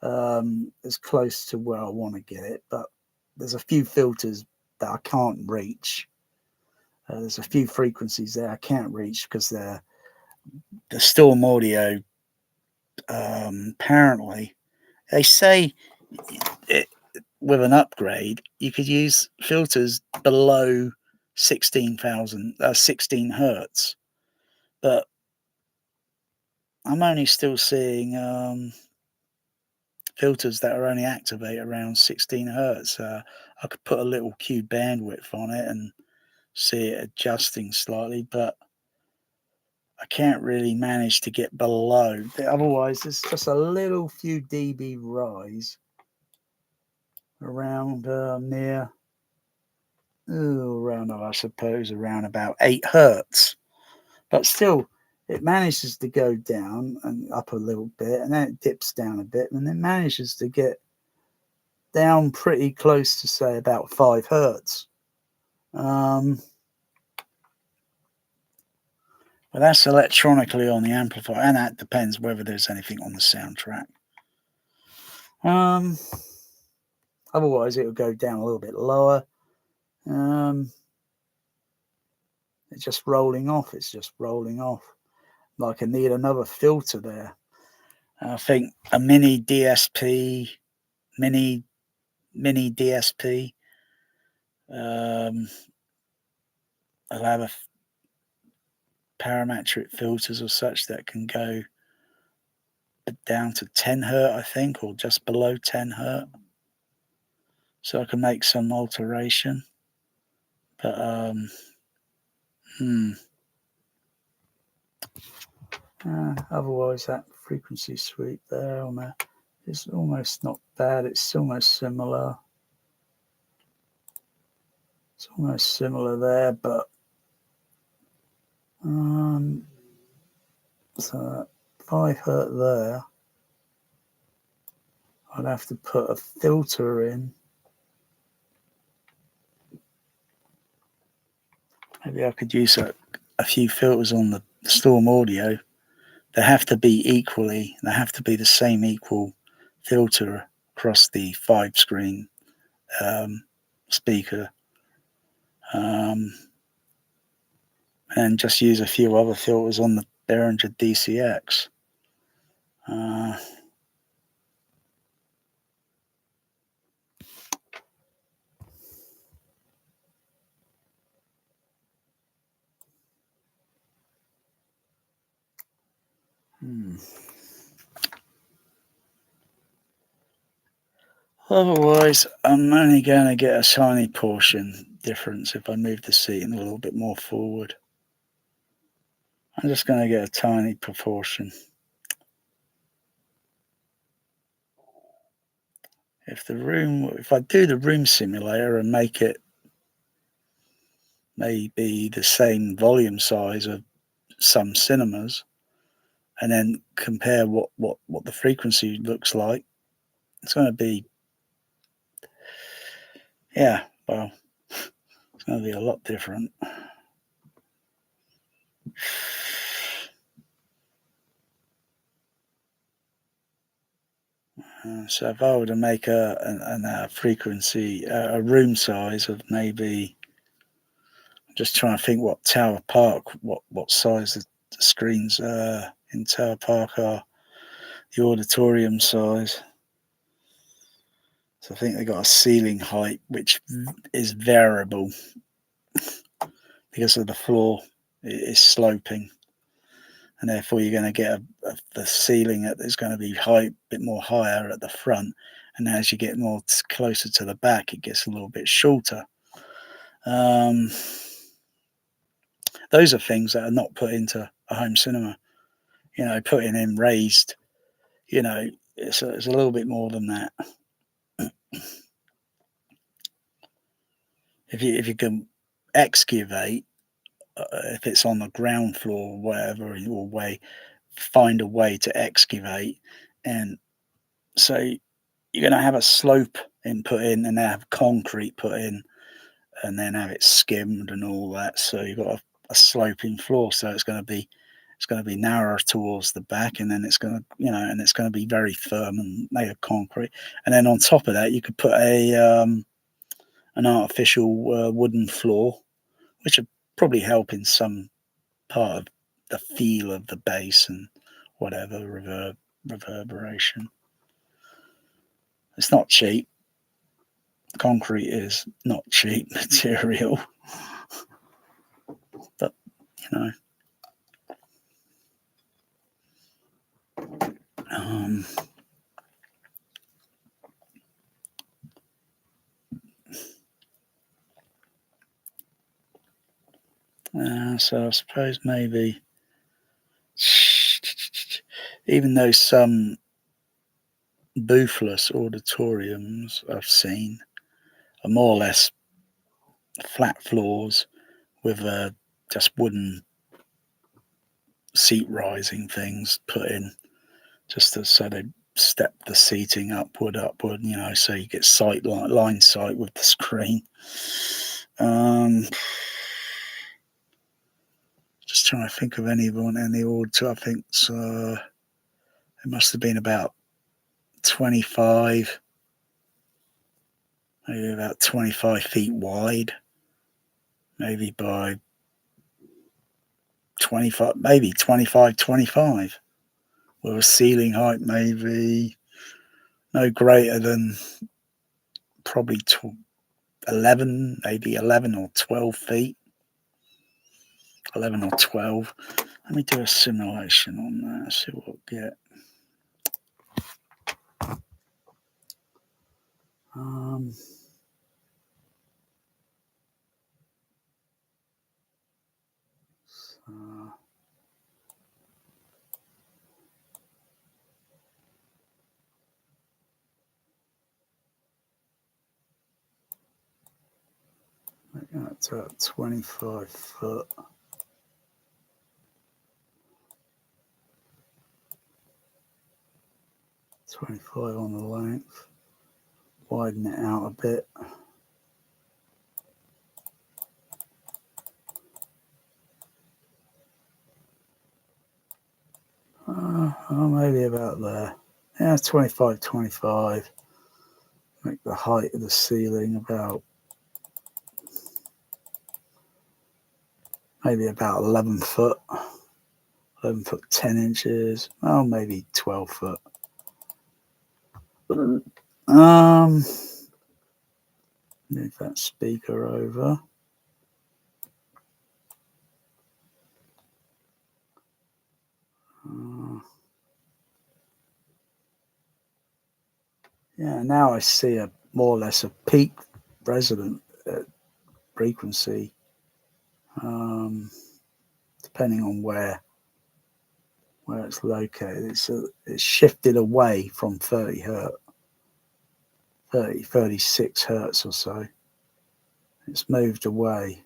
as close to where I want to get it. But there's a few filters that I can't reach. There's a few frequencies there I can't reach because the Storm Audio, apparently, they say it, with an upgrade, you could use filters below 16 hertz, but I'm only still seeing filters that are only activate around 16 hertz. I could put a little Q bandwidth on it and see it adjusting slightly, but I can't really manage to get below. Otherwise, it's just a little few dB rise around I suppose, around about 8 hertz. But still, it manages to go down and up a little bit, and then it dips down a bit, and then manages to get down pretty close to, say, about 5 hertz. But that's electronically on the amplifier, and that depends whether there's anything on the soundtrack. Otherwise, it will go down a little bit lower. It's just rolling off. It's just rolling off. Like I need another filter there. I think a mini DSP. I'll have a parametric filters or such that can go down to 10 hertz, I think, or just below 10 hertz. So I can make some alteration. But Otherwise, that frequency sweep there on there is almost not bad. It's almost similar. It's almost similar there, but so 5 hertz there. I'd have to put a filter in. Maybe I could use a few filters on the Storm Audio. They have to be the same equal filter across the 5-screen speaker. And just use a few other filters on the Behringer DCX. Otherwise, I'm only going to get a tiny portion difference if I move the seating a little bit more forward. I'm just going to get a tiny proportion. If I do the room simulator and make it maybe the same volume size of some cinemas, and then compare what the frequency looks like, it's going to be, it's going to be a lot different. So if I were to make a frequency, a room size of maybe, I'm just trying to think what Tower Park, what size the screens in Tower Park are, the auditorium size. So I think they got a ceiling height which is variable because of the floor is sloping, and therefore you're going to get the ceiling that is going to be a bit more higher at the front, and as you get more closer to the back, it gets a little bit shorter. Those are things that are not put into a home cinema. Putting in raised, it's a little bit more than that. If you can excavate, if it's on the ground floor or whatever, or find a way to excavate, and so you're going to have a slope put in, and then have concrete put in, and then have it skimmed and all that. So you've got a sloping floor, so it's going to be narrower towards the back, and then it's going to and it's going to be very firm and made of concrete. And then on top of that, you could put an artificial wooden floor, which would probably help in some part of the feel of the bass and whatever reverberation. It's not cheap. Concrete is not cheap material, but so I suppose maybe, even though some boothless auditoriums I've seen are more or less flat floors with just wooden seat rising things put in, just so they step the seating upward, so you get line sight with the screen. Just trying to think of anyone in the auditor. I think so. It must have been about 25, maybe about 25 feet wide, maybe by 25, maybe 25, with a ceiling height maybe no greater than probably 11, maybe 11 or 12 feet. 11 or 12. Let me do a simulation on that, see what we'll get. That's about 25 foot. $25 on the length. Widen it out a bit. Maybe about there. Yeah, 25, 25. Make the height of the ceiling about maybe about 11 foot. 11 foot 10 inches. Oh, maybe 12 foot. Move that speaker over. Yeah, now I see a more or less a peak resonant frequency, depending on where it's located. It's shifted away from 30 hertz, 36 hertz or so. It's moved away,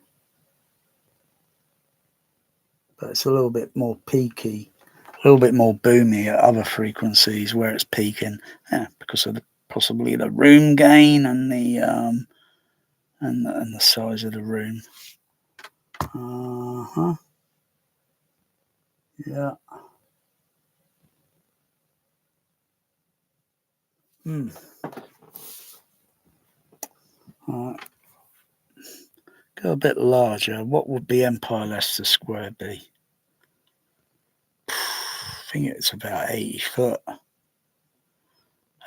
but it's a little bit more peaky, a little bit more boomy at other frequencies where it's peaking. Yeah, because of possibly the room gain and the and the size of the room. Yeah. All right. Go a bit larger. What would the Empire Leicester Square be? I think it's about 80 foot. I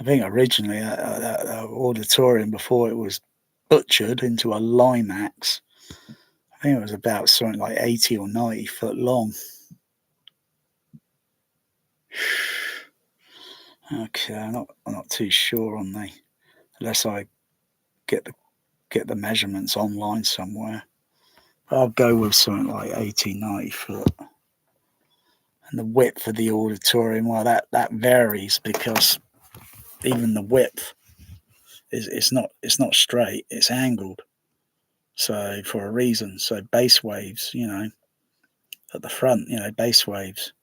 think originally that auditorium, before it was butchered into a Limax, I think it was about something like 80 or 90 foot long. Okay, I'm not too sure on the, unless I get the measurements online somewhere. But I'll go with something like 80, 90 foot. And the width of the auditorium, well, that varies, because even the width it's not straight, it's angled. So for a reason. So bass waves, at the front, bass waves,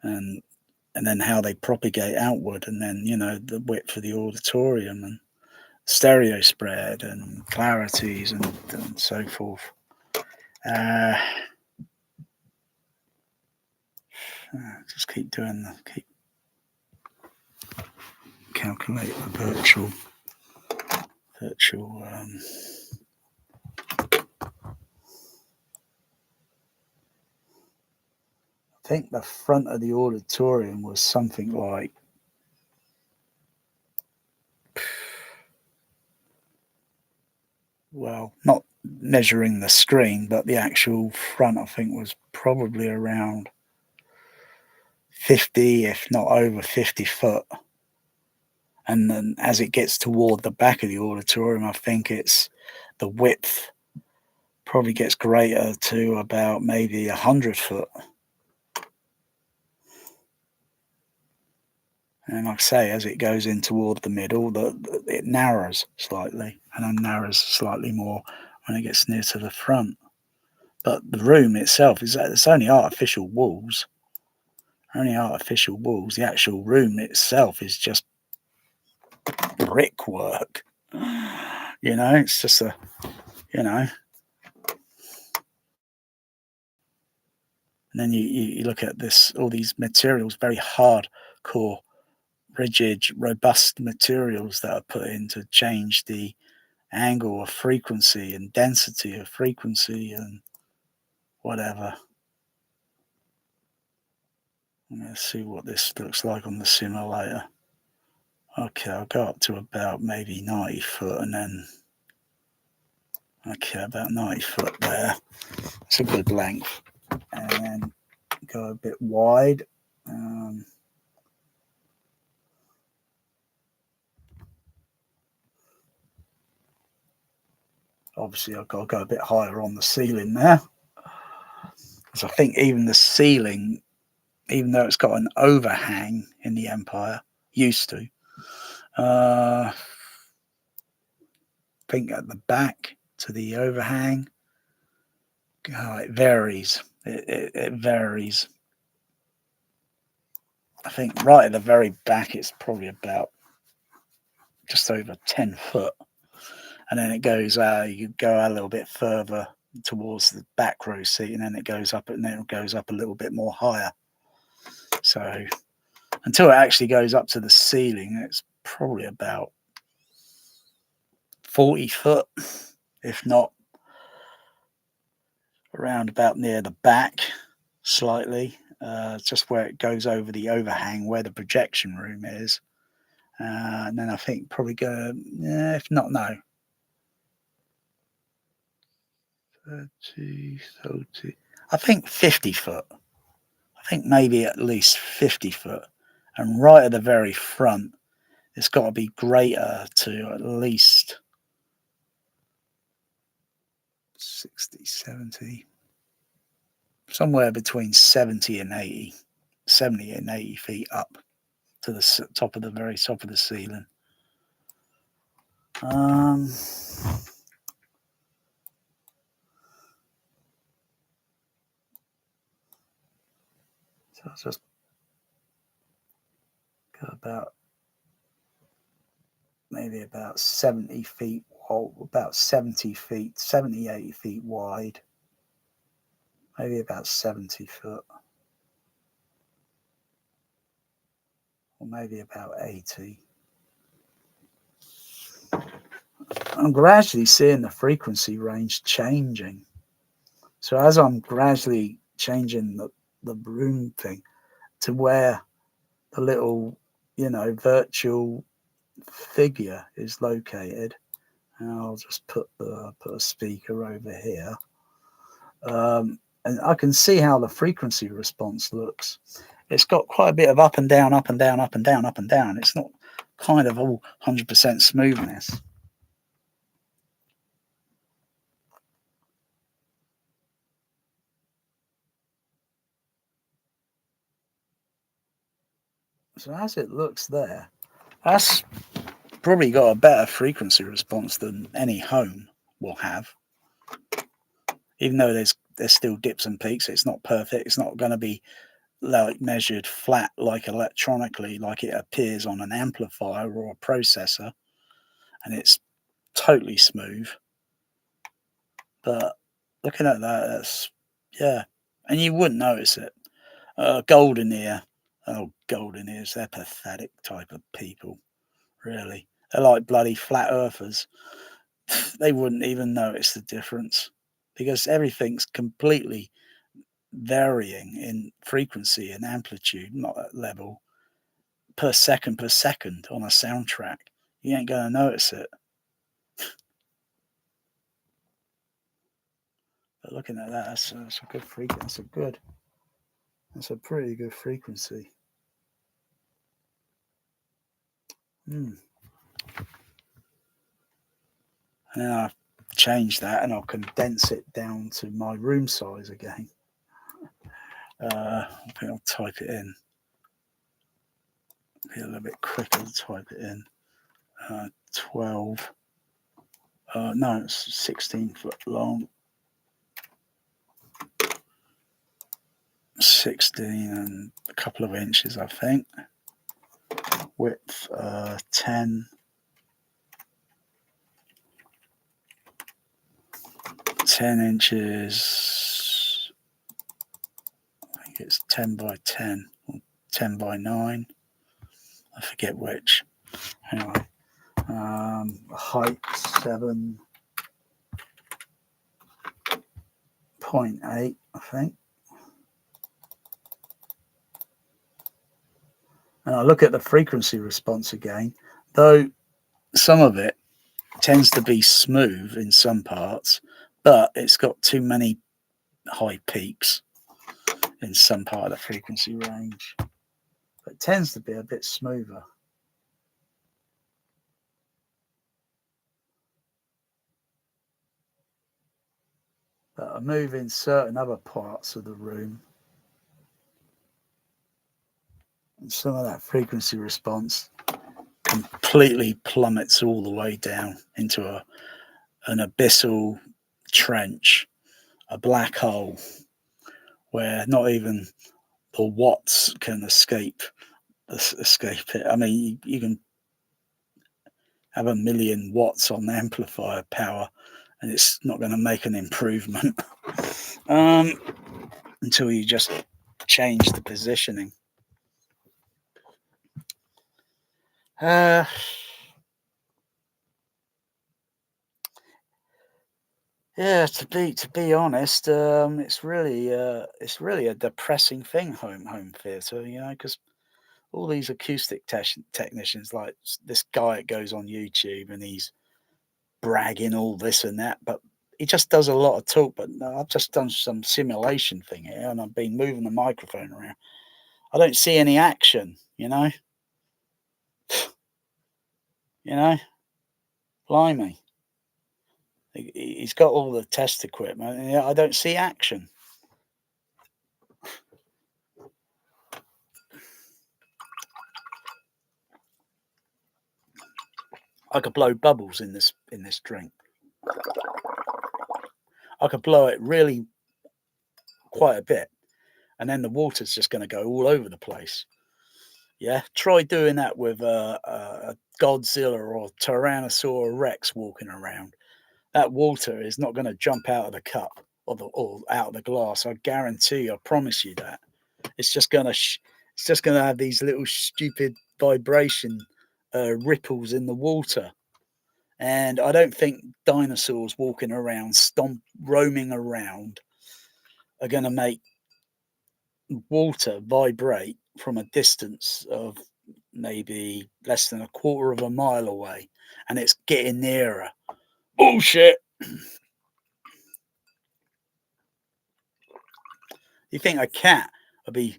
and then how they propagate outward, and then the width of the auditorium, and stereo spread and clarities and so forth. Just keep calculate the virtual. I think the front of the auditorium was something like, well, not measuring the screen, but the actual front, I think, was probably around 50, if not over 50 foot. And then as it gets toward the back of the auditorium, I think it's the width probably gets greater to about maybe 100 foot. And like I say, as it goes in toward the middle, it narrows slightly, and then narrows slightly more when it gets near to the front. But the room itself it's only artificial walls. The actual room itself is just brickwork. It's just And then you look at all these materials, very hardcore, rigid, robust materials that are put in to change the angle of frequency and density of frequency and whatever. Let's see what this looks like on the simulator. Okay, I'll go up to about maybe 90 foot, and then about 90 foot there. It's a good length. And then go a bit wide. Obviously, I've got to go a bit higher on the ceiling there, because I think even the ceiling, even though it's got an overhang in the Empire, used to, I think at the back to the overhang. Oh, it varies. It varies. I think right at the very back, it's probably about just over 10 foot. And then it goes, you go a little bit further towards the back row seat, and then it goes up, and then it goes up a little bit more higher. So until it actually goes up to the ceiling, it's probably about 40 foot, if not around about near the back slightly, just where it goes over the overhang where the projection room is. And then I think probably go, if not, no. 30, I think 50 foot. I think maybe at least 50 foot. And right at the very front, it's got to be greater to at least 60, 70, somewhere between 70 and 80 feet up to the top of the very top of the ceiling. So I'll just go about maybe about 70 feet, or about 70 feet, 70, 80 feet wide, maybe about 70 foot, or maybe about 80. I'm gradually seeing the frequency range changing. So as I'm gradually changing the room thing to where the little, virtual figure is located, and I'll just put a speaker over here, and I can see how the frequency response looks. It's got quite a bit of up and down, up and down, up and down, up and down. It's not kind of all 100% smoothness. So as it looks there, that's probably got a better frequency response than any home will have. Even though there's still dips and peaks, it's not perfect. It's not going to be like measured flat like electronically like it appears on an amplifier or a processor, and it's totally smooth. But looking at that, that's, yeah, and you wouldn't notice it. Golden Ear, Golden Ears, they're pathetic type of people, really. They're like bloody flat earthers. They wouldn't even notice the difference because everything's completely varying in frequency and amplitude, not at level, per second on a soundtrack. You ain't going to notice it. But looking at that, that's a good frequency. That's a pretty good frequency. And then I'll change that and I'll condense it down to my room size again. I think I'll type it in. Be a little bit quicker to type it in. 12. No, it's 16 foot long. 16 and a couple of inches, I think. Width 10. 10 inches. I think it's 10 by 10 or 10 by 9. I forget which. Anyway, height 7.8, I think. And I look at the frequency response again, though some of it tends to be smooth in some parts, but it's got too many high peaks in some part of the frequency range. But it tends to be a bit smoother. But I move in certain other parts of the room, and some of that frequency response completely plummets all the way down into an abyssal trench, a black hole, where not even the watts can escape it. I mean, you can have 1,000,000 watts on the amplifier power, and it's not going to make an improvement until you just change the positioning. Yeah, to be honest, it's really a depressing thing, home theatre, because all these acoustic technicians, like this guy that goes on YouTube and he's bragging all this and that, but he just does a lot of talk. But no, I've just done some simulation thing here, and I've been moving the microphone around. I don't see any action, you know. Blimey, he's got all the test equipment, and I don't see action. I could blow bubbles in this drink. I could blow it really quite a bit, and then the water's just going to go all over the place. Yeah, try doing that with a Godzilla or Tyrannosaurus Rex walking around. That water is not going to jump out of the cup or out of the glass. I guarantee. I promise you that. It's just going to have these little stupid vibration ripples in the water. And I don't think dinosaurs walking around, roaming around, are going to make water vibrate from a distance of maybe less than a quarter of a mile away, and it's getting nearer. Bullshit. You think a cat would be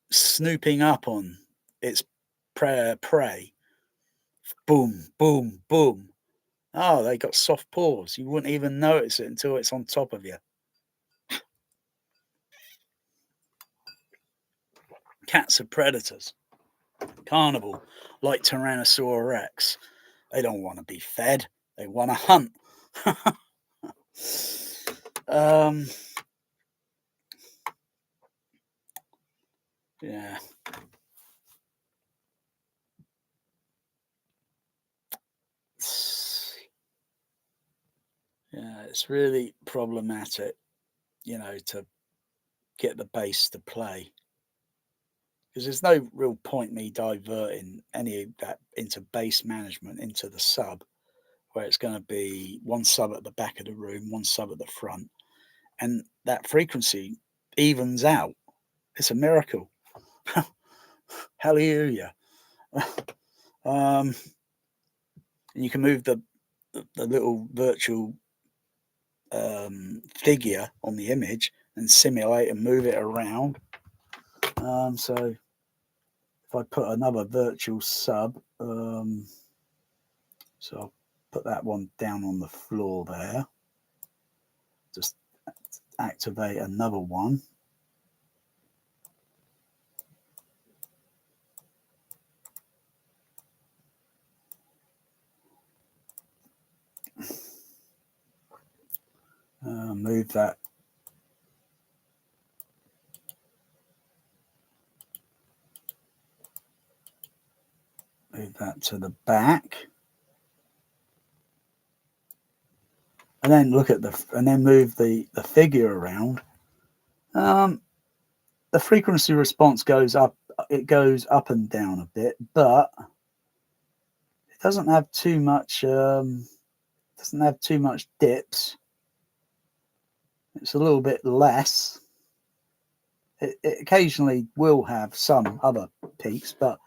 snooping up on its prey? Boom, boom, boom. Oh, they got soft paws. You wouldn't even notice it until it's on top of you. Cats are predators. Carnivore, like Tyrannosaurus Rex. They don't want to be fed. They want to hunt. Yeah. Yeah, it's really problematic, to get the bass to play. Because there's no real point me diverting any of that into bass management into the sub, where it's going to be one sub at the back of the room, one sub at the front, and that frequency evens out. It's a miracle. Hallelujah. And you can move the little virtual figure on the image and simulate and move it around. So if I put another virtual sub, so I'll put that one down on the floor there. Just activate another one. Move that. Move that to the back. And then move the figure around. The frequency response goes up. It goes up and down a bit, but it doesn't have too much. Doesn't have too much dips. It's a little bit less. It occasionally will have some other peaks, but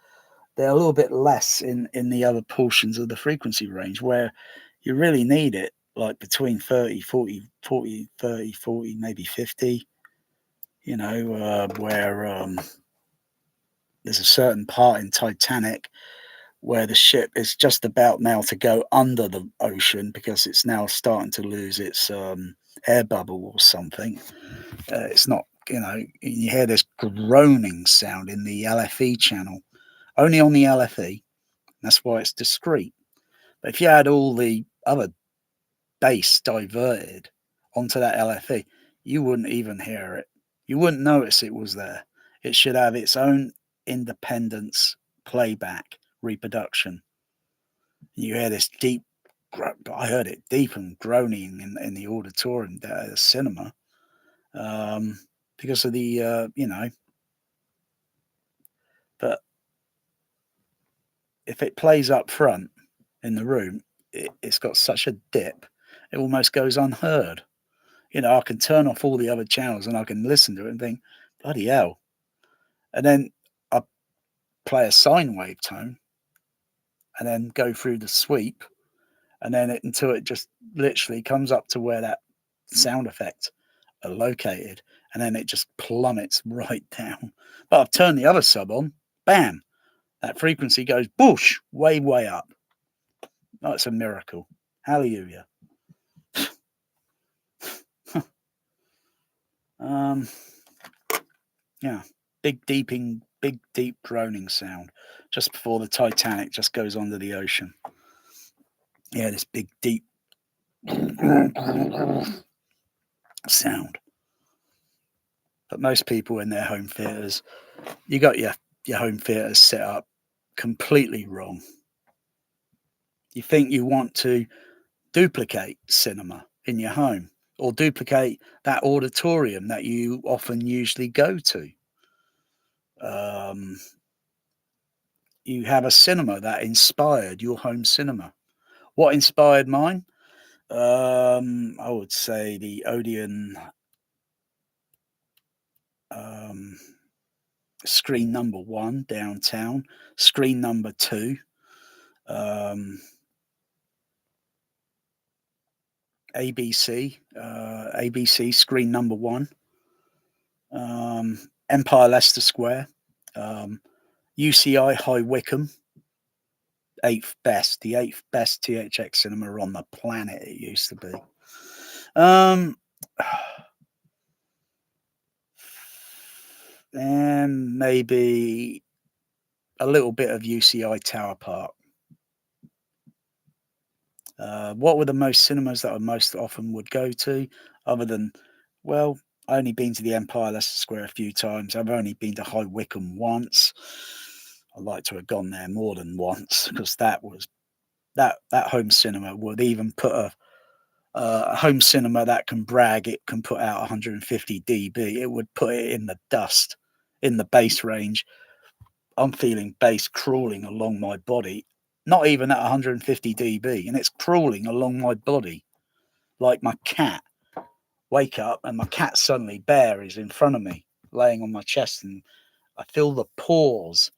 they're a little bit less in the other portions of the frequency range where you really need it, like between 30, 40, 40, 30, 40, maybe 50, where there's a certain part in Titanic where the ship is just about now to go under the ocean because it's now starting to lose its air bubble or something. It's not, you hear this groaning sound in the LFE channel, only on the LFE. That's why it's discrete. But if you had all the other bass diverted onto that LFE, you wouldn't even hear it. You wouldn't notice it was there. It should have its own independence playback reproduction. You hear this deep, I heard it deep and groaning in the auditorium, the cinema, because of the, but if it plays up front in the room, it's got such a dip, it almost goes unheard. I can turn off all the other channels and I can listen to it and think, bloody hell. And then I play a sine wave tone and then go through the sweep and then until it just literally comes up to where that sound effects are located, and then it just plummets right down. But I've turned the other sub on, bam, that frequency goes boosh, way, way up. Oh, it's a miracle. Hallelujah. Yeah, big deep droning sound just before the Titanic just goes under the ocean. Yeah, this big deep sound. But most people in their home theaters, you got your home theaters set up completely wrong. You think you want to duplicate cinema in your home or duplicate that auditorium that you often usually go to. You have a cinema that inspired your home cinema. What inspired mine? I would say the Odeon screen number 1 downtown, screen number 2, ABC screen number 1, Empire Leicester Square, UCI High Wycombe, the 8th best THX cinema on the planet. It used to be. And maybe a little bit of UCI Tower Park. What were the most cinemas that I most often would go to, other than, well, I only been to the Empire Leicester Square a few times. I've only been to High Wycombe once. I'd like to have gone there more than once because that home cinema would even put a home cinema that can brag it can put out 150 dB. It would put it in the dust, in the bass range. I'm feeling bass crawling along my body, not even at 150 dB, and it's crawling along my body like my cat. Wake up and my cat suddenly, Bear, is in front of me, laying on my chest, and I feel the pores,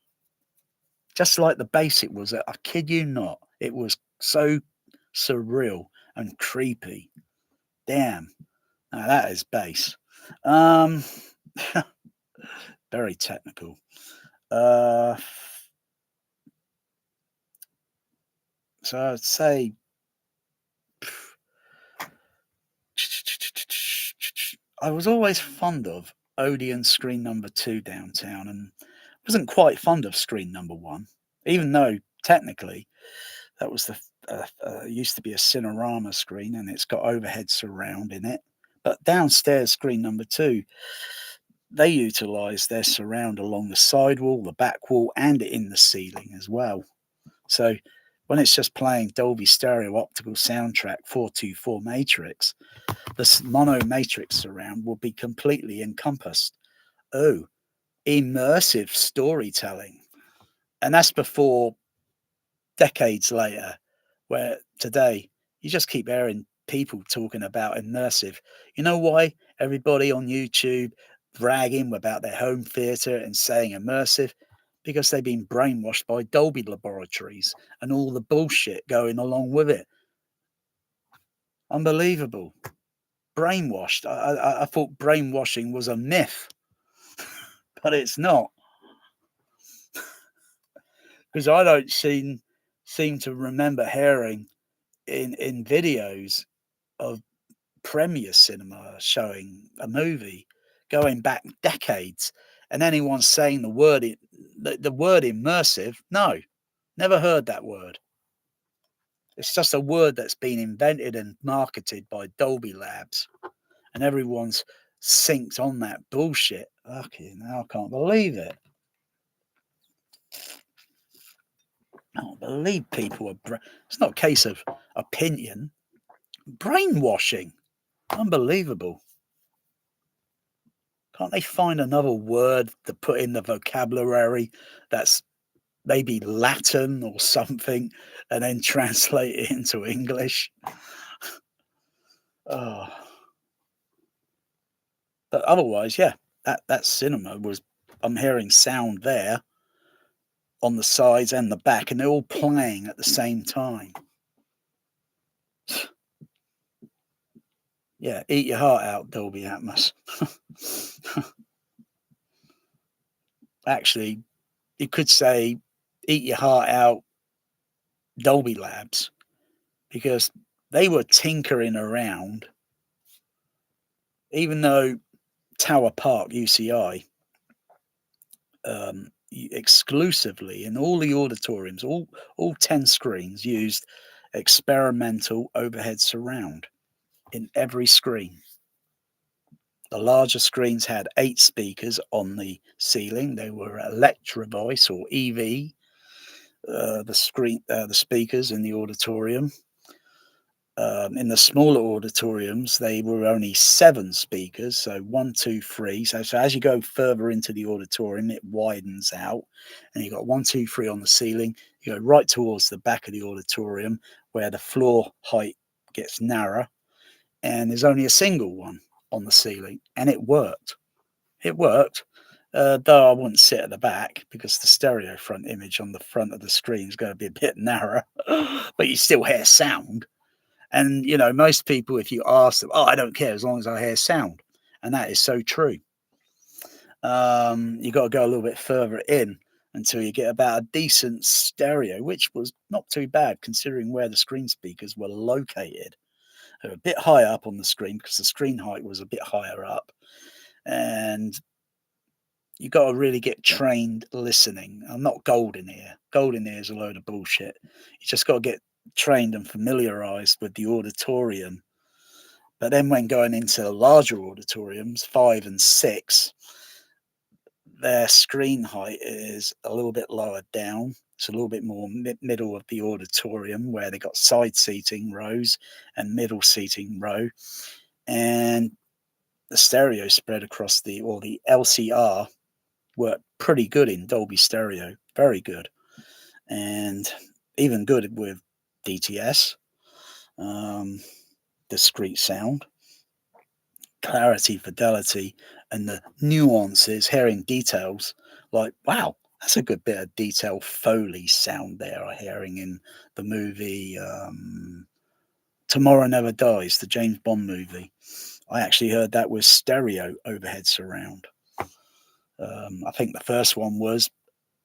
just like the bass. It was, I kid you not, it was so surreal and creepy. Damn, now that is bass. Very technical. So I'd say I was always fond of Odeon screen number 2 downtown and wasn't quite fond of screen number 1, even though technically that was used to be a Cinerama screen and it's got overhead surround in it. But downstairs screen number 2, they utilised their surround along the side wall, the back wall, and in the ceiling as well. So when it's just playing Dolby Stereo Optical Soundtrack 424 Matrix, the mono matrix surround will be completely encompassed. Oh, immersive storytelling. And that's before decades later, where today you just keep hearing people talking about immersive. You know why everybody on YouTube bragging about their home theater and saying immersive? Because they've been brainwashed by Dolby Laboratories and all the bullshit going along with it. Unbelievable. Brainwashed. I thought brainwashing was a myth, but it's not. Because I don't seem to remember hearing in videos of Premier Cinema showing a movie going back decades, and anyone saying the word immersive. No, never heard that word. It's just a word that's been invented and marketed by Dolby Labs, and everyone's synced on that bullshit. Fucking hell, I can't believe it. I can't believe people are. It's not a case of opinion, brainwashing. Unbelievable. Can't they find another word to put in the vocabulary that's maybe Latin or something, and then translate it into English? Oh. But otherwise, yeah, that cinema was. I'm hearing sound there on the sides and the back, and they're all playing at the same time. Yeah, eat your heart out, Dolby Atmos. Actually, you could say eat your heart out, Dolby Labs, because they were tinkering around, even though Tower Park, UCI, exclusively in all the auditoriums, all 10 screens used experimental overhead surround in every screen. The larger screens had 8 speakers on the ceiling. They were Electro Voice or EV, the speakers in the auditorium. In the smaller auditoriums, they were only 7 speakers, so 1, 2, 3. So as you go further into the auditorium, it widens out, and you've got 1, 2, 3 on the ceiling. You go right towards the back of the auditorium where the floor height gets narrower, and there's only a single one on the ceiling, and it worked. It worked, though I wouldn't sit at the back because the stereo front image on the front of the screen is going to be a bit narrower, but you still hear sound. And, you know, most people, if you ask them, oh, I don't care as long as I hear sound. And that is so true. You got to go a little bit further in until you get about a decent stereo, which was not too bad considering where the screen speakers were located. They were a bit high up on the screen because the screen height was a bit higher up. And you got to really get trained listening. I'm not golden ear. Golden ear is a load of bullshit. You just got to get trained and familiarized with the auditorium. But then when going into larger auditoriums, 5 and 6, their screen height is a little bit lower down. It's a little bit more middle of the auditorium where they got side seating rows and middle seating row. And the stereo spread across the LCR worked pretty good in Dolby Stereo. Very good. And even good with DTS. Discrete sound, clarity, fidelity, and the nuances, hearing details like, wow, that's a good bit of detail Foley sound there I'm hearing in the movie Tomorrow Never Dies, the James Bond movie. I actually heard that with stereo overhead surround. I think the first one was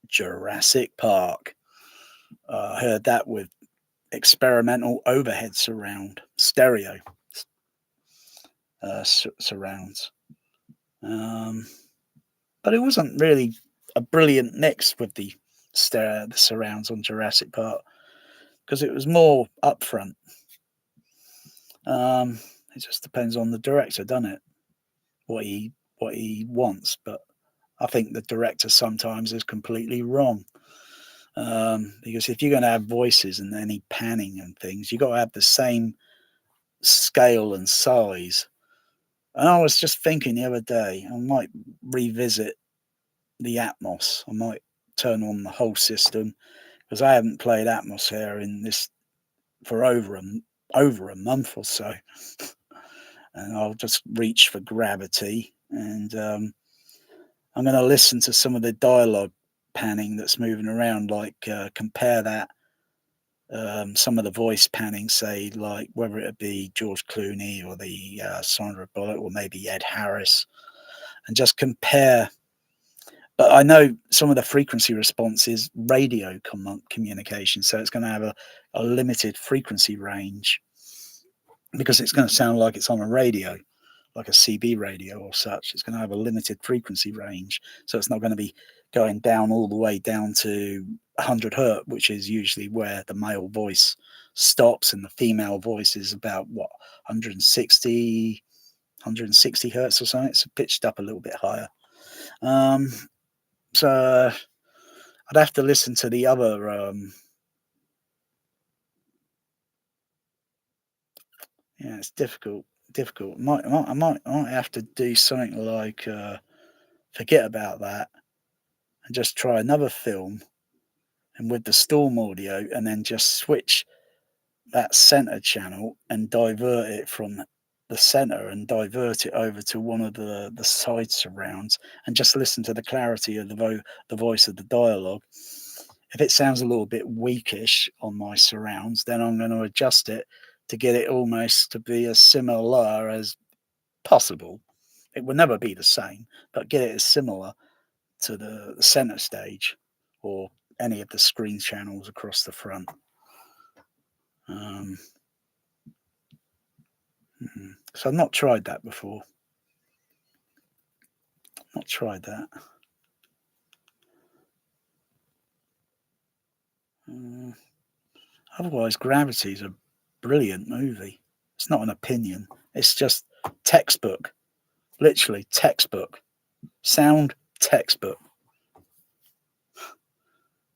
Jurassic Park. I heard that with experimental overhead surround, stereo surrounds. But it wasn't really a brilliant mix with the surrounds on Jurassic Park because it was more upfront. It just depends on the director, doesn't it? What he wants, but I think the director sometimes is completely wrong. Because if you're going to have voices and any panning and things, you've got to have the same scale and size. And I was just thinking the other day, I might revisit the Atmos. I might turn on the whole system because I haven't played Atmos here in this for over a month or so. And I'll just reach for Gravity, and I'm going to listen to some of the dialogue panning that's moving around, like compare that some of the voice panning, say like whether it be George Clooney or the Sandra Bullock or maybe Ed Harris, and just compare. But I know some of the frequency response is radio communication, so it's going to have a limited frequency range because it's going to sound like it's on a radio, like a CB radio or such. It's going to have a limited frequency range, so it's not going to be going down all the way down to 100 hertz, which is usually where the male voice stops and the female voice is about what 160 hertz or something. It's pitched up a little bit higher. So I'd have to listen to the other. Yeah, it's difficult. Difficult. I might have to do something like forget about that and just try another film and with the Storm audio, and then just switch that center channel and divert it from the center and divert it over to one of the side surrounds and just listen to the clarity of the voice of the dialogue. If it sounds a little bit weakish on my surrounds, then I'm going to adjust it to get it almost to be as similar as possible. It will never be the same, but get it as similar to the center stage or any of the screen channels across the front. So I've not tried that before. Not tried that. Otherwise, Gravity's a brilliant movie. It's not an opinion. It's just textbook. Literally textbook. Sound textbook.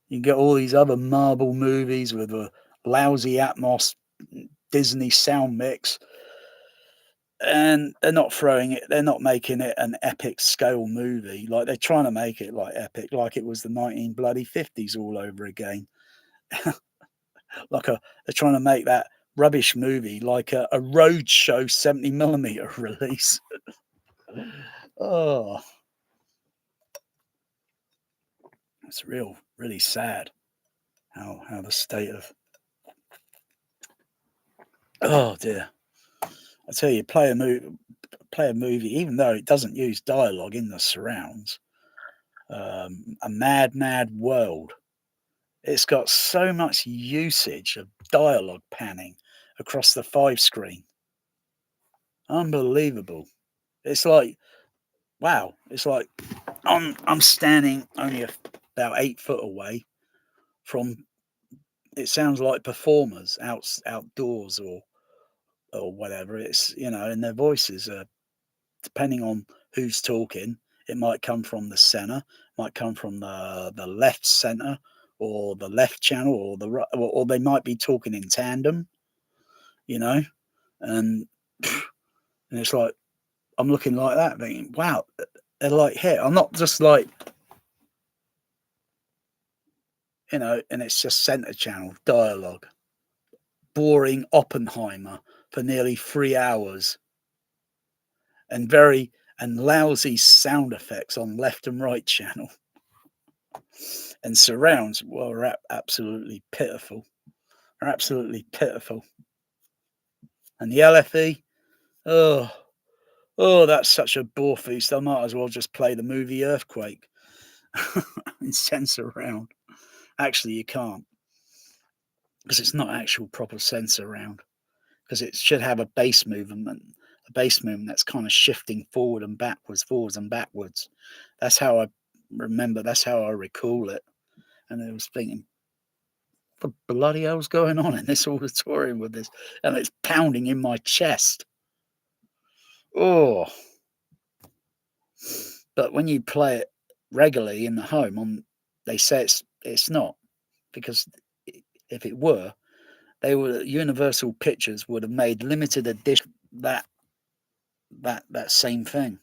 You get all these other Marvel movies with a lousy Atmos Disney sound mix, and they're not making it an epic scale movie. Like they're trying to make it like epic, like it was the 1950s all over again. They're trying to make that rubbish movie like a Roadshow 70mm release. Oh, it's really sad how the state of. Oh dear. I tell you, play a movie, even though it doesn't use dialogue in the surrounds. A Mad World. It's got so much usage of dialogue panning across the 5 screen. Unbelievable. It's like, wow. It's like I'm standing only about 8 foot away from. It sounds like performers outdoors or whatever. It's and their voices are depending on who's talking. It might come from the center, might come from the left center or the left channel or the right, or they might be talking in tandem, and and it's like I'm looking like that, thinking, wow, they're like here. I'm not just like and it's just center channel dialogue. Boring Oppenheimer for nearly 3 hours and lousy sound effects on left and right channel. And surrounds were absolutely pitiful. Are absolutely pitiful. And the LFE, oh, that's such a bore feast. I might as well just play the movie Earthquake and sense surround. Actually, you can't because it's not actual proper sense surround because it should have a bass movement that's kind of shifting forwards and backwards. That's how I remember. That's how I recall it. And I was thinking, what the bloody hell's going on in this auditorium with this? And it's pounding in my chest. Oh. But when you play it regularly in the home, they say it's not. Because if it were, Universal Pictures would have made limited edition that same thing.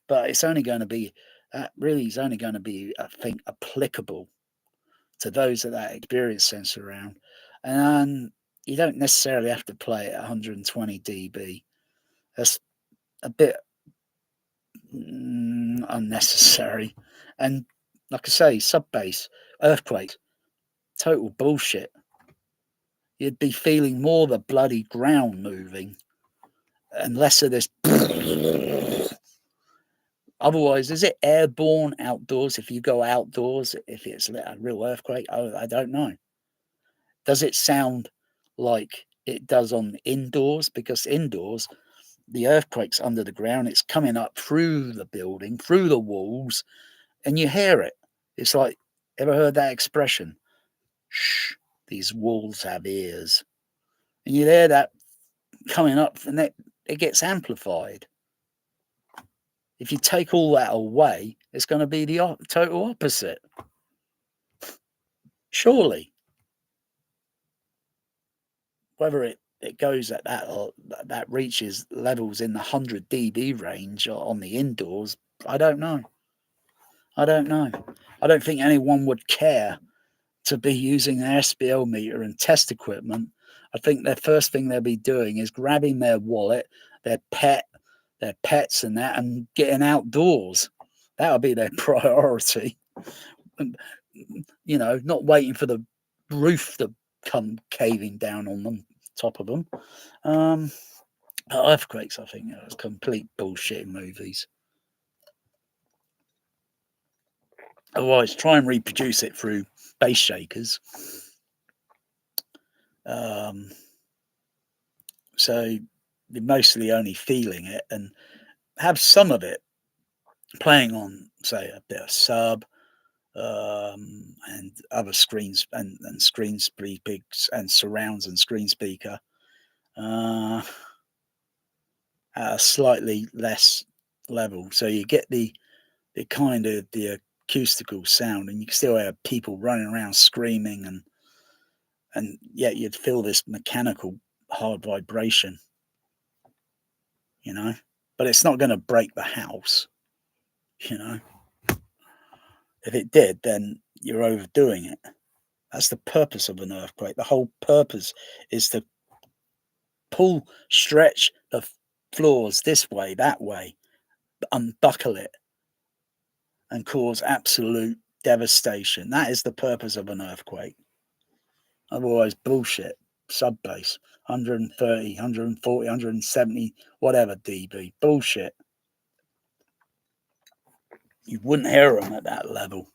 But it's only going to be, that really is only going to be, I think, applicable to those that experience sense around. And you don't necessarily have to play at 120 dB. That's a bit unnecessary. And like I say, sub bass, Earthquake, total bullshit. You'd be feeling more the bloody ground moving and less of this. Otherwise, is it airborne outdoors? If you go outdoors, if it's a real earthquake, I don't know. Does it sound like it does on indoors? Because indoors, the earthquake's under the ground. It's coming up through the building, through the walls, and you hear it. It's like, ever heard that expression? Shh, these walls have ears. and you hear that coming up, and it gets amplified. If you take all that away, it's going to be the total opposite. Surely. Whether it goes at that, or that reaches levels in the 100 dB range on the indoors, I don't know. I don't know. I don't think anyone would care to be using an SPL meter and test equipment. I think the first thing they'll be doing is grabbing their wallet, their pets and that, and getting outdoors. That'll be their priority. You know, not waiting for the roof to come caving down on them, top of them. Earthquakes, I think, it's complete bullshit in movies. Otherwise, try and reproduce it through base shakers. So you're mostly only feeling it, and have some of it playing on, say, a bit of sub, and other screens and screen speakers and surrounds and screen speaker at a slightly less level. So you get the kind of the acoustical sound, and you can still hear people running around screaming, and yet you'd feel this mechanical hard vibration, you know, but it's not going to break the house, you know. If it did, then you're overdoing it. That's the purpose of an earthquake. The whole purpose is to stretch the floors this way, that way, unbuckle it, and cause absolute devastation. That is the purpose of an earthquake. Otherwise, bullshit. Sub bass, 130, 140, 170, whatever dB. Bullshit. You wouldn't hear them at that level.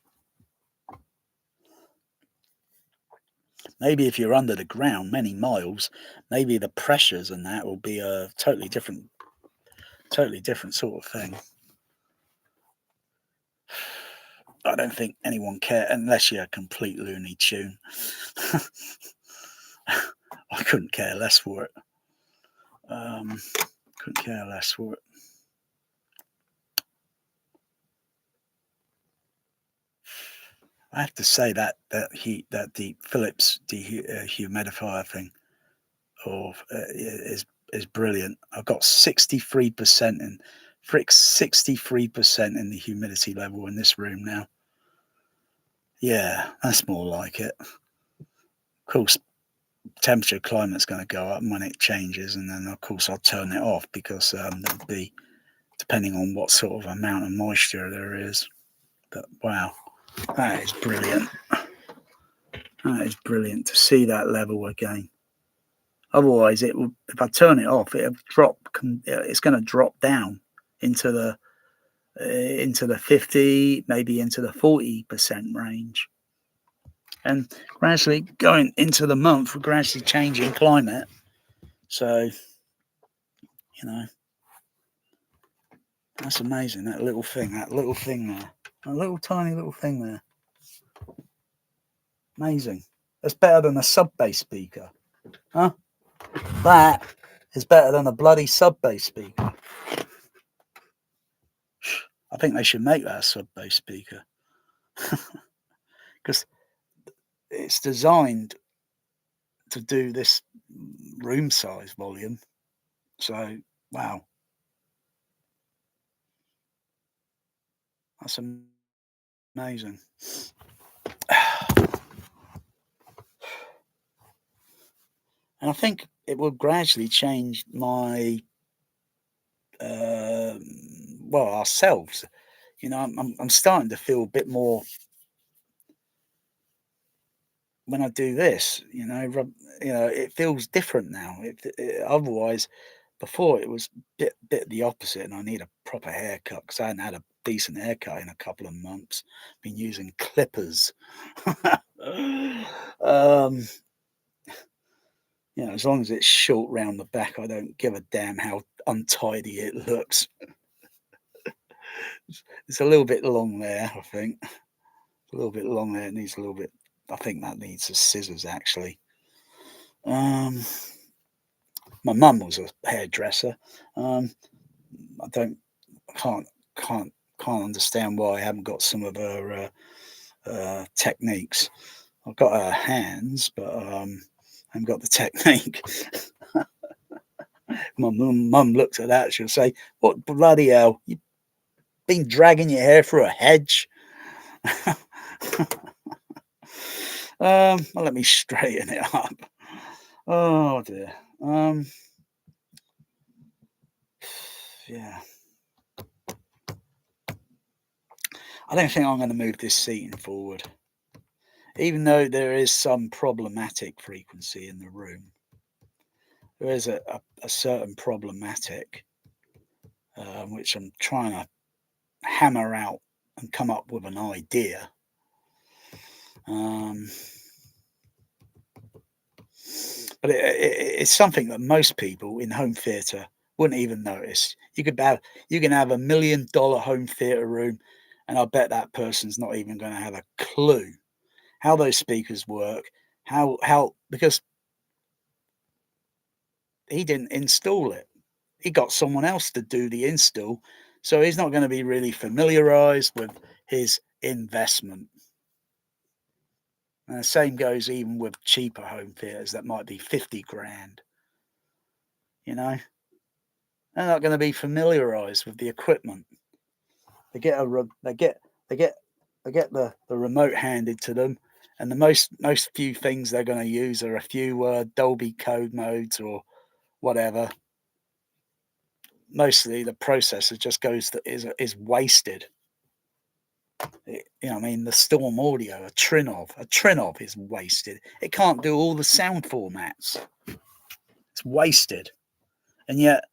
Maybe if you're under the ground many miles, maybe the pressures and that will be a totally different sort of thing. I don't think anyone cares unless you're a complete Looney Tune. I couldn't care less for it. Couldn't care less for it. I have to say that the Philips dehumidifier thing is brilliant. I've got 63% in 63% in the humidity level in this room now. Yeah, that's more like it. Of course, temperature climate's going to go up when it changes, and then of course I'll turn it off because there'll be, depending on what sort of amount of moisture there is. But wow, that is brilliant. That is brilliant to see that level again. Otherwise, it will. If I turn it off, it'll drop. It's going to drop down into the 50, maybe into the 40% range. And gradually going into the month, we're gradually changing climate. So, you know, that's amazing. That little thing there, a little tiny little thing there. Amazing. That's better than a sub bass speaker, huh? That is better than a bloody sub bass speaker. I think they should make that a sub bass speaker because it's designed to do this room size volume. So, wow. That's amazing. And I think it will gradually change my, ourselves. You know, I'm starting to feel a bit more when I do this. It feels different now. Otherwise, before it was bit the opposite, and I need a proper haircut because I hadn't had a decent haircut in a couple of months. Been using clippers. As long as it's short round the back, I don't give a damn how untidy it looks. It's a little bit long there, I think. A little bit long there. It needs a little bit. I think that needs the scissors actually. My mum was a hairdresser. Um, I don't, can't, can't, can't understand why I haven't got some of her techniques. I've got her hands, but I haven't got the technique. My mum looks at that, she'll say, "What bloody hell? You been dragging your hair through a hedge?" Well, let me straighten it up. Oh dear. Yeah. I don't think I'm going to move this seating forward, even though there is some problematic frequency in the room. There is a certain problematic, which I'm trying to hammer out and come up with an idea. But it's something that most people in home theatre wouldn't even notice. You can have $1 million home theatre room, and I bet that person's not even going to have a clue how those speakers work. How because he didn't install it. He got someone else to do the install, so he's not going to be really familiarized with his investment. And the same goes even with cheaper home theatres that might be 50 grand. You know, they're not going to be familiarized with the equipment. They get the remote handed to them, and the most few things they're going to use are a few Dolby code modes or whatever. Mostly the processor just is wasted. I mean, the Storm Audio, a Trinnov is wasted. It can't do all the sound formats. It's wasted, and yet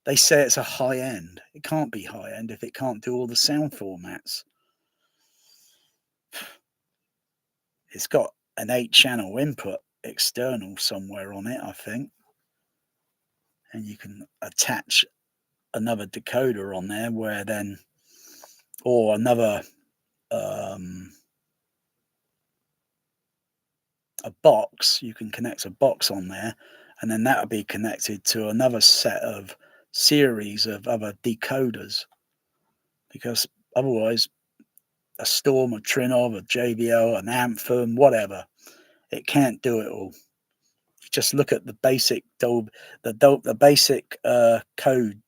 they say it's a high end. It can't be high end if it can't do all the sound formats. It's got an 8-channel input external somewhere on it, I think, and you can attach another decoder on there or another a box. You can connect a box on there, and then that will be connected to another set of series of other decoders, because otherwise a Storm, a Trinnov, a JBL, an Anthem, whatever, it can't do it all. You just look at the basic the basic code,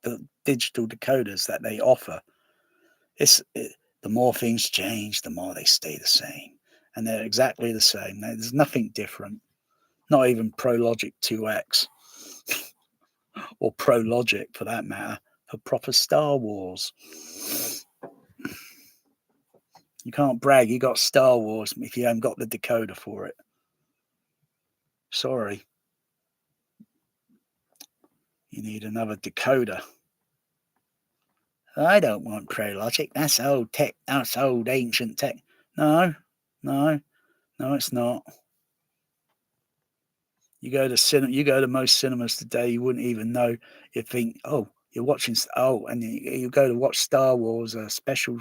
the digital decoders that they offer. The more things change, the more they stay the same, and they're exactly the same. There's nothing different. Not even ProLogic 2X or ProLogic for that matter, for proper Star Wars. You can't brag you got Star Wars if you haven't got the decoder for it. Sorry. You need another decoder. I don't want ProLogic. That's old tech. That's old ancient tech. No, it's not. You go to most cinemas today, you wouldn't even know. You think, oh, you're watching. Oh, and you go to watch Star Wars, a special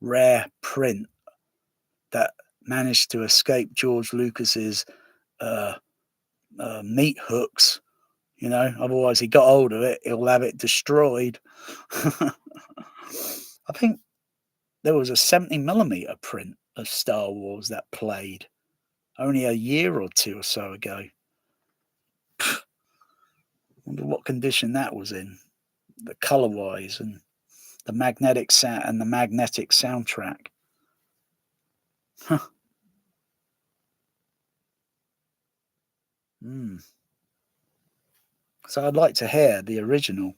rare print that managed to escape George Lucas's meat hooks. Otherwise he got hold of it, he'll have it destroyed. I think there was a 70mm print of Star Wars that played only a year or two or so ago. Wonder what condition that was in, the color wise and the magnetic soundtrack. Huh. So I'd like to hear the original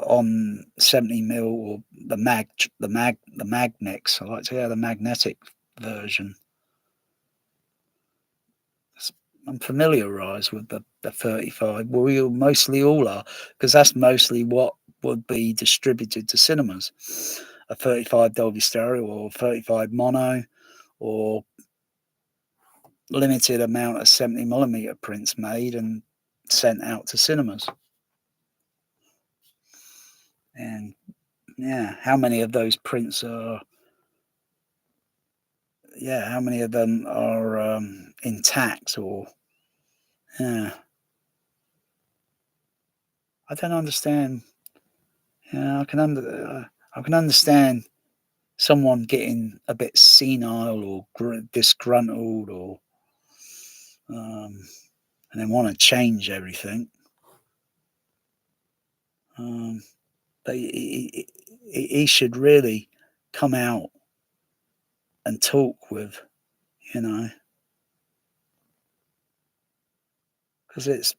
on 70mm or the Magnix. I like to hear the magnetic version. I'm familiarised with the 35. Well, we mostly all are, because that's mostly what would be distributed to cinemas. A 35 Dolby Stereo or 35 mono, or limited amount of 70mm prints made and sent out to cinemas. And yeah, how many of those prints are how many of them are intact, or yeah, I don't understand. I can understand someone getting a bit senile or disgruntled, or and they want to change everything. But he should really come out and talk with, because it's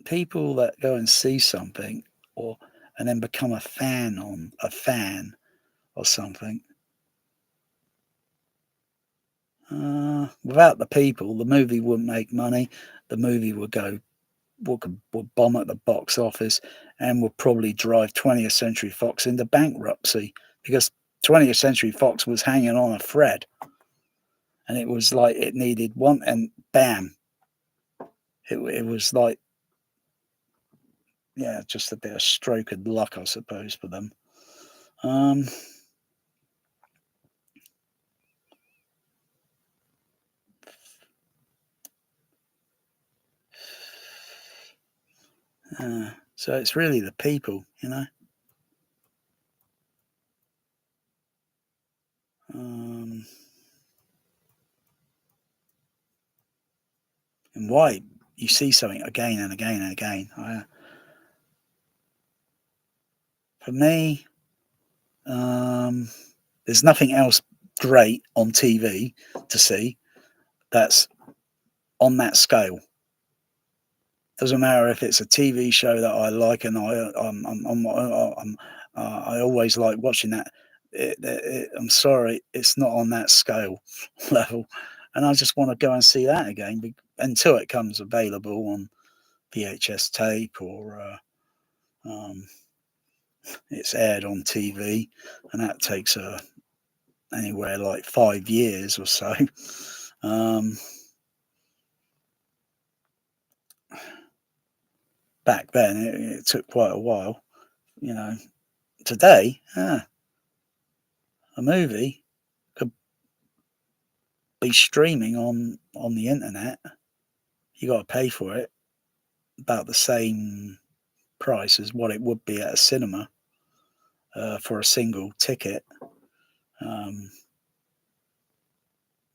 people that go and see something, or and then become a fan or something. Without the people, the movie wouldn't make money. The movie would bomb at the box office, and would probably drive 20th Century Fox into bankruptcy, because 20th Century Fox was hanging on a thread, and it was like it needed one, and bam, it was like, yeah, just a bit of stroke of luck, I suppose, for them. Um, so it's really the people, and why you see something again and again and again. For me, there's nothing else great on TV to see that's on that scale. Doesn't matter if it's a TV show that I like, and I always like watching that. I'm sorry, it's not on that scale level, and I just want to go and see that again until it comes available on VHS tape, or it's aired on TV, and that takes anywhere like 5 years or so. Back then, it took quite a while. Today, a movie could be streaming on the internet. You got to pay for it, about the same price as what it would be at a cinema for a single ticket.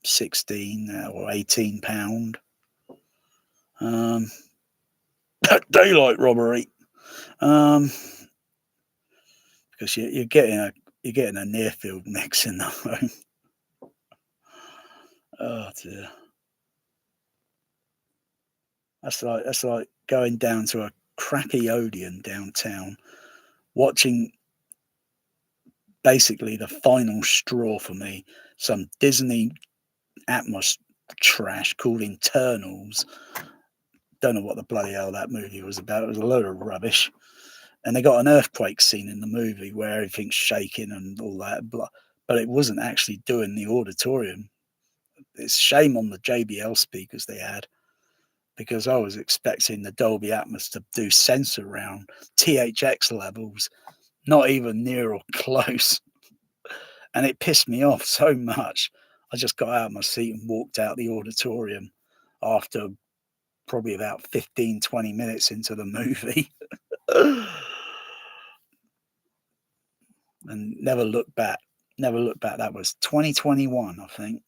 16 or £18. Daylight robbery. Because you're getting a near field mix in the home. Oh dear. That's like going down to a crappy Odeon downtown, watching basically the final straw for me, some Disney Atmos trash called Internals. Don't know what the bloody hell that movie was about. It was a load of rubbish. And they got an earthquake scene in the movie where everything's shaking and all that, but it wasn't actually doing the auditorium. It's shame on the JBL speakers they had, because I was expecting the Dolby Atmos to do sensor round THX levels, not even near or close. And it pissed me off so much. I just got out of my seat and walked out the auditorium after probably about 15, 20 minutes into the movie. And never looked back. Never looked back. That was 2021, I think.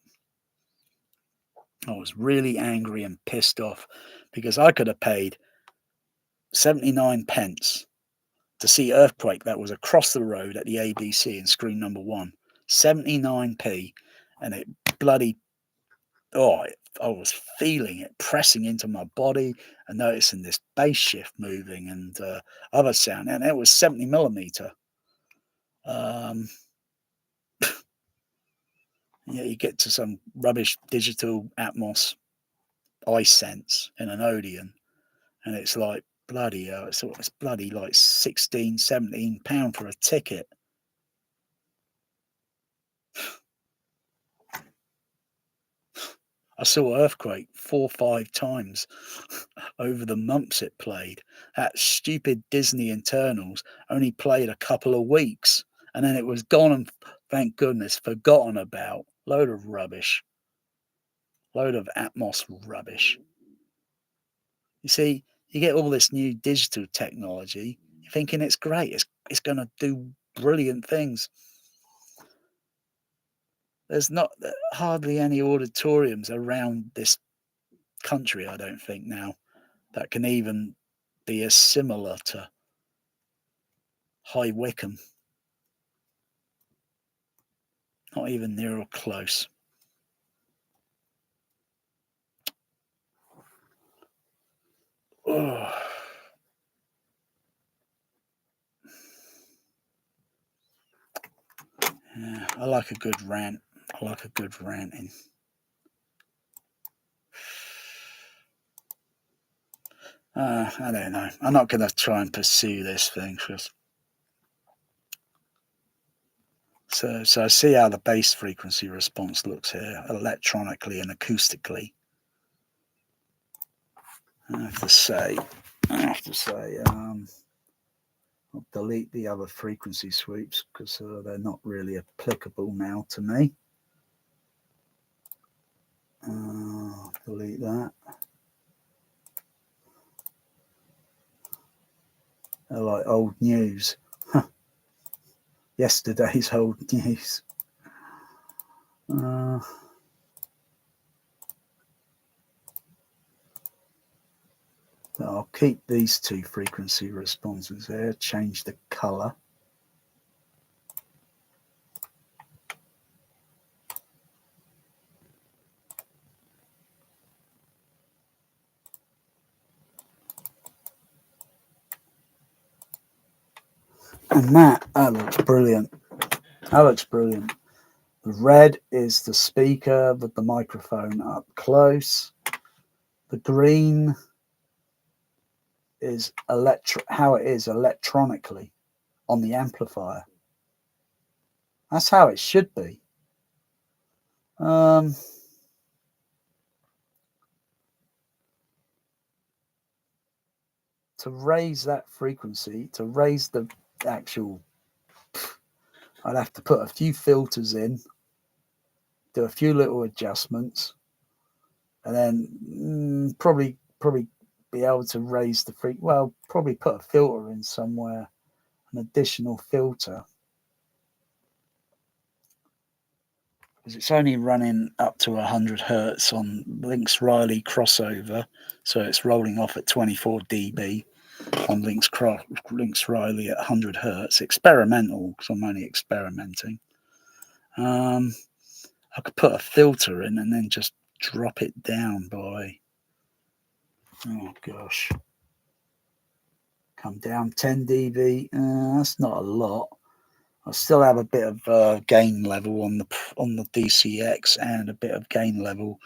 I was really angry and pissed off because I could have paid 79 pence to see Earthquake that was across the road at the ABC in screen number 1. 79p. And it bloody, I was feeling it pressing into my body and noticing this bass shift moving and other sound. And it was 70mm. Yeah, you get to some rubbish digital Atmos iSense in an Odeon, and it's like bloody hell, it's bloody like 16, £17 for a ticket. I saw Earthquake 4 or 5 times over the months it played. That stupid Disney Internals only played a couple of weeks, and then it was gone and, thank goodness, forgotten about. Load of rubbish. Load of Atmos rubbish. You see, You get all this new digital technology, you're thinking it's great, it's going to do brilliant things. There's not hardly any auditoriums around this country, I don't think now, that can even be as similar to High Wycombe. Not even near or close. Oh. Yeah, I like a good rant. I like a good ranting. I don't know. I'm not going to try and pursue this thing. So I see how the bass frequency response looks here, electronically and acoustically. I have to say, I'll delete the other frequency sweeps because they're not really applicable now to me. Delete that. They're like old news. Yesterday's old news. I'll keep these two frequency responses there, change the color. And that looks brilliant. That looks brilliant. The red is the speaker with the microphone up close. The green is how it is electronically on the amplifier. That's how it should be. To raise that frequency, to raise the actual, I'd have to put a few filters in, do a few little adjustments, and then probably be able to raise the probably put a filter in somewhere, an additional filter, because it's only running up to 100 hertz on Lynx Riley crossover, so it's rolling off at 24 dB on Lynx Riley at 100 hertz. Experimental, because I'm only experimenting. I could put a filter in and then just drop it down by, oh gosh, come down 10 dB. That's not a lot. I still have a bit of gain level on the DCX and a bit of gain level,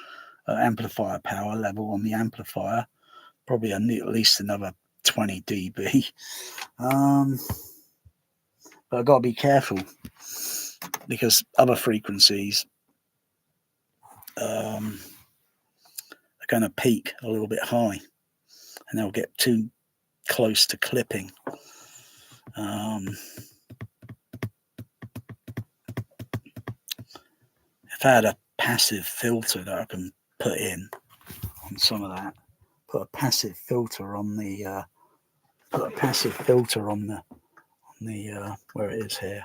amplifier power level on the amplifier. Probably at least another 20 dB. But I've got to be careful because other frequencies are going to peak a little bit high and they'll get too close to clipping. If I had a passive filter that I can put in on some of that, put a passive filter on the where it is here,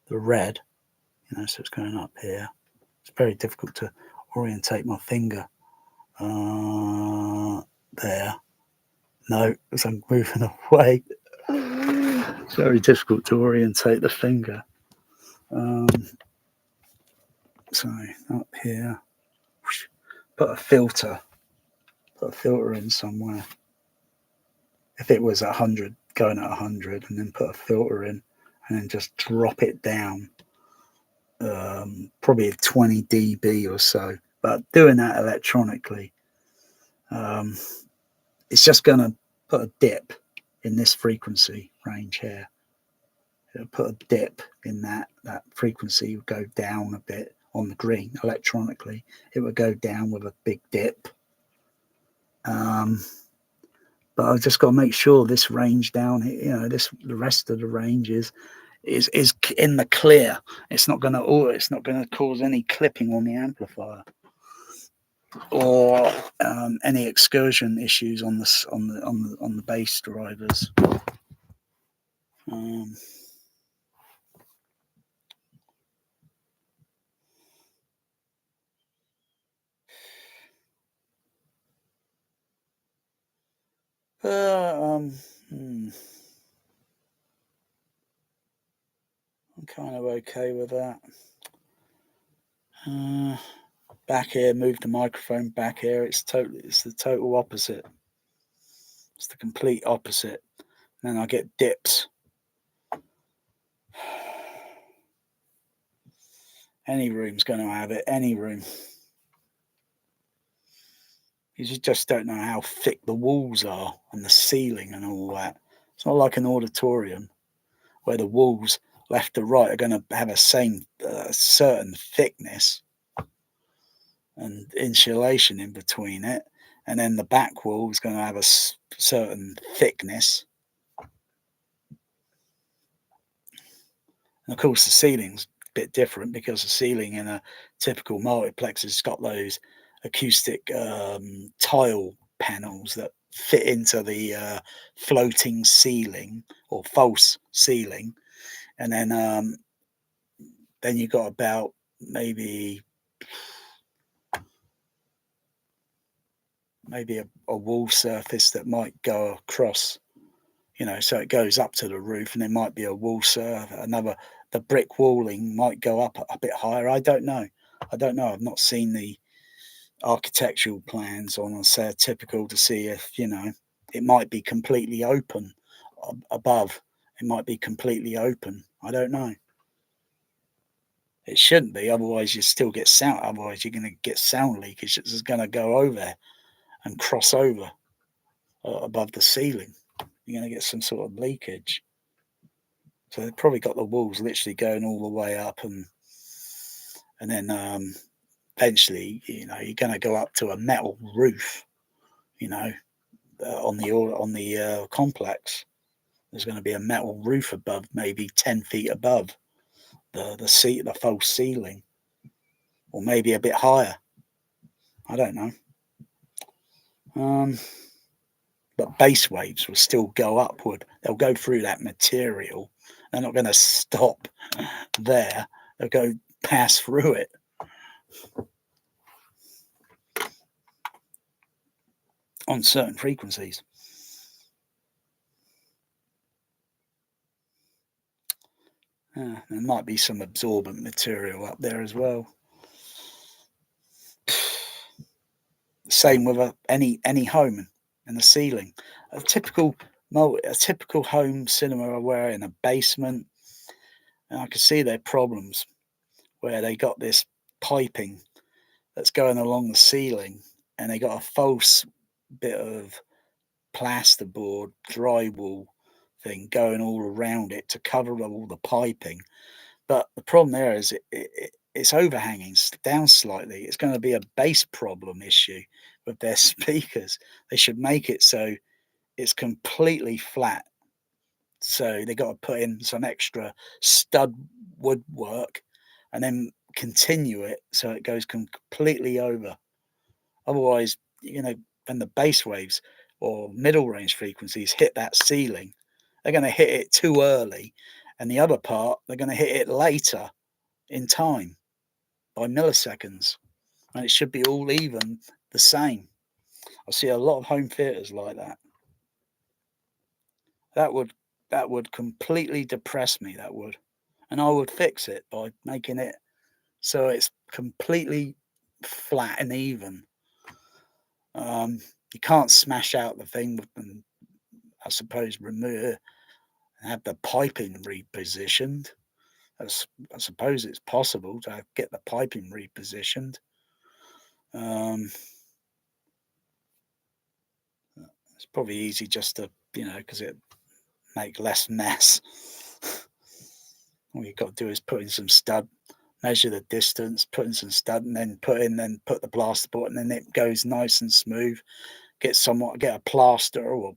the red, so it's going up here. It's very difficult to orientate my finger there. No, because I'm moving away. It's very difficult to orientate the finger. So up here, put a filter in somewhere. If it was 100, going at 100, and then put a filter in, and then just drop it down, probably 20 dB or so. But doing that electronically, it's just going to put a dip in this frequency range here. It'll put a dip in that frequency will go down a bit on the green electronically. It would go down with a big dip. But I've just got to make sure this range down here, the rest of the range is in the clear. It's not going to cause any clipping on the amplifier. or any excursion issues on the base drivers. I'm kind of okay with that. Back here, move the microphone back here. It's the total opposite. It's the complete opposite. And then I get dips. Any room's going to have it. Any room. You just don't know how thick the walls are and the ceiling and all that. It's not like an auditorium where the walls left to right are going to have a same certain thickness and insulation in between it, and then the back wall is going to have a certain thickness. And of course, the ceiling's a bit different because the ceiling in a typical multiplex has got those acoustic tile panels that fit into the floating ceiling or false ceiling, and then you got about maybe a wall surface that might go across, so it goes up to the roof, and there might be a wall surface. The brick walling might go up a bit higher. I don't know. I've not seen the architectural plans on, say, a typical to see if it might be completely open above. It might be completely open. I don't know. It shouldn't be, otherwise you still get sound. Otherwise you're going to get sound leakage. It's going to go over and cross over above the ceiling. You're going to get some sort of leakage. So they've probably got the walls literally going all the way up, and then eventually, you're going to go up to a metal roof. On the complex, there's going to be a metal roof above, maybe 10 feet above the false ceiling, or maybe a bit higher. I don't know. But base waves will still go upward. They'll go through that material. They're not going to stop there. They'll go pass through it. On certain frequencies. There might be some absorbent material up there as well. Same with any home and the ceiling. A typical home cinema where in a basement, and I can see their problems where they got this piping that's going along the ceiling, and they got a false bit of plasterboard drywall thing going all around it to cover all the piping. But the problem there is it's overhanging down slightly. It's going to be a bass problem issue with their speakers. They should make it so it's completely flat. So they got to put in some extra stud woodwork and then continue it so it goes completely over. Otherwise, when the bass waves or middle range frequencies hit that ceiling, they're going to hit it too early, and the other part, they're going to hit it later in time by milliseconds, and it should be all even the same. I see a lot of home theaters like that. That would completely depress me. That would, and I would fix it by making it so it's completely flat and even. You can't smash out the thing and, I suppose, remove and have the piping repositioned. I suppose it's possible to get the piping repositioned. It's probably easy just to, because it make less mess. All you've got to do is put in some stud, measure the distance, put in some stud, and then put the plasterboard, and then it goes nice and smooth. Get a plasterer, or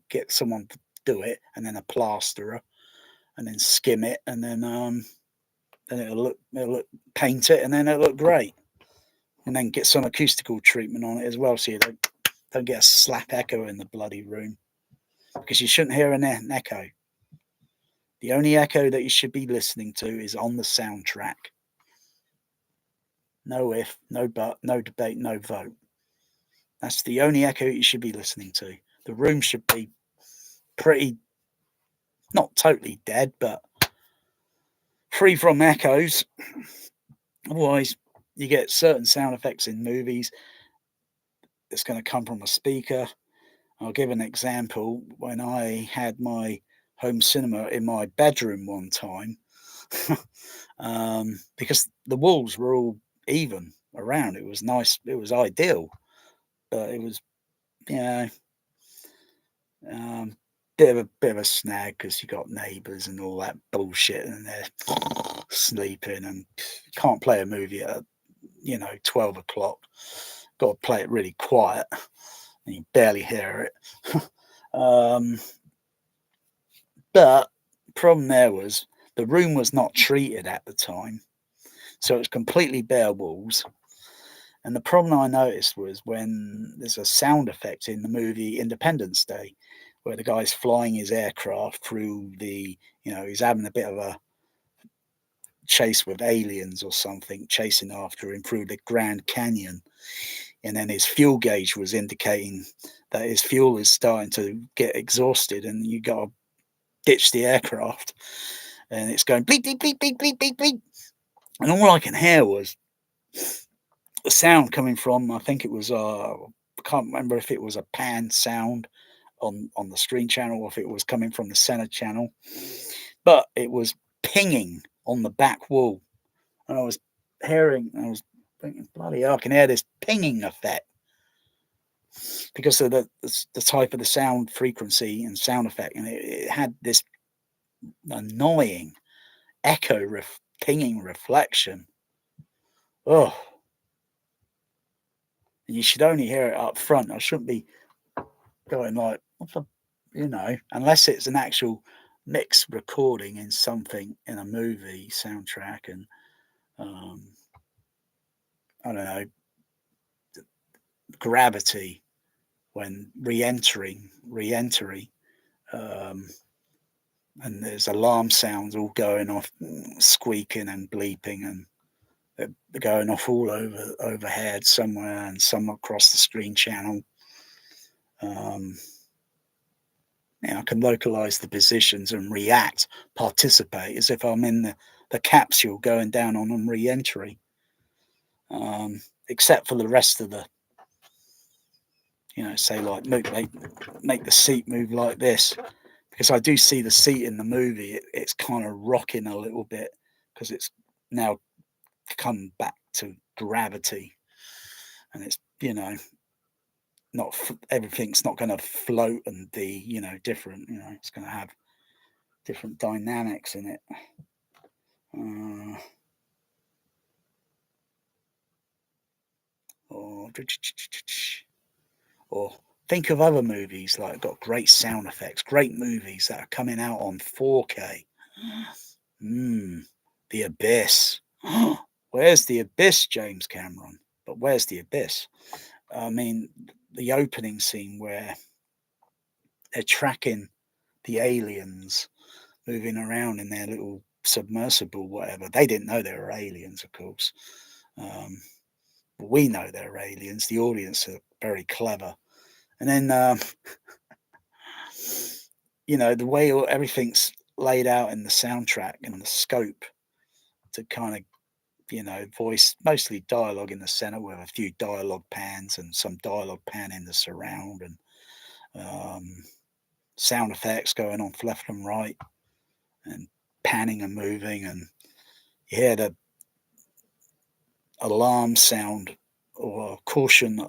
get someone to do it, and then a plasterer, and then skim it, and then it'll look paint it, and then it'll look great. and then get some acoustical treatment on it as well, so you don't get a slap echo in the bloody room, because you shouldn't hear an echo. The only echo that you should be listening to is on the soundtrack. No if, no but, no debate, no vote. That's the only echo you should be listening to. The room should be pretty, not totally dead, but free from echoes. Otherwise, you get certain sound effects in movies that's going to come from a speaker. I'll give an example. When I had my home cinema in my bedroom one time, because the walls were all even around, it was nice, it was ideal, but it was, you know, bit of a snag because you got neighbours and all that bullshit, and they're sleeping, and you can't play a movie at 12 o'clock. Got to play it really quiet, and you barely hear it. But problem there was the room was not treated at the time, so it was completely bare walls. And the problem I noticed was when there's a sound effect in the movie Independence Day, where the guy's flying his aircraft through he's having a bit of a chase with aliens or something, chasing after him through the Grand Canyon. And then his fuel gauge was indicating that his fuel is starting to get exhausted, and you got to ditch the aircraft. And it's going bleep, bleep, bleep, bleep, bleep, bleep, bleep. And all I can hear was the sound coming from, I think it was, I can't remember if it was a pan sound on the screen channel or if it was coming from the center channel, but it was pinging on the back wall. And I was thinking, bloody hell, I can hear this pinging effect because of the type of the sound frequency and sound effect. And it had this annoying echo pinging reflection. Oh, and you should only hear it up front. I shouldn't be going like, unless it's an actual mix recording in something in a movie soundtrack, and I don't know, Gravity when re-entry, and there's alarm sounds all going off, squeaking and bleeping, and they're going off all overhead somewhere and some across the screen channel. I can localize the positions and react, participate as if I'm in the capsule going down on re-entry. Except for the rest of the, say like make the seat move like this, because I do see the seat in the movie. It's kind of rocking a little bit because it's now come back to gravity, and it's not everything's not going to float and be different. It's going to have different dynamics in it. Or think of other movies like got great sound effects, great movies that are coming out on 4K. The Abyss. Where's The Abyss, James Cameron? But where's The Abyss? I mean, the opening scene where they're tracking the aliens moving around in their little submersible, whatever. They didn't know they were aliens, of course. We know they're aliens. The audience are very clever. And then, the way everything's laid out in the soundtrack and the scope to kind of, voice mostly dialogue in the center with a few dialogue pans and some dialogue pan in the surround, and sound effects going on left and right and panning and moving, and you hear the alarm sound or caution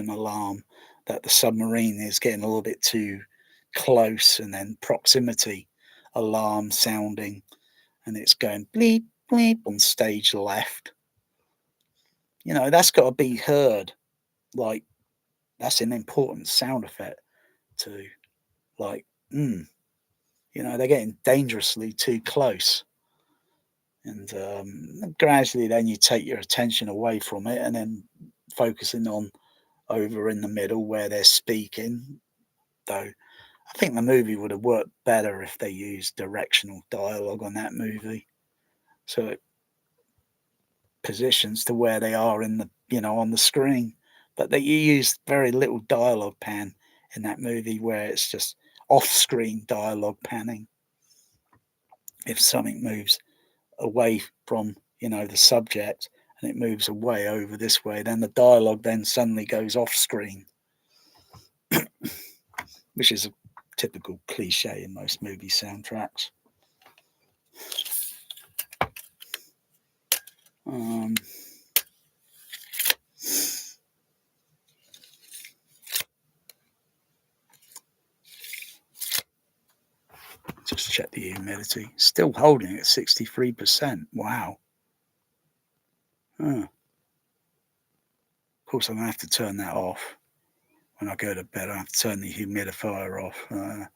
alarm that the submarine is getting a little bit too close, and then proximity alarm sounding, and it's going bleep bleep on stage left. That's got to be heard. Like, that's an important sound effect to, like, they're getting dangerously too close. And gradually then you take your attention away from it and then focusing on over in the middle where they're speaking. Though I think the movie would have worked better if they used directional dialogue on that movie, so it positions to where they are in the on the screen. But that you use very little dialogue pan in that movie, where it's just off-screen dialogue panning. If something moves away from the subject and it moves away over this way, then the dialogue then suddenly goes off screen, which is a typical cliche in most movie soundtracks. Just check the humidity. Still holding at 63%. Wow. Of course, I'm going to have to turn that off when I go to bed. I have to turn the humidifier off. And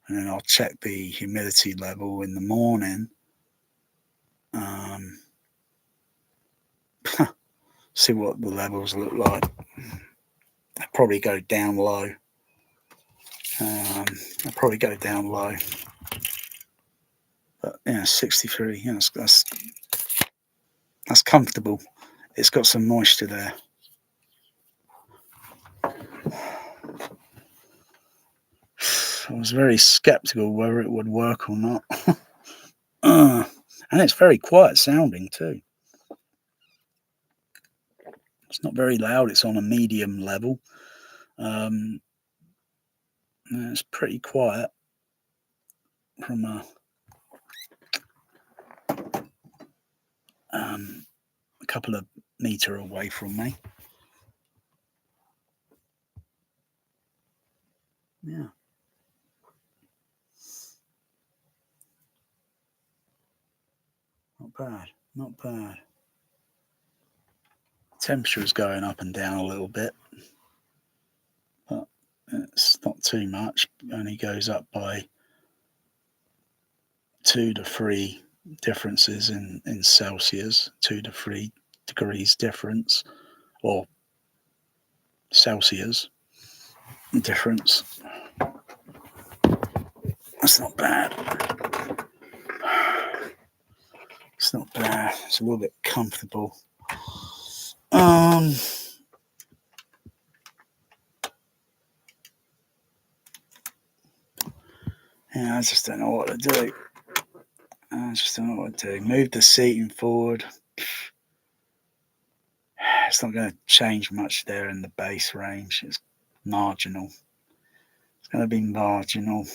then I'll check the humidity level in the morning. See what the levels look like. I'll probably go down low. But yeah, 63. Yeah, that's comfortable. It's got some moisture there. I was very skeptical whether it would work or not. And it's very quiet sounding too. It's not very loud. It's on a medium level. It's pretty quiet from a couple of meters away from me. Yeah. Not bad. Temperature is going up and down a little bit, but it's not too much. It only goes up by 2 to 3 differences in Celsius, 2 to 3 degrees difference, or Celsius difference. That's not bad. It's not bad. It's a little bit comfortable. Yeah, I just don't know what to do. Move the seating forward. It's not going to change much there in the bass range. It's marginal. It's going to be marginal.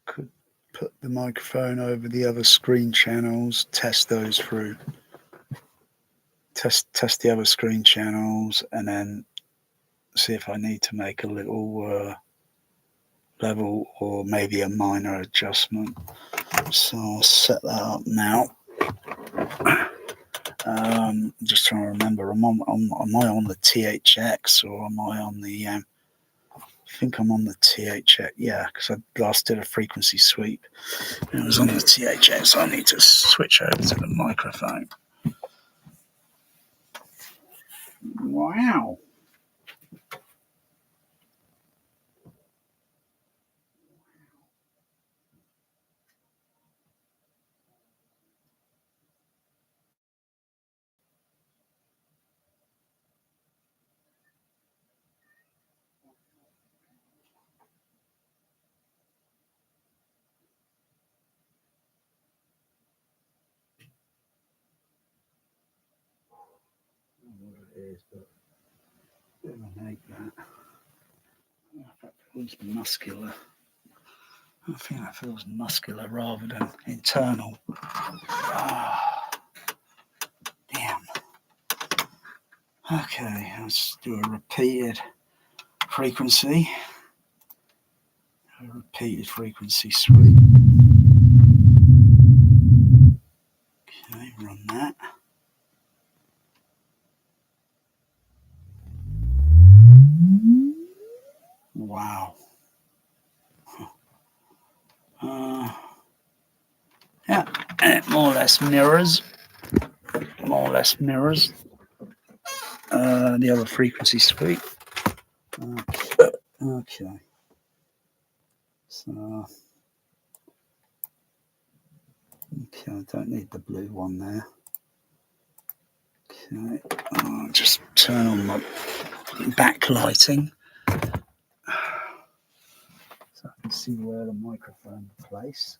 Could put the microphone over the other screen channels, test those through. Test the other screen channels, and then see if I need to make a little level or maybe a minor adjustment. So I'll set that up now. I'm just trying to remember. Am I on the THX or am I on the? I think I'm on the THX. Yeah, because I last did a frequency sweep. It was on the THX. So I need to switch over to the microphone. Wow. It is, but I hate that. That feels muscular. I think that feels muscular rather than internal. Damn. Okay, let's do a repeated frequency. A repeated frequency sweep. Okay, run that. Wow. Yeah, and it more or less mirrors. The other frequency sweep. Okay. So, okay, I don't need the blue one there. Okay, I'll just turn on my backlighting so I can see where the microphone is placed.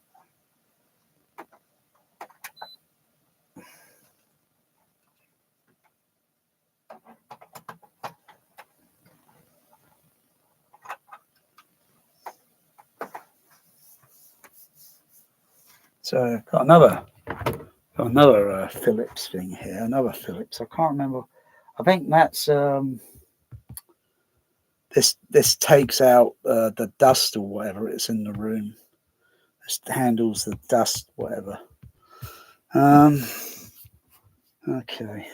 So I've got another Philips thing here, another Philips. I can't remember. I think that's this takes out the dust or whatever it's in the room. This handles the dust, whatever. Okay.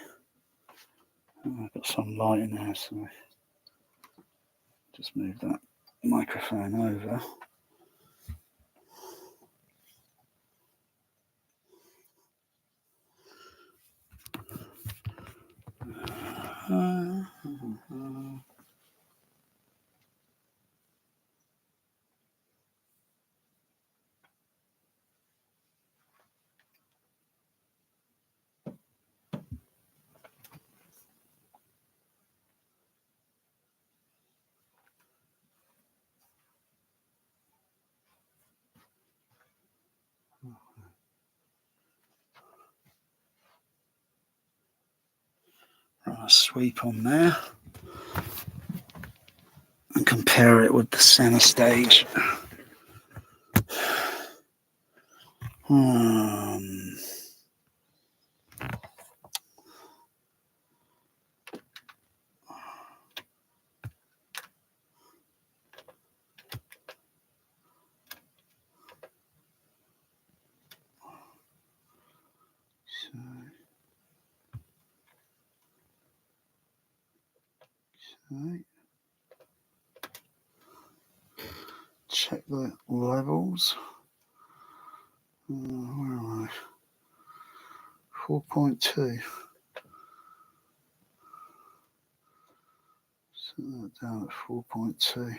I've got some light in there, so just move that microphone over. Run a sweep on there and compare it with the center stage. Check the levels. Where am I? 4.2. Set that down at 4.2.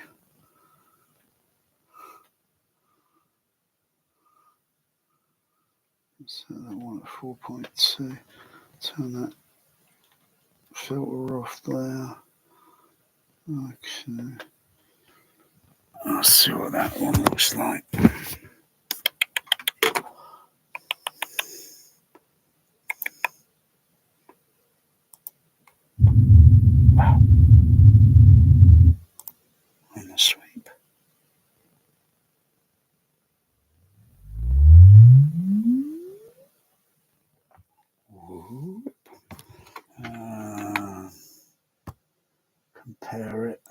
Set that one at 4.2. Turn that filter off there. Okay. Let's see what that one looks like. Wow. On the sweep. Compare it.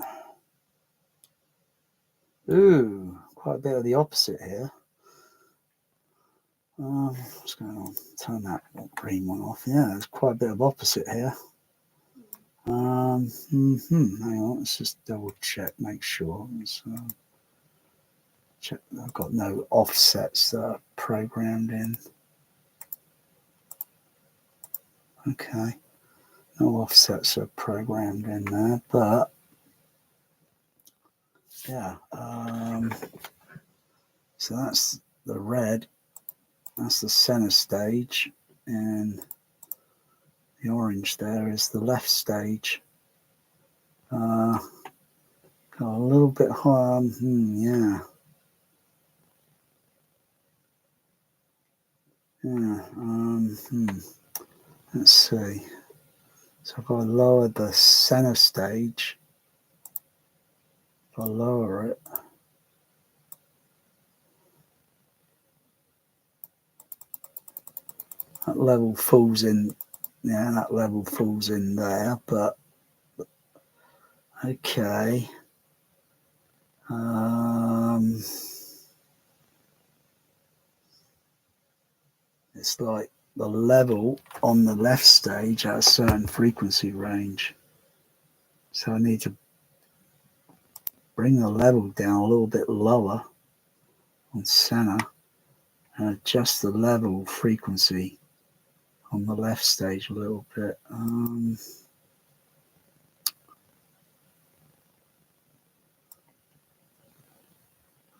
Ooh, quite a bit of the opposite here. What's going on? Turn that green one off. Yeah, there's quite a bit of opposite here. Hang on, let's just double check, make sure. Check I've got no offsets programmed in. Okay, no offsets are programmed in there, but yeah. So that's the red. That's the center stage, and the orange there is the left stage. Got a little bit higher. Yeah. Let's see. So I've got to lower the center stage. If I lower it, that level falls in yeah, that level falls in there, but okay. It's like the level on the left stage at a certain frequency range. So I need to bring the level down a little bit lower on center and adjust the level frequency on the left stage a little bit.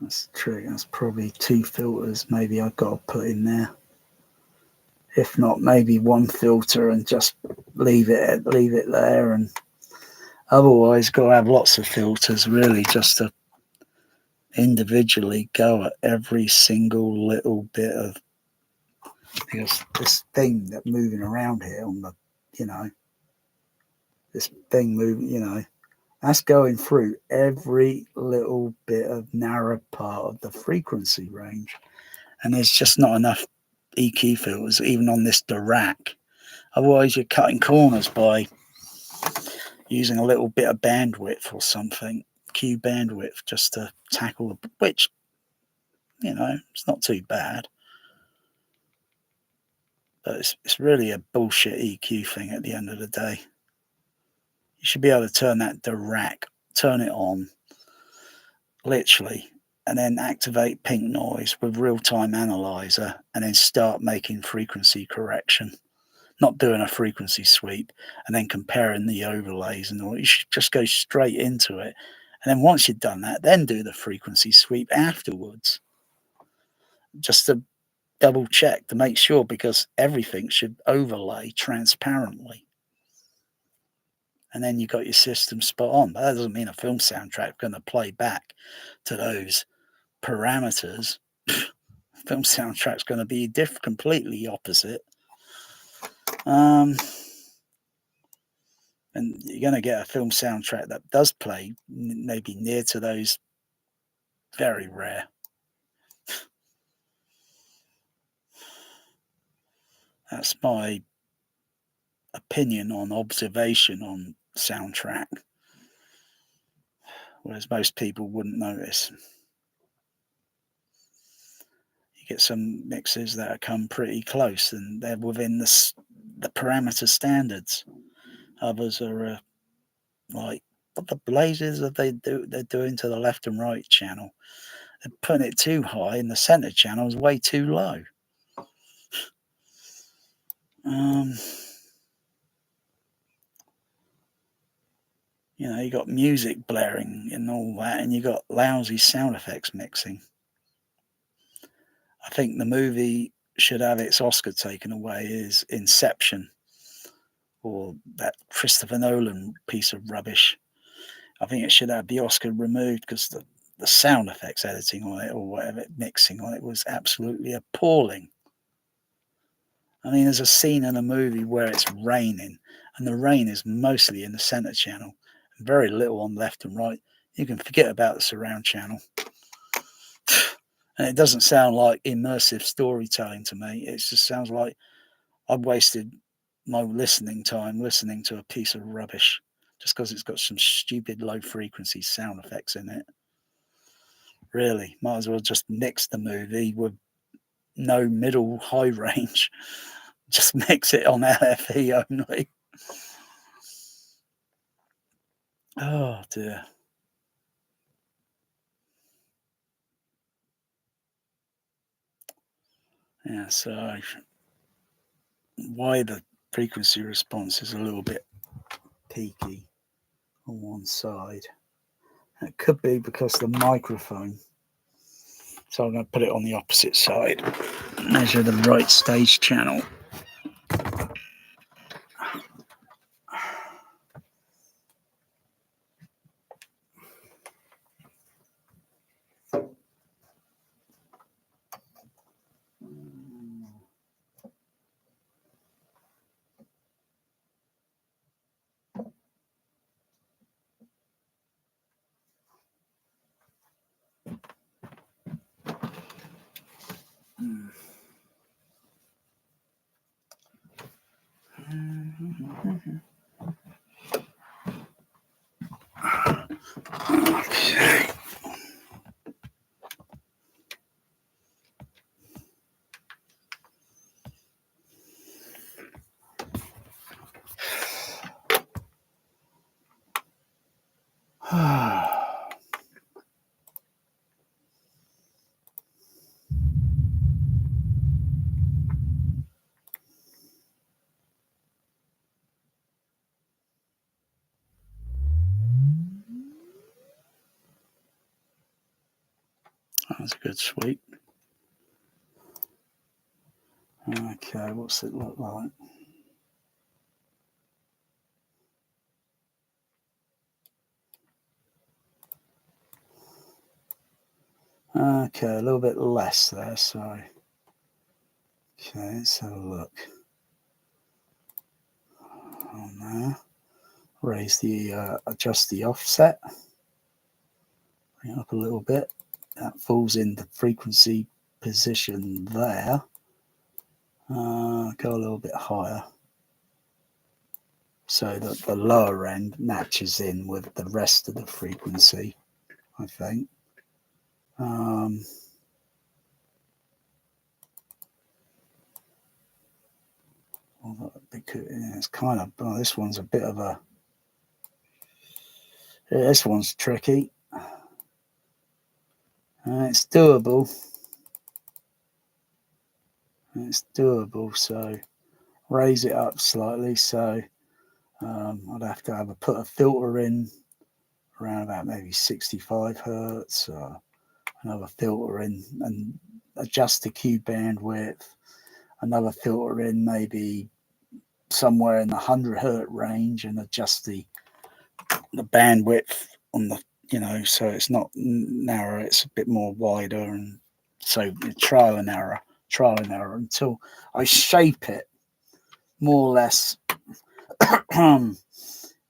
That's true. That's probably 2 filters maybe I've got to put in there. If not, maybe 1 filter and just leave it there. And otherwise, got to have lots of filters really, just to individually go at every single little bit of, because this thing that moving around here on the, this thing moving, that's going through every little bit of narrow part of the frequency range. And there's just not enough EQ filters, even on this Dirac. Otherwise, you're cutting corners by using a little bit of bandwidth or something, Q bandwidth, just to tackle the, which, it's not too bad. But it's really a bullshit EQ thing at the end of the day. You should be able to turn that Dirac, turn it on, literally, and then activate pink noise with real-time analyzer and then start making frequency correction. Not doing a frequency sweep and then comparing the overlays and all. You should just go straight into it. And then once you've done that, then do the frequency sweep afterwards. Just to double check to make sure, because everything should overlay transparently. And then you got your system spot on. But that doesn't mean a film soundtrack is going to play back to those parameters. Film soundtrack's going to be completely opposite. And you're going to get a film soundtrack that does play maybe near to those. Very rare. That's my opinion on observation on soundtrack, whereas most people wouldn't notice. You get some mixes that come pretty close and they're within the parameter standards. Others are like, what the blazes are they're doing to the left and right channel? They're putting it too high, and the center channel is way too low. You got music blaring and all that, and you got lousy sound effects mixing. I think the movie should have its Oscar taken away is Inception, or that Christopher Nolan piece of rubbish. I think it should have the Oscar removed because the sound effects editing on it, or whatever, mixing on it, was absolutely appalling. I mean, there's a scene in a movie where it's raining, and the rain is mostly in the center channel, and very little on left and right. You can forget about the surround channel. And it doesn't sound like immersive storytelling to me. It just sounds like I've wasted my listening time listening to a piece of rubbish just because it's got some stupid low frequency sound effects in it. Really, might as well just mix the movie with no middle high range. Just mix it on LFE only. Oh dear. Yeah, so why the frequency response is a little bit peaky on one side. It could be because the microphone. So I'm going to put it on the opposite side. Measure the right stage channel. Okay. That's a good sweep. Okay, what's it look like? Okay, a little bit less there, sorry. Okay, let's have a look. On there. Raise the, adjust the offset. Bring it up a little bit. That falls in the frequency position there. Go a little bit higher, so that the lower end matches in with the rest of the frequency, I think. Because it's kind of, oh, this one's a bit of a, this one's tricky. It's doable. It's doable, so raise it up slightly. So I'd have to put a filter in around about maybe 65 hertz, or another filter in and adjust the Q bandwidth, another filter in maybe somewhere in the 100 hertz range, and adjust the bandwidth on the, so it's not narrow, it's a bit more wider, and so trial and error until I shape it more or less.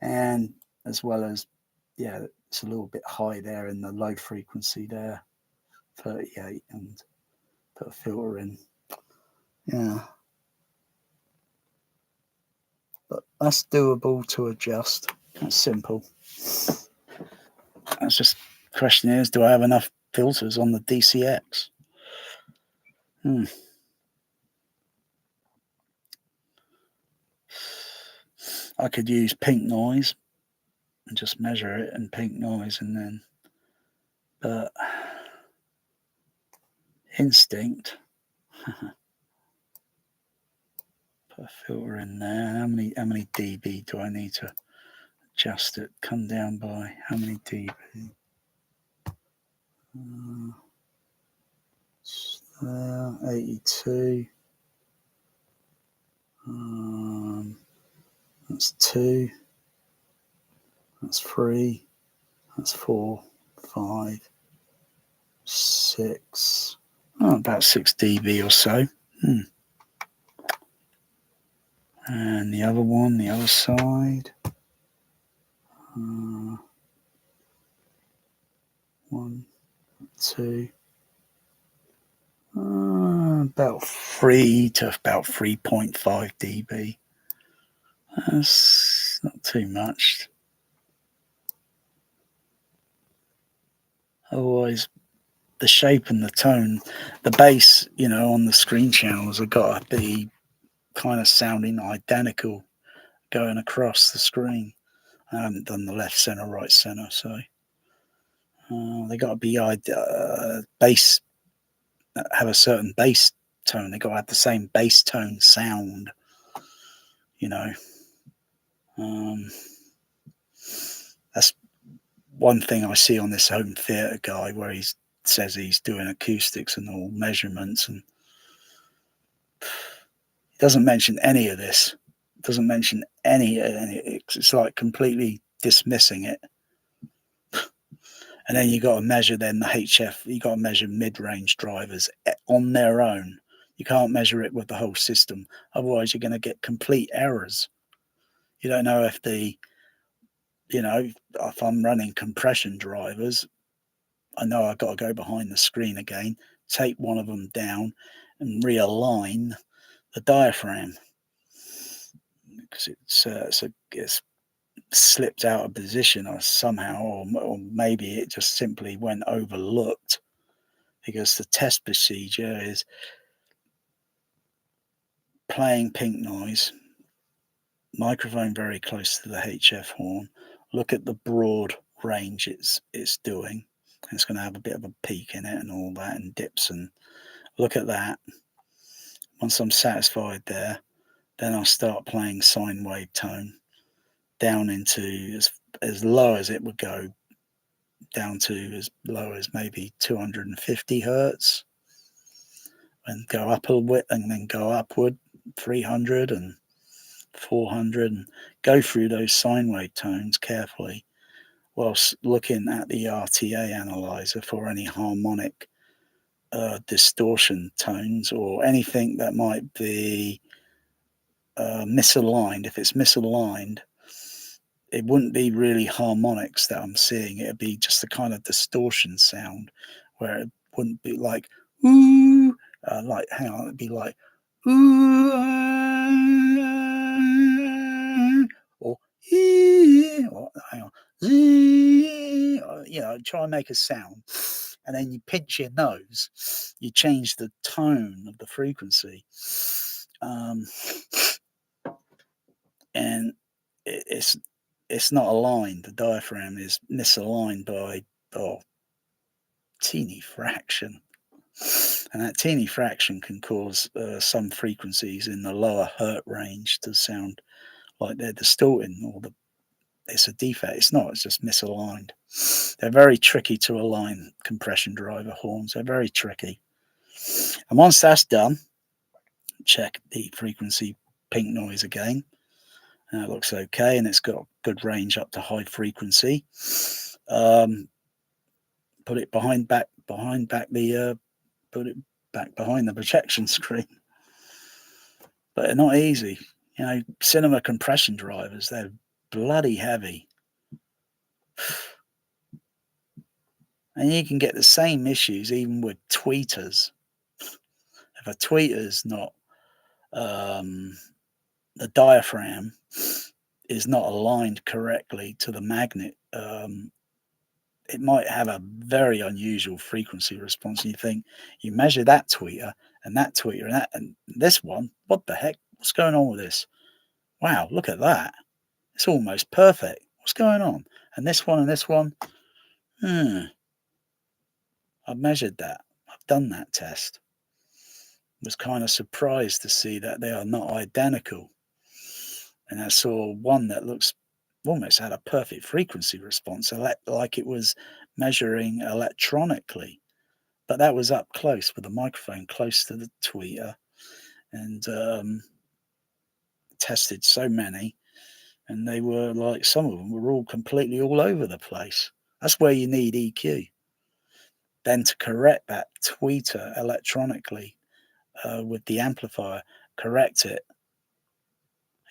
And as well as, yeah, it's a little bit high there in the low frequency there, 38, and put a filter in. Yeah, but that's doable to adjust. That's simple. That's just, the question is, do I have enough filters on the DCX? I could use pink noise and just measure it in pink noise, and then, but instinct, put a filter in there. How many dB do I need to adjust it? Come down by how many dB? 82. That's 2. That's 3. That's 4, 5, 6. Oh, about 6 dB or so. And the other one, the other side. 1, 2. About 3 to about 3.5 dB. That's not too much. Otherwise, the shape and the tone, the bass, on the screen channels have got to be kind of sounding identical going across the screen. I haven't done the left center, right center, so they got to be bass, have a certain bass tone. They got to have the same bass tone sound, That's one thing I see on this home theater guy, where he says he's doing acoustics and all measurements, and he doesn't mention any of this. Doesn't mention any. It's like completely dismissing it. And then you got to measure the HF. You got to measure mid-range drivers on their own. You can't measure it with the whole system. Otherwise, you're going to get complete errors. You don't know if if I'm running compression drivers, I know I've got to go behind the screen again, take one of them down, and realign the diaphragm. because it's slipped out of position or somehow, or maybe it just simply went overlooked, because the test procedure is playing pink noise, microphone very close to the HF horn, look at the broad range it's doing. It's going to have a bit of a peak in it and all that, and dips, and look at that. Once I'm satisfied there, then I'll start playing sine wave tone down into as low as it would go, down to as low as maybe 250 hertz, and go up a bit, and then go upward 300 and 400, and go through those sine wave tones carefully whilst looking at the RTA analyzer for any harmonic distortion tones or anything that might be misaligned. If it's misaligned, it wouldn't be really harmonics that I'm seeing. It'd be just the kind of distortion sound where it wouldn't be like ooh, like hang on, it'd be like ooh, or hang on, try and make a sound, and then you pinch your nose, you change the tone of the frequency, and it's not aligned. The diaphragm is misaligned by teeny fraction, and that teeny fraction can cause some frequencies in the lower hertz range to sound like they're distorting, or it's a defect. It's not, it's just misaligned. They're very tricky to align, compression driver horns. They're very tricky. And once that's done, check the frequency pink noise again. And it looks okay, and it's got good range up to high frequency. Put it behind the projection screen. But they're not easy. Cinema compression drivers, they're bloody heavy. And you can get the same issues even with tweeters. If a tweeter's not, the diaphragm is not aligned correctly to the magnet, it might have a very unusual frequency response. And you think, you measure that tweeter and that tweeter and this one, what the heck? What's going on with this? Wow, look at that. It's almost perfect. What's going on? And this one, I've measured that. I've done that test. Was kind of surprised to see that they are not identical. And I saw one that looks almost had a perfect frequency response, like it was measuring electronically. But that was up close with the microphone close to the tweeter, and tested so many, and they were like, some of them were all completely all over the place. That's where you need EQ. Then to correct that tweeter electronically with the amplifier, correct it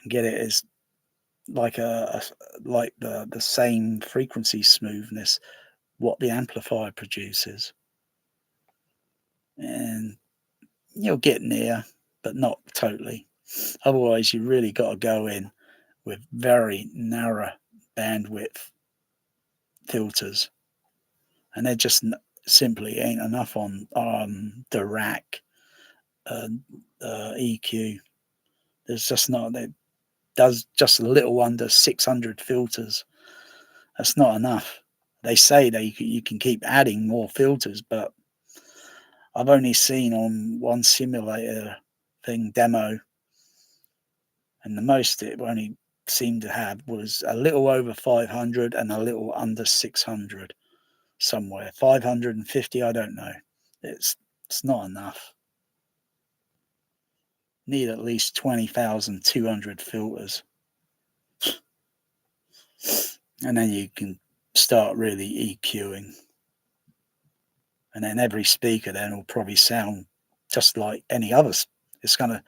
and get it as like the same frequency smoothness what the amplifier produces, and you'll get near, but not totally. Otherwise, you really got to go in with very narrow bandwidth filters, and there just simply ain't enough on the rack EQ. There's just not. It does just a little under 600 filters. That's not enough. They say you can keep adding more filters, but I've only seen on one simulator thing demo, and the most it only seemed to have was a little over 500 and a little under 600 somewhere. 550, I don't know. It's not enough. Need at least 20,200 filters. And then you can start really EQing. And then every speaker then will probably sound just like any other. It's kind of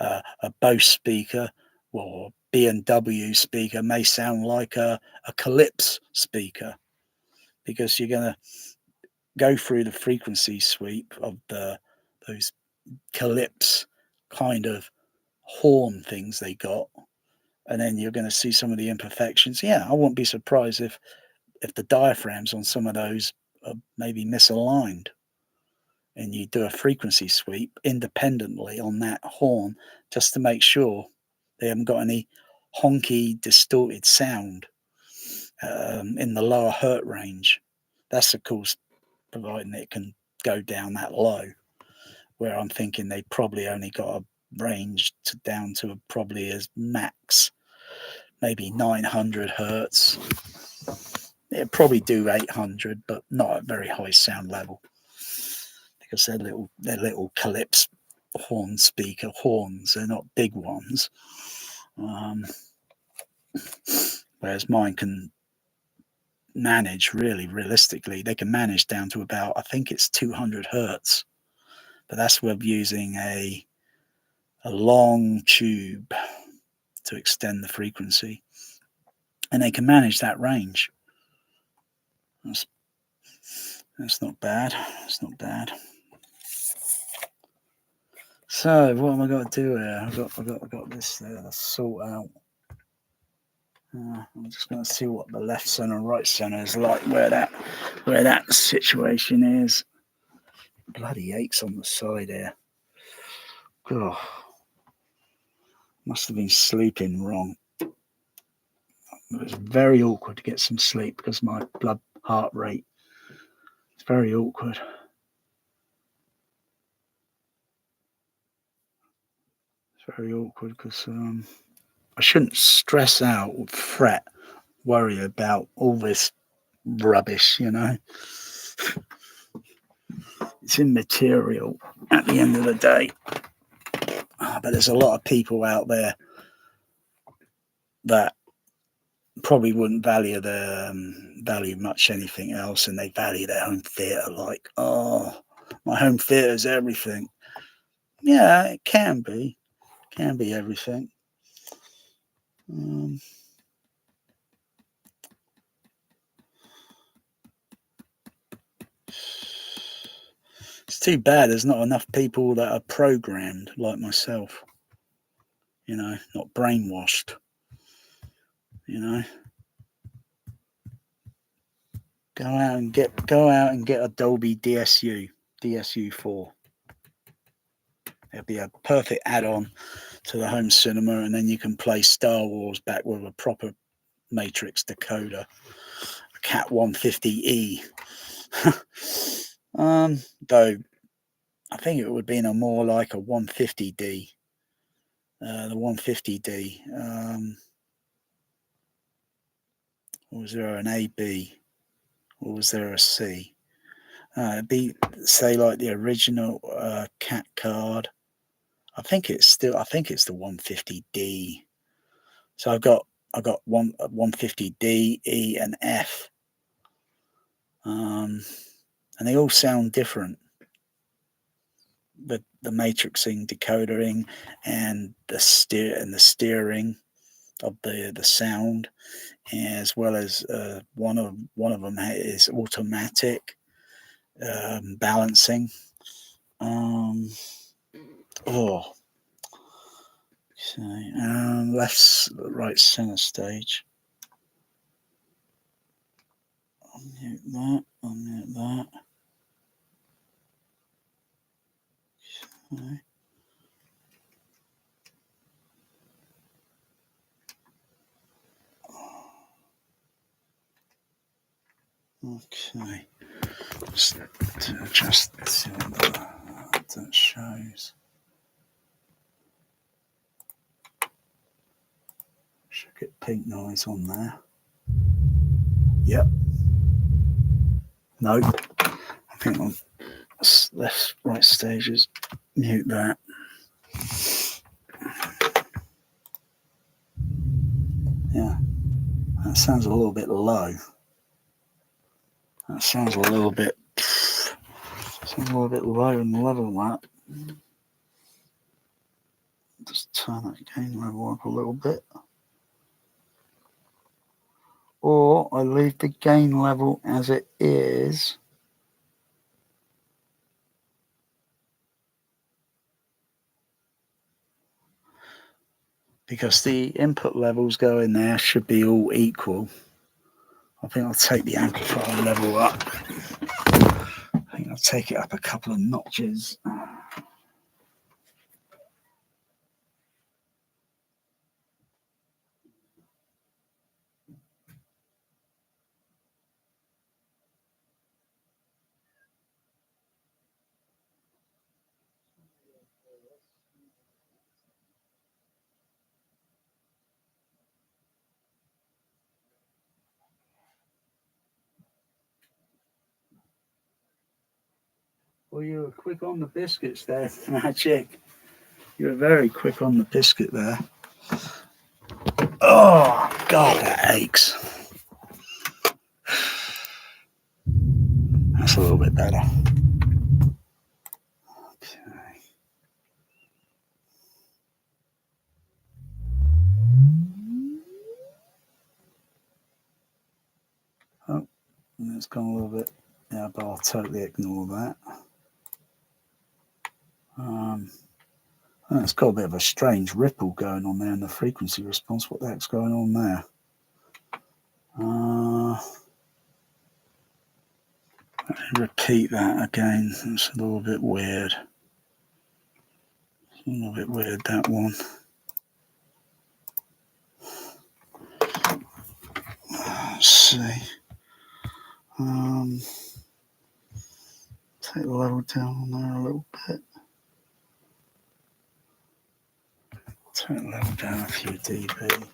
a Bose speaker or B&W speaker may sound like a Calypso speaker, because you're going to go through the frequency sweep of those Calypso kind of horn things they got, and then you're going to see some of the imperfections. Yeah, I wouldn't be surprised if the diaphragms on some of those are maybe misaligned, and you do a frequency sweep independently on that horn just to make sure they haven't got any honky, distorted sound in the lower hertz range. That's, of course, providing it can go down that low, where I'm thinking they probably only got a range down to probably as max, maybe 900 hertz. It'd probably do 800, but not at very high sound level, because they're little Calypso horn speaker horns. They're not big ones. Whereas mine can manage, really realistically, they can manage down to about, I think it's 200 hertz, but that's with using a long tube to extend the frequency, and they can manage that range. That's not bad. It's not bad. So what am I going to do here? I've got this to sort out. I'm just going to see what the left center and right center is like, where that situation is. Bloody aches on the side here. God, must have been sleeping wrong. It was very awkward to get some sleep because my blood heart rate. It's very awkward. It's very awkward because I shouldn't stress out or fret, worry about all this rubbish, you know. It's immaterial at the end of the day. But there's a lot of people out there that probably wouldn't value much anything else, and they value their home theatre like, oh, my home theatre is everything. Yeah, it can be everything. It's too bad there's not enough people that are programmed like myself, you know, not brainwashed, you know. Go out and get a Dolby DSU4. It'll be a perfect add-on to the home cinema, and then you can play Star Wars back with a proper matrix decoder, a Cat 150E. Though I think it would be more like a 150D. The 150D. Was there an AB, or was there a C? It'd be, say, like the original Cat card. I think it's the 150D. So I've got 150D, E, and F. And they all sound different. The matrixing, decodering, and the steering of the sound, as well as one of them is automatic balancing. Left, right, center stage. Unmute that. Okay. Just to adjust that shows. Should get pink noise on there. Yep. No. I think on left, right stages. Mute that. Yeah. That sounds a little bit low. That sounds a little bit low in the level of that. Just turn that gain level up a little bit. Or I leave the gain level as it is. because the input levels going there should be all equal. I think I'll take the amplifier level up. I think I'll take it up a couple of notches. Well, you were quick on the biscuits there, Magic. You were very quick on the biscuit there. Oh, God, that aches. That's a little bit better. Okay. Oh, it's gone a little bit. Yeah, but I'll totally ignore that. It's got a bit of a strange ripple going on there in the frequency response. What the heck's going on there? Let me repeat that again. It's a little bit weird. A little bit weird, that one. Let's see. Take the level down on there a little bit. Take the level down a few dB.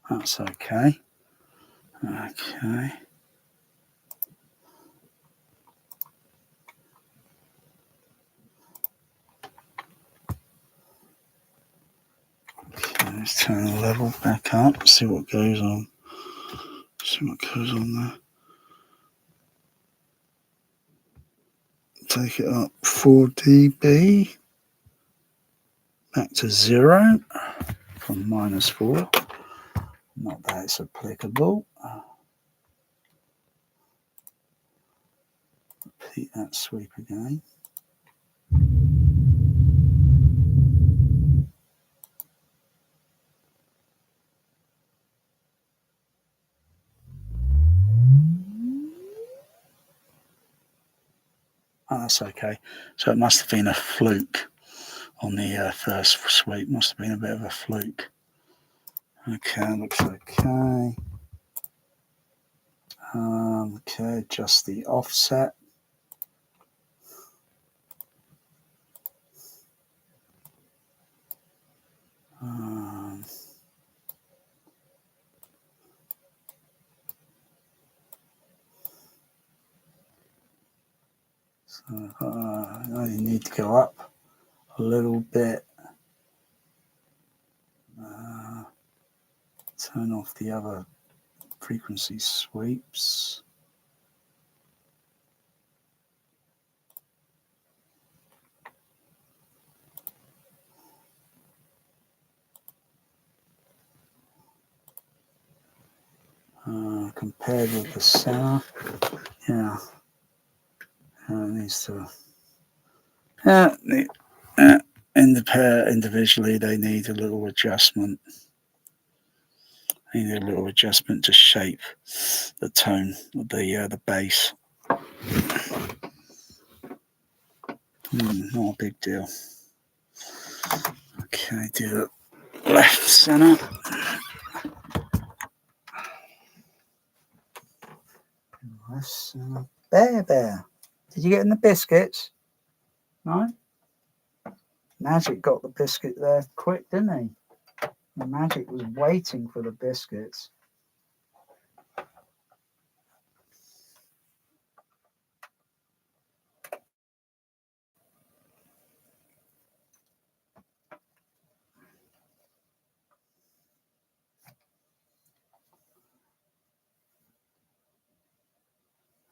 That's okay. Okay. Okay, let's turn the level back up, see what goes on. See what goes on there. Take it up 4 dB. Back to 0 from -4. Not that it's applicable. Repeat that sweep again. Oh, that's okay. So it must have been a fluke on the first sweep. Must have been a bit of a fluke. Okay, looks okay. Okay, adjust the offset. So you need to go up a little bit. Turn off the other frequency sweeps. Compared with the center, yeah, it needs to. Individually, they need a little adjustment. They need a little adjustment to shape the tone of the bass. Not a big deal. Okay, do the left center. Left center. Bear. Did you get in the biscuits? No? Magic got the biscuit there quick, didn't he? The Magic was waiting for the biscuits.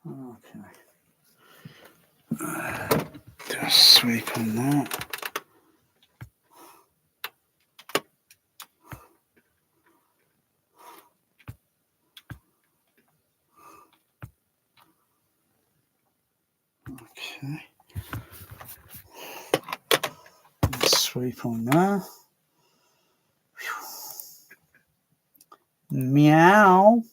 Okay. Just sweep on that. Okay. Let's sweep on there. Meow.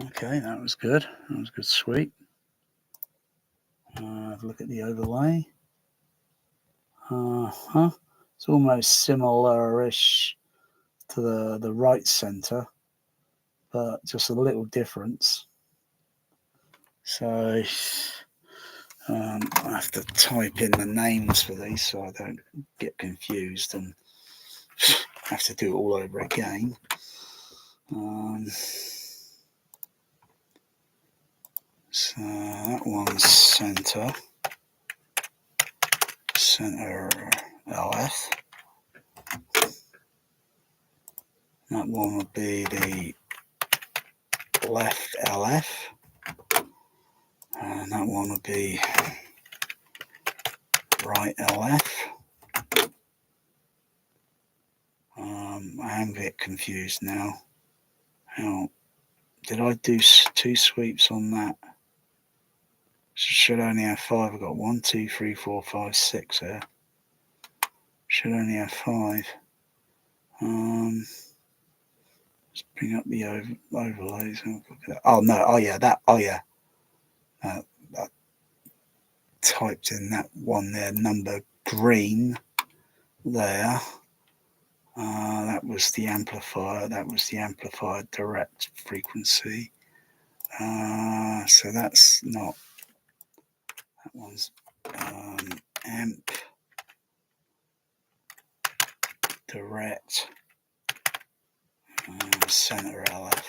Okay, that was good. That was a good sweep. Look at the overlay. It's almost similar-ish to the right center, but just a little difference. So I have to type in the names for these so I don't get confused and have to do it all over again. So that one's center LF. That one would be the left LF. And that one would be right LF. I am a bit confused now. How did I do 2 sweeps on that? Should only have 5. I've got 1, 2, 3, 4, 5, 6 there. Should only have 5. Let's bring up the overlays. Oh no! Oh yeah, that. Oh yeah. I typed in that one there, number green there. That was the amplifier. That was the amplifier direct frequency. So that's not. That one's amp direct center LF.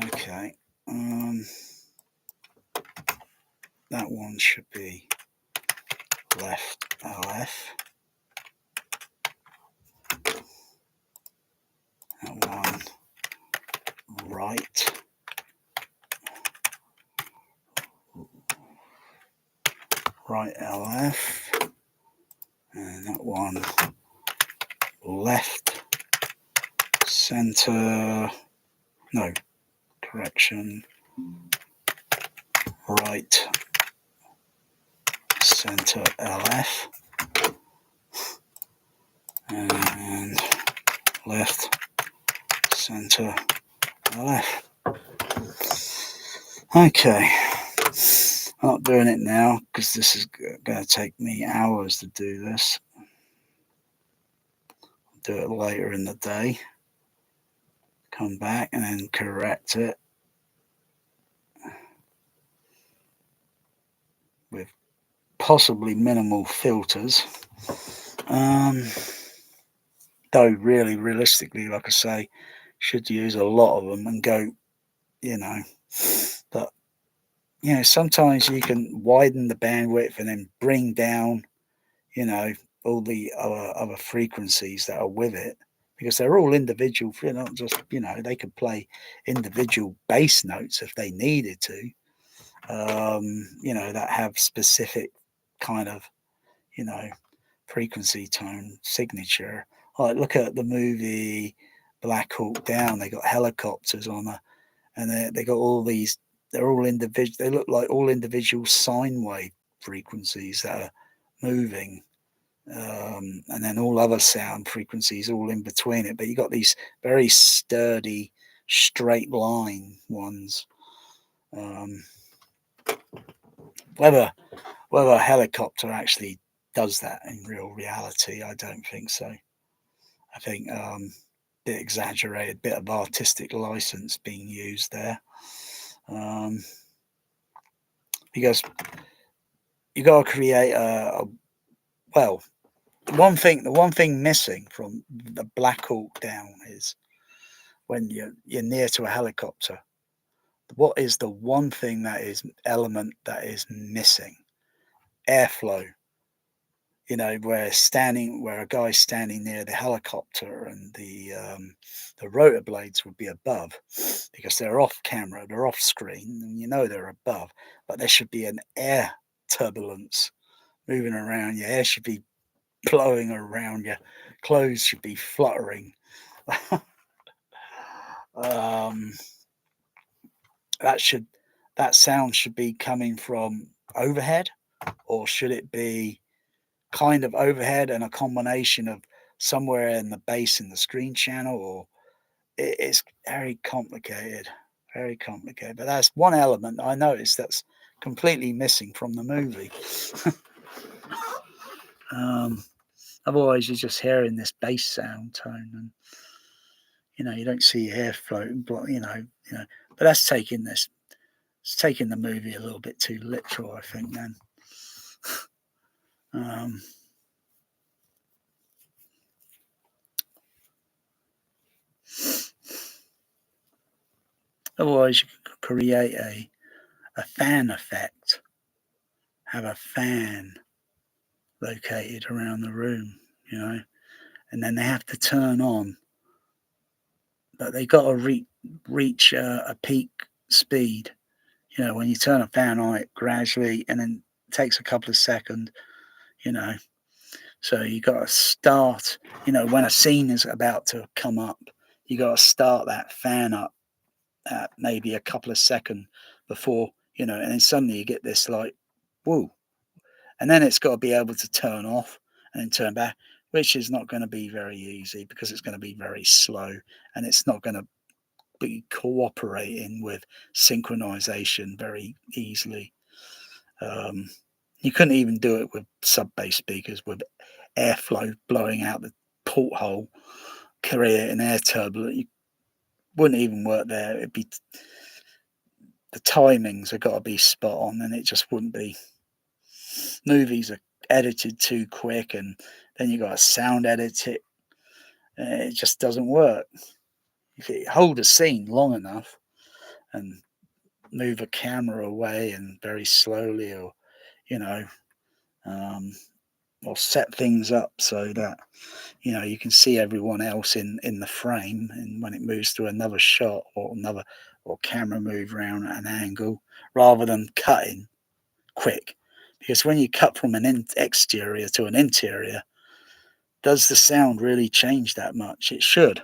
Okay. That one should be left LF. That one right LF, and that one left center, no, correction, right center LF, and left center LF. Okay, I'm not doing it now because this is going to take me hours to do this. I'll do it later in the day. Come back and then correct it with possibly minimal filters. Though really realistically, like I say, should use a lot of them and go, but sometimes you can widen the bandwidth and then bring down, all the other frequencies that are with it, because they're all individual, not just, they could play individual bass notes if they needed to, that have specific kind of, frequency tone signature. Like look at the movie Black Hawk Down. They got helicopters on it, and they got all these. They're all individual. They look like all individual sine wave frequencies that are moving, and then all other sound frequencies all in between it. But you got these very sturdy, straight line ones. Whether a helicopter actually does that in real reality, I don't think so. I think bit exaggerated, bit of artistic license being used there, because you got to create the one thing missing from the Black Hawk Down is when you're near to a helicopter. What is the one thing that is that is missing? Airflow. Where a guy's standing near the helicopter and the rotor blades would be above, because they're off camera, they're off screen, and they're above. But there should be an air turbulence moving around. Your hair should be blowing around. Your clothes should be fluttering. um, that sound should be coming from overhead, or should it be kind of overhead and a combination of somewhere in the bass in the screen channel? Or it's very complicated, very complicated. But that's one element I noticed that's completely missing from the movie. Otherwise, you're just hearing this bass sound tone, and you don't see your hair floating. But that's taking this. It's taking the movie a little bit too literal, I think. Then, otherwise, you could create a fan effect. Have a fan located around the room, and then they have to turn on, but they got to reach a peak speed. When you turn a fan on, it gradually, and then it takes a couple of seconds. So you got to start. When a scene is about to come up, you got to start that fan up at maybe a couple of seconds before, and then suddenly you get this like, whoa, and then it's got to be able to turn off and then turn back, which is not going to be very easy because it's going to be very slow, and it's not going to be cooperating with synchronization very easily. You couldn't even do it with sub-bass speakers with airflow blowing out the porthole, creating air turbulence. You wouldn't even work there. It'd be, the timings have got to be spot on, and it just wouldn't be. Movies are edited too quick, and then you got to sound edit it. It just doesn't work. If you hold a scene long enough and move a camera away and very slowly, or or set things up so that you can see everyone else in the frame, and when it moves to another shot or camera move around at an angle, rather than cutting quick. Because when you cut from an exterior to an interior, does the sound really change that much? It should,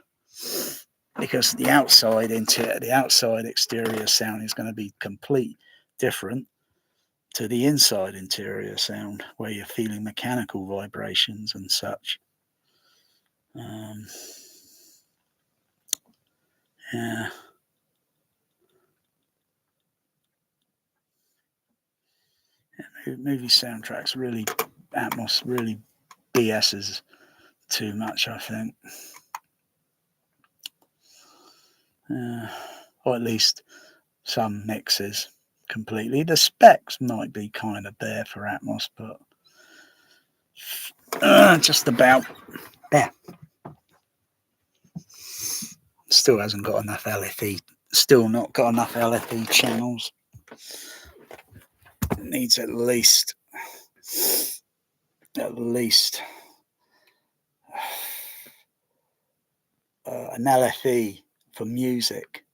because the outside exterior sound is going to be complete different to the inside interior sound, where you're feeling mechanical vibrations and such. Yeah. Movie soundtracks really, Atmos really BS's too much, I think. Or at least some mixes completely. The specs might be kind of there for Atmos, but just about there. Still hasn't got enough LFE. Still not got enough LFE channels. It needs at least an LFE for music.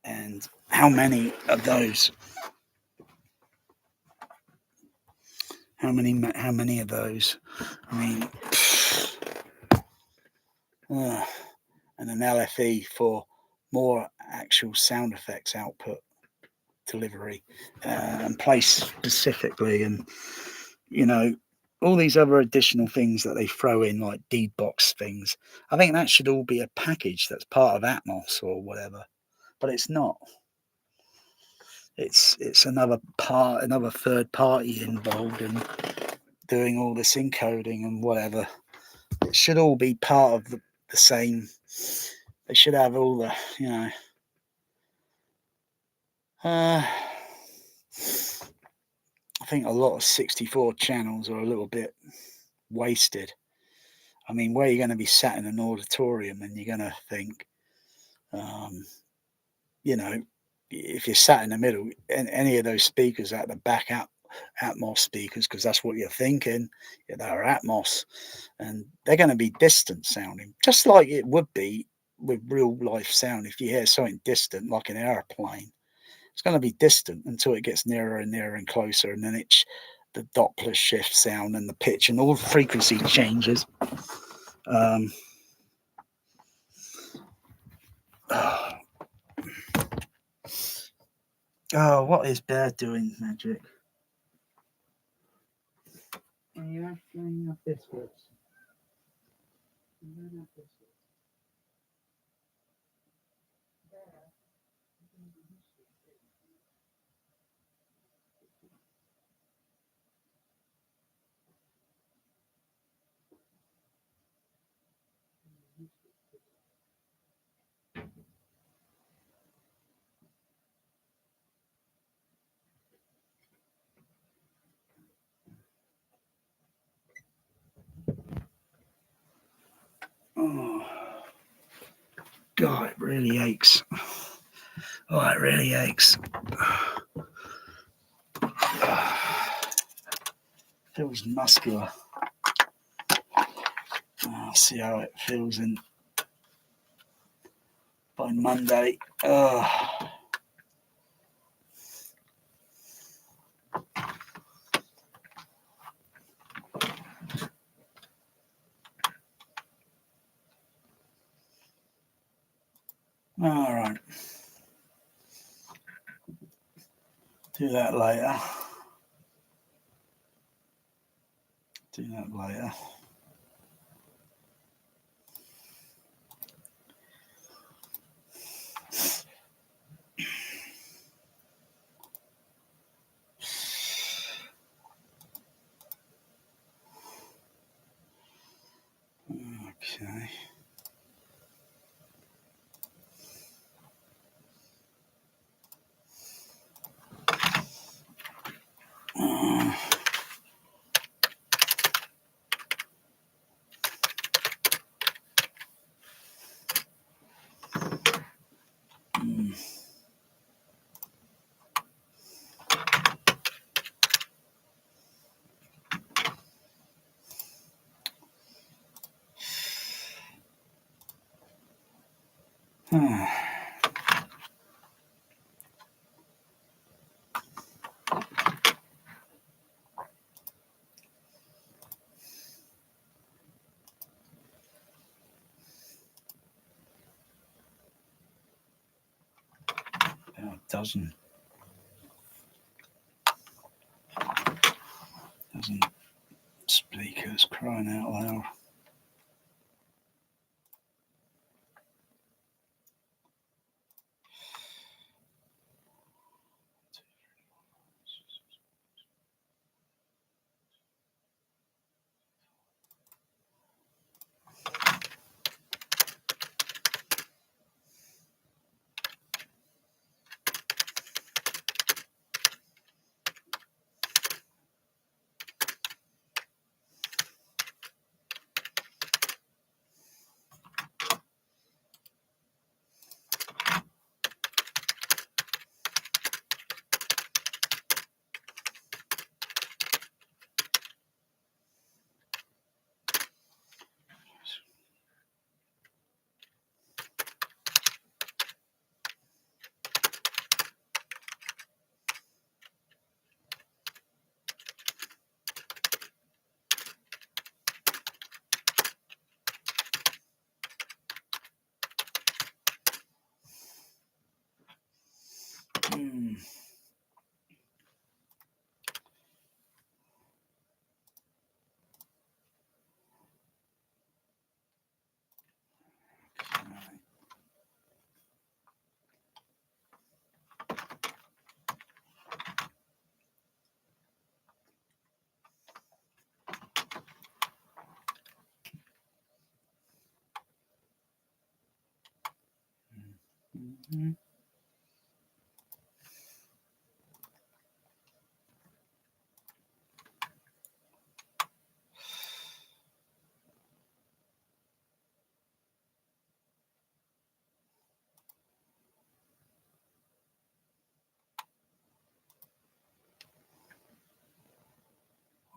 And how many of those? How many of those? I mean, and an LFE for more actual sound effects output delivery and placed specifically, and all these other additional things that they throw in, like D-Box things. I think that should all be a package that's part of Atmos or whatever, but it's not. It's another third party involved in doing all this encoding and whatever. It should all be part of the same. They should have all the, I think a lot of 64 channels are a little bit wasted. I mean, where you're going to be sat in an auditorium and you're going to think, if you're sat in the middle, and any of those speakers at the back out Atmos speakers, because that's what you're thinking, they're Atmos, and they're going to be distant sounding, just like it would be with real life sound. If you hear something distant, like an airplane, it's going to be distant until it gets nearer and nearer and closer, and then Doppler shift sound and the pitch and all the frequency changes. Oh, what is Bear doing, Magic? You have biscuits. You don't have biscuits. Oh, God, it really aches. Oh, it really aches. Feels muscular. I'll see how it feels in by Monday. All right. Do that later. Do that later. Okay. About a dozen speakers, crying out loud.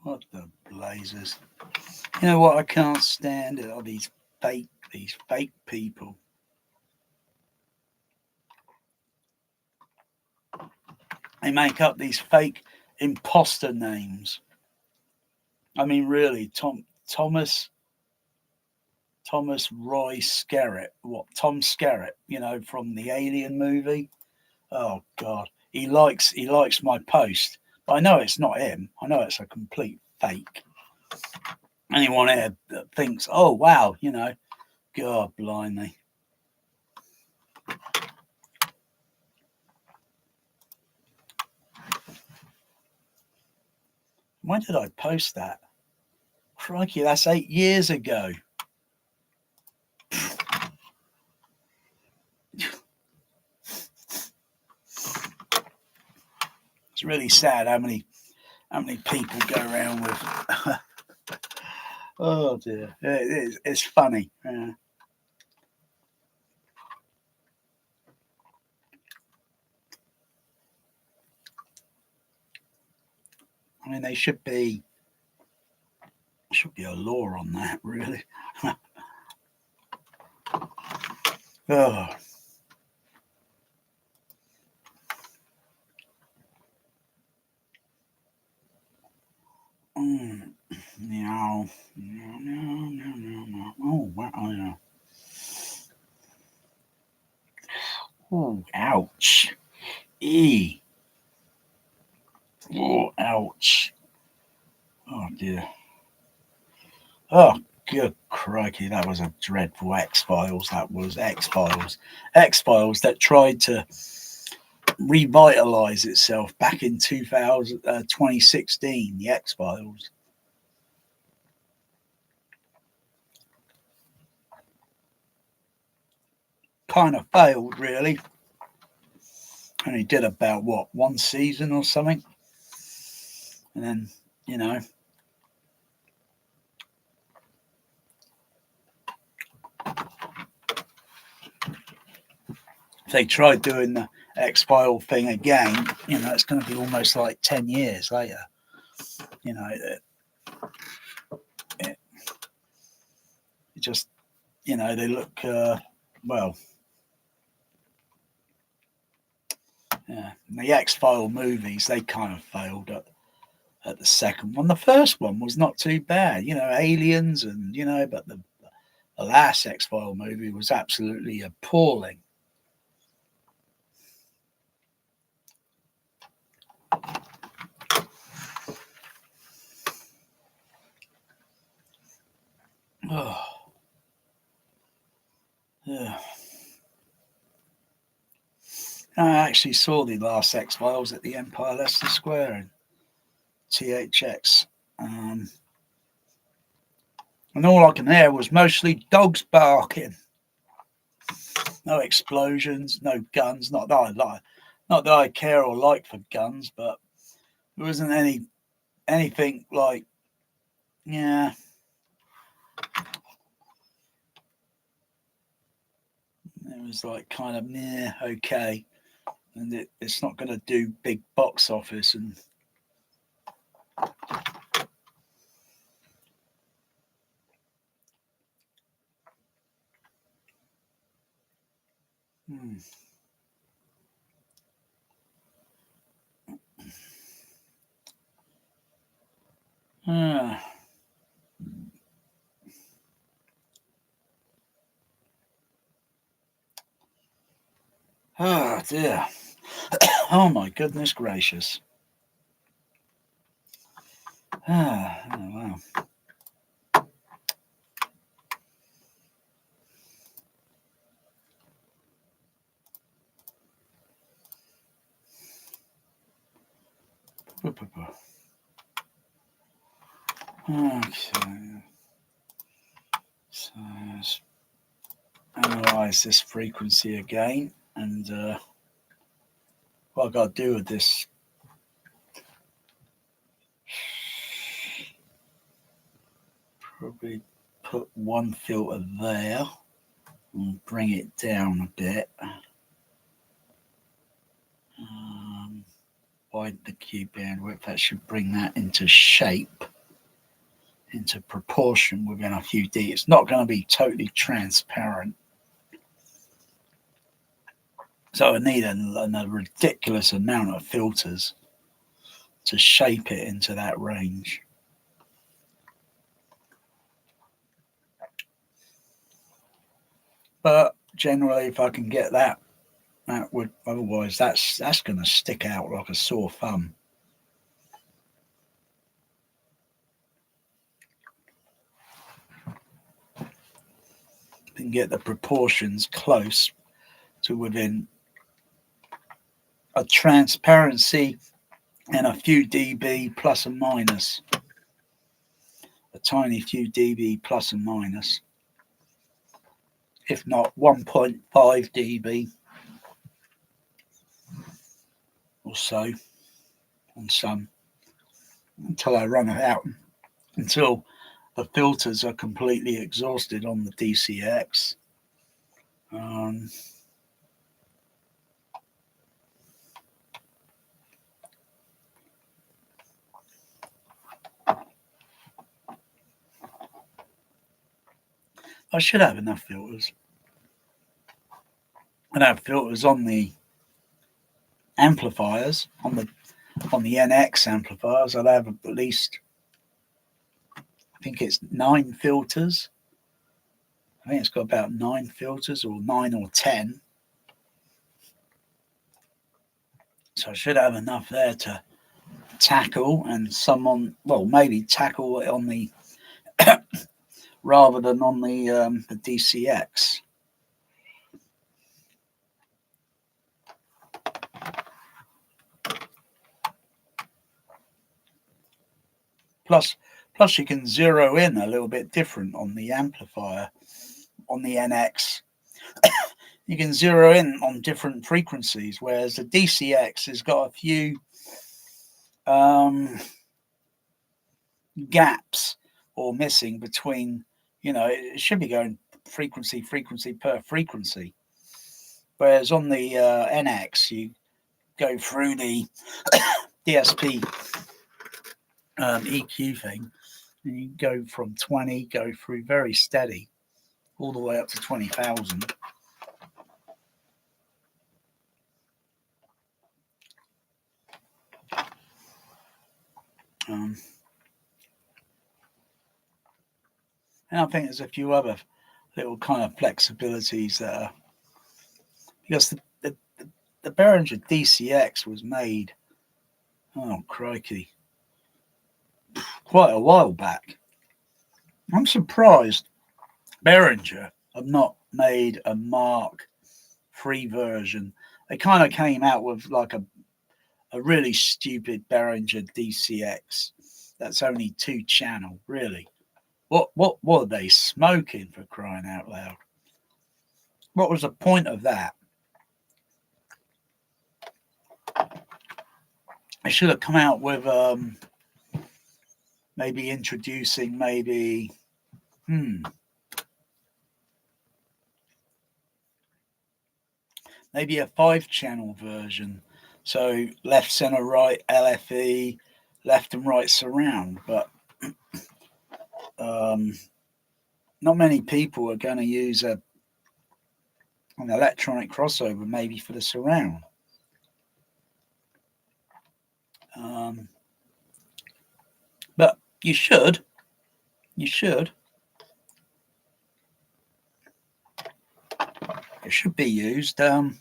What the blazers? You know what I can't stand are these fake people. They make up these fake imposter names. I mean, really, Thomas Roy Skerritt, Tom Skerritt, from the Alien movie. Oh God, he likes my post, but I know it's not him. I know it's a complete fake. Anyone here that thinks, oh wow, God blimey. When did I post that? Crikey, that's 8 years ago. It's really sad how many people go around with. Oh dear, it's funny. Yeah. I mean, they should be a law on that, really. Oh. No. Oh, wow. Oh, yeah. Oh, ouch. E. Oh, ouch. Oh, dear. Oh, good crikey. That was a dreadful X-Files. That was X-Files. X-Files that tried to revitalize itself back in 2016, the X-Files. Kind of failed, really. Only did about, one season or something? And then, if they tried doing the X-File thing again, it's going to be almost like 10 years later. It just, they look, well, yeah. The X-File movies, they kind of failed at the second one. The first one was not too bad, aliens and, but the last X-File movie was absolutely appalling. Oh. Yeah. I actually saw the last X-Files at the Empire Leicester Square in THX. And all I can hear was mostly dogs barking. No explosions, no guns. Not that I care or like for guns, but there wasn't anything like, yeah. It was like kind of okay, and it's not going to do big box office and. Oh dear. Oh my goodness gracious. Oh wow. Okay. So let's analyze this frequency again, and what I've got to do with this. Probably put one filter there and bring it down a bit. Widen the cube bandwidth. That should bring that into shape, into proportion within a few D. It's not going to be totally transparent. So I need a ridiculous amount of filters to shape it into that range. But generally, if I can get that would, otherwise that's going to stick out like a sore thumb. And get the proportions close to within a transparency and a few dB plus and minus, a tiny few dB plus and minus, if not 1.5 dB or so on some, until I run it out, until the filters are completely exhausted on the DCX. I should have enough filters. I have filters on the amplifiers, on the NX amplifiers. I'll have at least, I think it's 9 filters. I think it's got about 9 filters, or 9 or 10. So I should have enough there to tackle, and some on, well, maybe tackle it on the rather than on the DCX. Plus you can zero in a little bit different on the amplifier, on the NX. You can zero in on different frequencies, whereas the DCX has got a few gaps or missing between, it should be going frequency per frequency. Whereas on the NX, you go through the DSP EQ thing, and you go from 20, go through very steady, all the way up to 20,000. And I think there's a few other little kind of flexibilities there, because the Behringer DCX was made, oh crikey, quite a while back. I'm surprised Behringer have not made a Mark III version. They kind of came out with like a really stupid Behringer DCX that's only 2-channel, really. What are they smoking, for crying out loud? What was the point of that? I should have come out with maybe introducing maybe maybe a 5-channel version. So left, center, right, LFE, left and right surround. But not many people are going to use an electronic crossover maybe for the surround. But you should. It should be used, to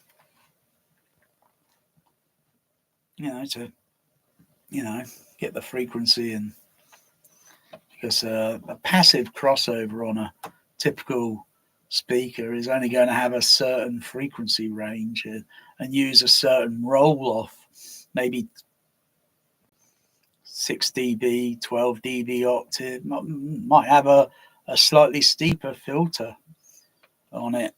get the frequency, and because a passive crossover on a typical speaker is only going to have a certain frequency range and use a certain roll off, maybe 6 dB, 12 dB octave, might have a slightly steeper filter on it,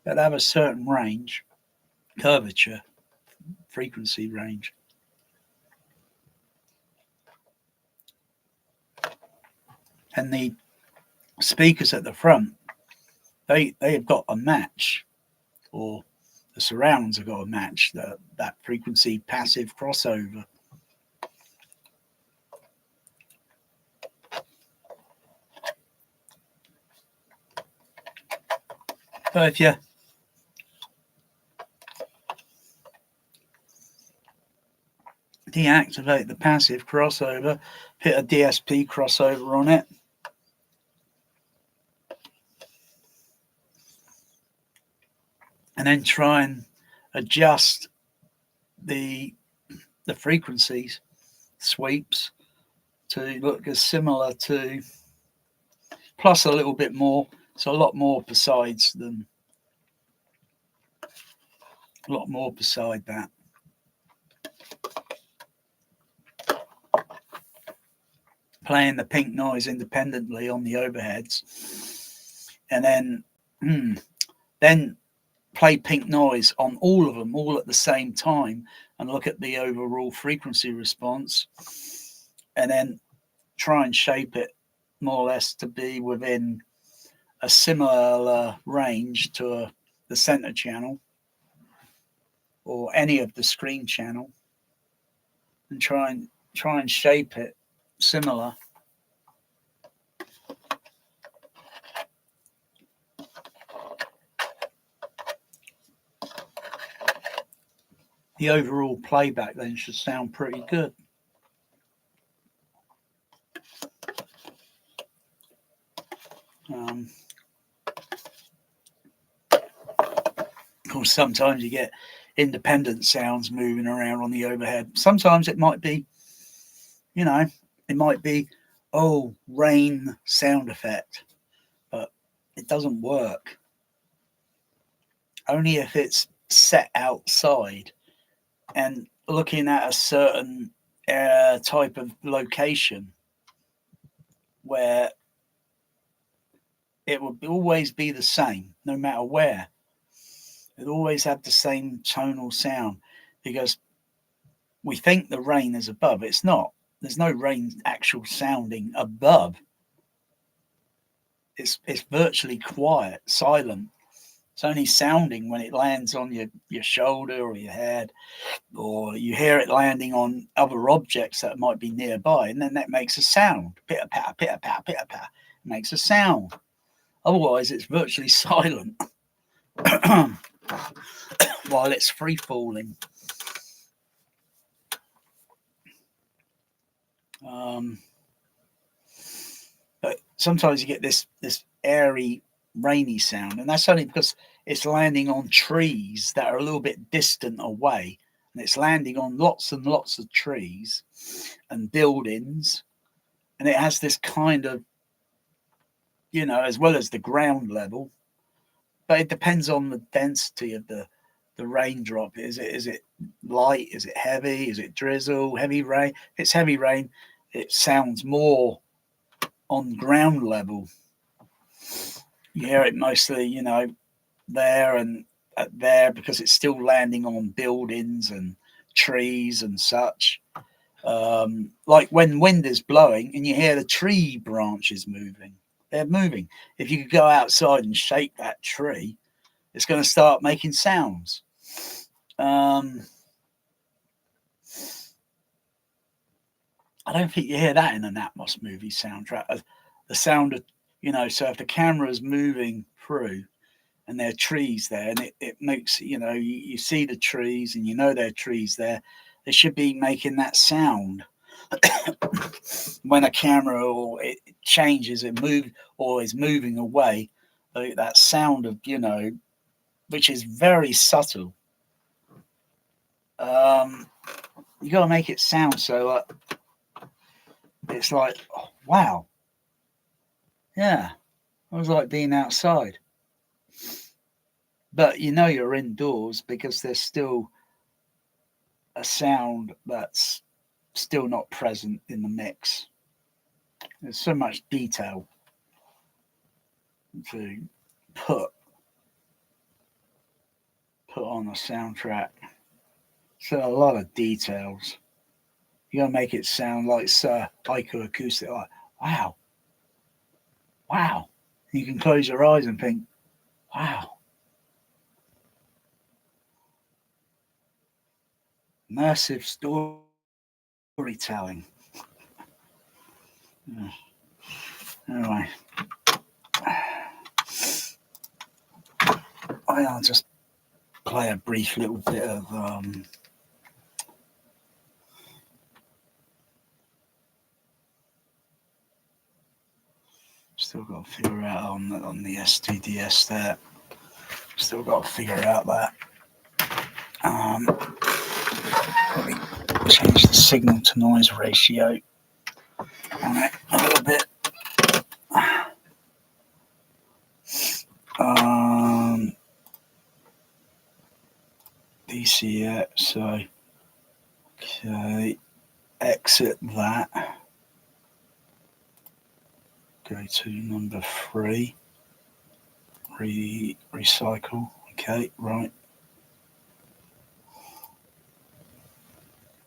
but have a certain range, curvature, frequency range. And the speakers at the front, they've got a match, or the surrounds have got to match that frequency passive crossover. So if you deactivate the passive crossover, hit a DSP crossover on it, and then try and adjust the frequencies sweeps to look as similar to, plus a little bit more. So a lot more beside that. Playing the pink noise independently on the overheads, and then play pink noise on all of them all at the same time and look at the overall frequency response, and then try and shape it more or less to be within a similar range to the center channel or any of the screen channel, and try and shape it similar. The overall playback then should sound pretty good. Of course, sometimes you get independent sounds moving around on the overhead. Sometimes it might be, rain sound effect, but it doesn't work. Only if it's set outside and looking at a certain type of location where it would always be the same, no matter where. It always had the same tonal sound, because we think the rain is above. It's not. There's no rain actual sounding above. It's virtually quiet, silent. It's only sounding when it lands on your shoulder or your head, or you hear it landing on other objects that might be nearby, and then that makes a sound. Pitter patter, pitter patter, pitter patter. It makes a sound. Otherwise, it's virtually silent while it's free falling. But sometimes you get this airy, rainy sound, and that's only because it's landing on trees that are a little bit distant away, and it's landing on lots and lots of trees and buildings, and it has this kind of, as well as the ground level, but it depends on the density of the raindrop. Is it light? Is it heavy? Is it drizzle? Heavy rain? If it's heavy rain, it sounds more on ground level. You hear it mostly, there and there, because it's still landing on buildings and trees and such. Like when wind is blowing and you hear the tree branches moving, they're moving. If you could go outside and shake that tree, it's going to start making sounds. I don't think you hear that in an Atmos movie soundtrack. The sound of, so if the camera is moving through and there are trees there, and it makes, you see the trees and there are trees there, they should be making that sound. When a camera or it changes, it moves or is moving away, that sound of, which is very subtle. You got to make it sound so it's like, oh, wow, yeah, it was like being outside. But you're indoors because there's still a sound that's still not present in the mix. There's so much detail to put on a soundtrack. So a lot of details. You gotta make it sound like psychoacoustic. Like, wow. You can close your eyes and think, wow. Immersive storytelling. Anyway, I'll just play a brief little bit of still got to figure out on the STDS there Still got to figure out that. Let me change the signal to noise ratio on it a little bit. DCX, so okay, exit that. Go to number 3. Recycle. Okay, right.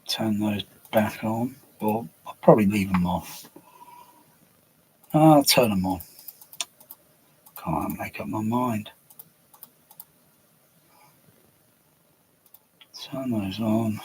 Turn those back on, or I'll probably leave them off. I'll turn them on. Can't make up my mind. Turn those on.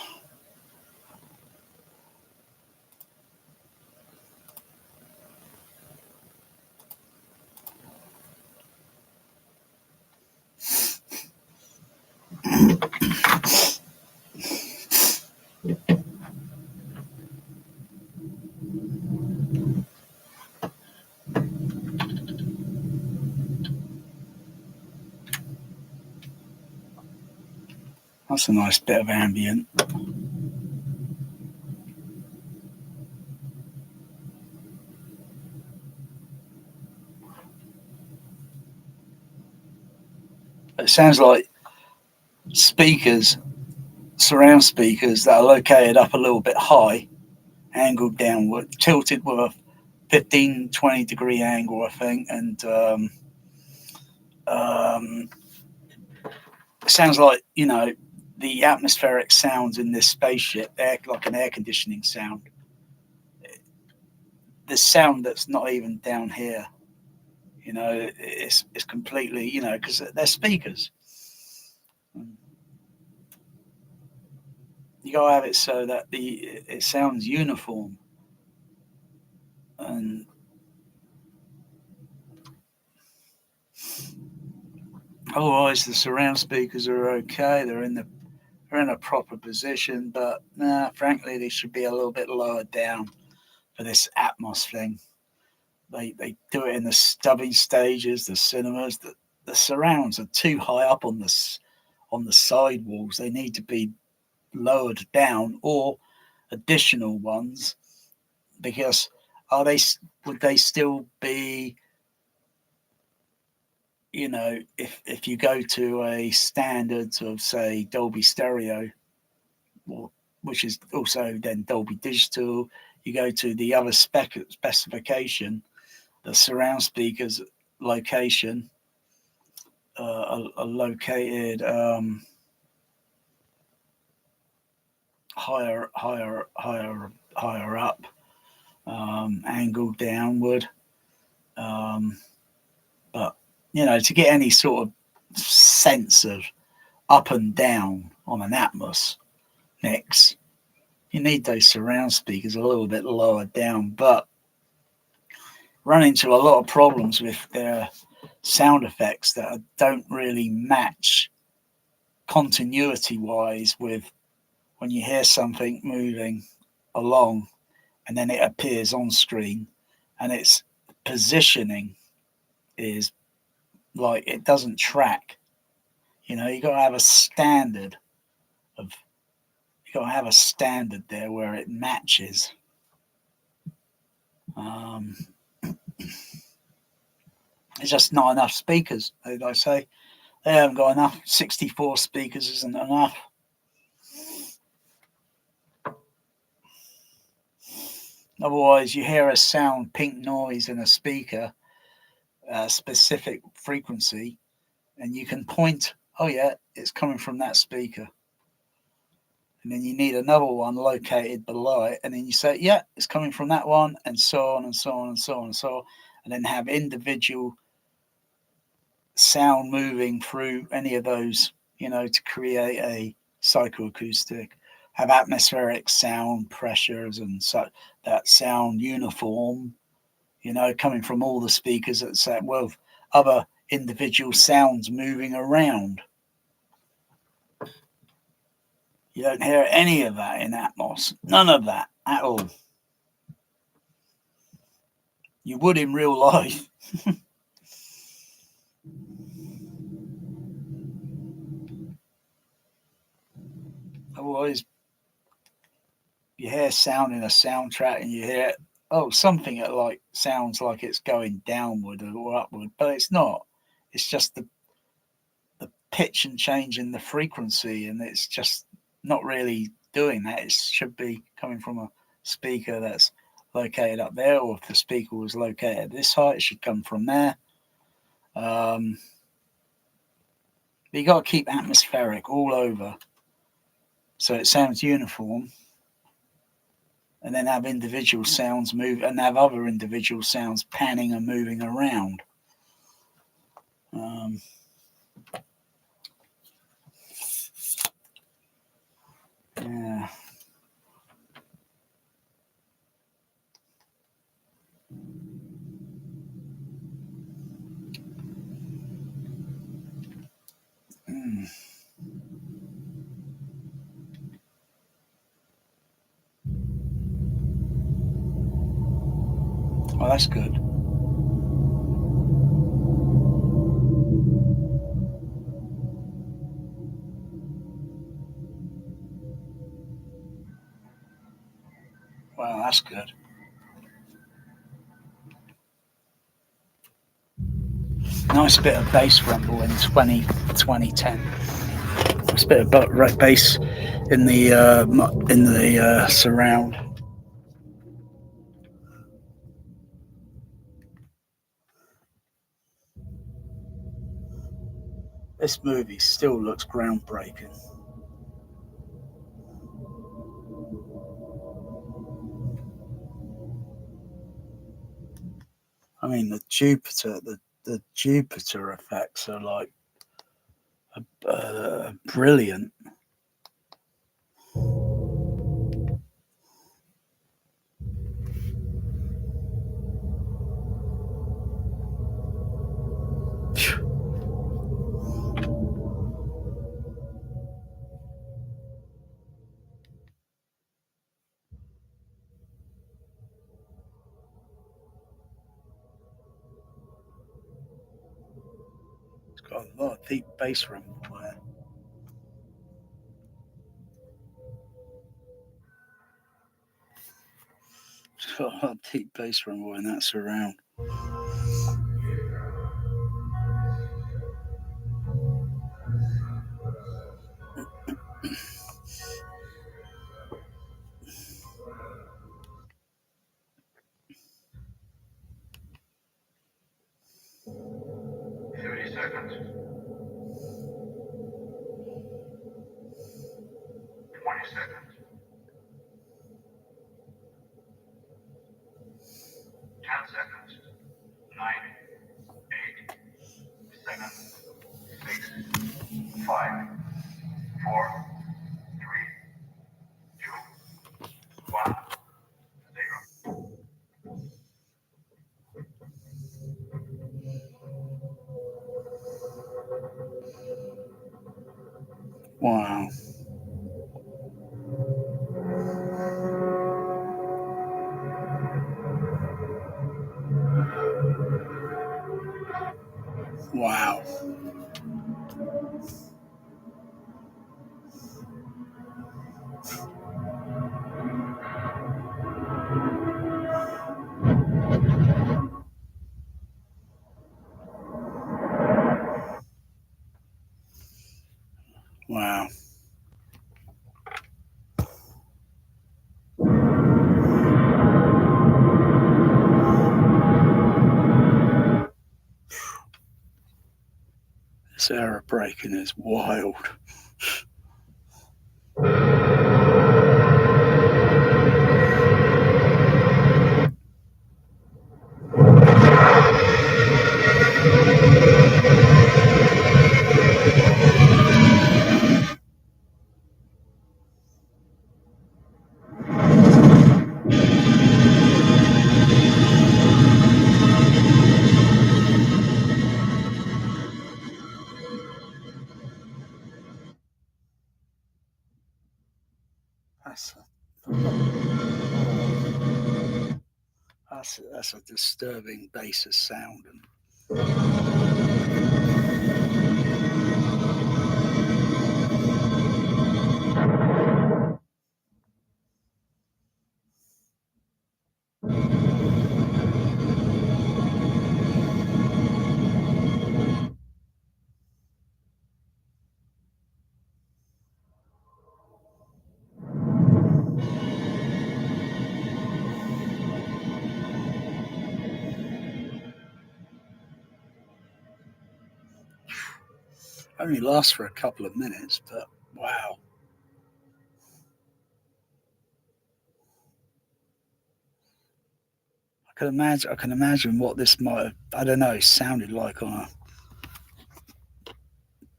That's a nice bit of ambient. It sounds like speakers, surround speakers that are located up a little bit high, angled downward, tilted with a 15-20 degree angle, I think, and it sounds like, you know, the atmospheric sounds in this spaceship, like an air conditioning sound. The sound that's not even down here, you know, it's completely, you know, because they're speakers. You gotta have it so that it sounds uniform, and otherwise the surround speakers are okay. They're in a proper position, but nah, frankly, they should be a little bit lower down for this Atmos thing. They do it in the stubby stages, the cinemas. The surrounds are too high up on the side walls. They need to be lowered down, or additional ones, because would they still be, you know, if you go to a standard of, say, Dolby Stereo, which is also then Dolby Digital, you go to the other specification, the surround speakers location are located higher up, angled downward. But you know, to get any sort of sense of up and down on an Atmos mix, you need those surround speakers a little bit lower down. But run into a lot of problems with their sound effects that don't really match continuity wise with when you hear something moving along and then it appears on screen, and its positioning is like it doesn't track. You know, you got to have a standard there where it matches. There's just not enough speakers, as I say. They haven't got enough. 64 speakers isn't enough. Otherwise, you hear a sound, pink noise in a speaker, a specific frequency, and you can point, oh yeah, it's coming from that speaker. And then you need another one located below it, and then you say, yeah, it's coming from that one, and so on and so on and so on and so on, and then have individual sound moving through any of those, you know, to create a psychoacoustic, have atmospheric sound pressures and so that sound uniform, you know, coming from all the speakers at set with other individual sounds moving around. You don't hear any of that in Atmos. None of that at all. You would in real life. Otherwise, you hear sound in a soundtrack and you hear, oh, something that like sounds like it's going downward or upward, but it's not. It's just the pitch and change in the frequency, and it's just not really doing that. It should be coming from a speaker that's located up there, or if the speaker was located at this height, it should come from there. You got to keep atmospheric all over so it sounds uniform, and then have individual sounds move and have other individual sounds panning and moving around. Yeah. Oh, that's good. Wow, that's good. Nice bit of bass rumble in 2010. Nice bit of bass in the surround. This movie still looks groundbreaking. I mean, the Jupiter effects are like brilliant. It's got a lot of deep bass rumble there. It's got a lot of deep bass rumble in that surround. Seconds. 20 seconds. 10 seconds. 9, 8, 7, 6, 5, 4, 3, 2, 1, 0. Wow. Wow. Wow. This era breaking is wild. That's a disturbing bass of sound. And Only lasts for a couple of minutes, but wow. I can imagine what this might have, I don't know, sounded like on a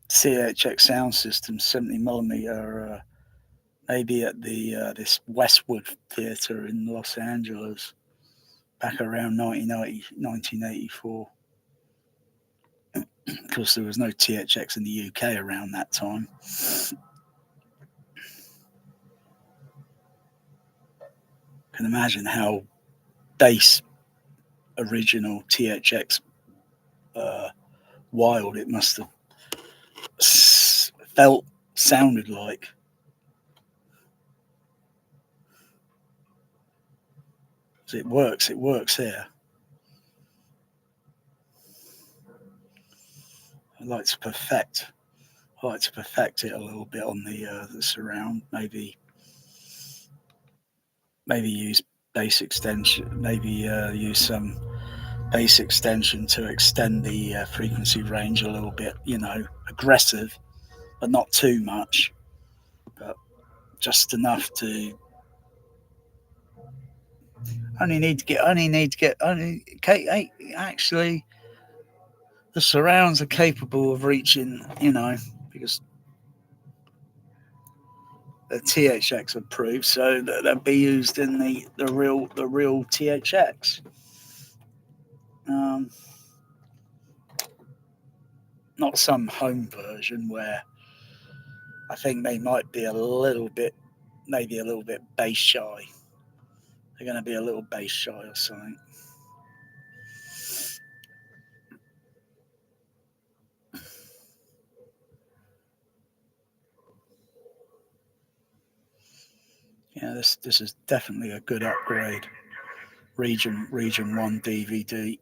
CHX sound system, 70mm, maybe at the this Westwood Theatre in Los Angeles back around 1984, because there was no THX in the UK around that time. I can imagine how bass original THX wild it must have sounded like. So it works here. I like to perfect it a little bit on the surround. Maybe use bass extension. Maybe use some bass extension to extend the frequency range a little bit. Aggressive, but not too much. But just enough to actually the surrounds are capable of reaching, because the THX approved, so that they'll be used in the real THX. Not some home version where I think they might be maybe a little bit bass shy. They're going to be a little bass shy or something. Yeah, this is definitely a good upgrade. Region 1 DVD.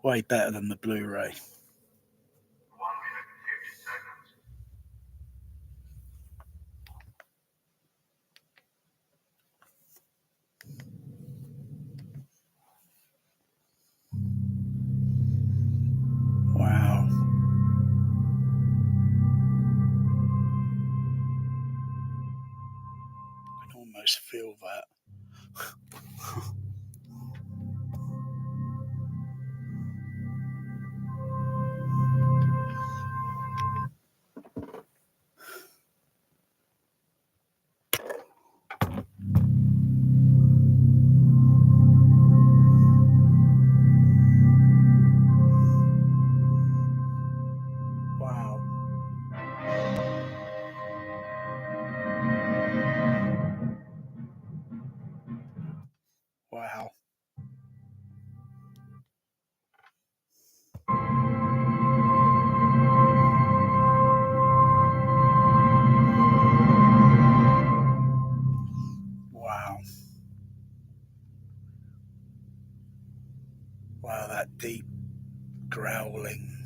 Way better than the Blu-ray. 1 minute and 50 seconds. Wow. I can almost feel that. Wow. Wow. Wow. Wow, that deep growling.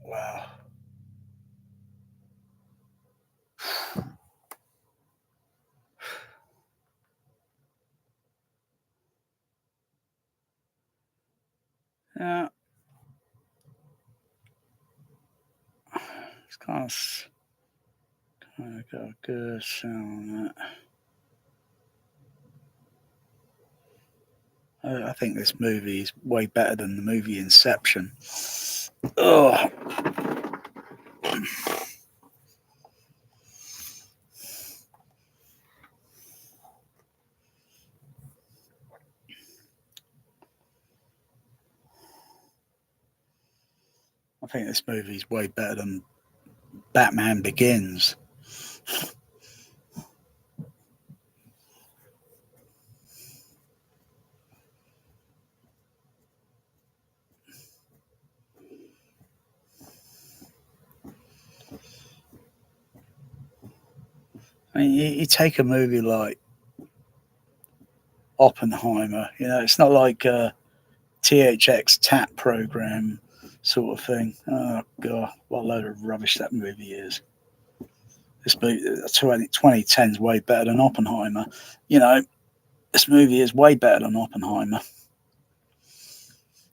Wow. Yeah. It's kind of got a good sound on it. I think this movie is way better than the movie Inception. Oh. I think this movie is way better than Batman Begins. I mean, you take a movie like Oppenheimer, it's not like a THX TAP program sort of thing. Oh, God, what a load of rubbish that movie is. This movie, 2010 is way better than Oppenheimer. This movie is way better than Oppenheimer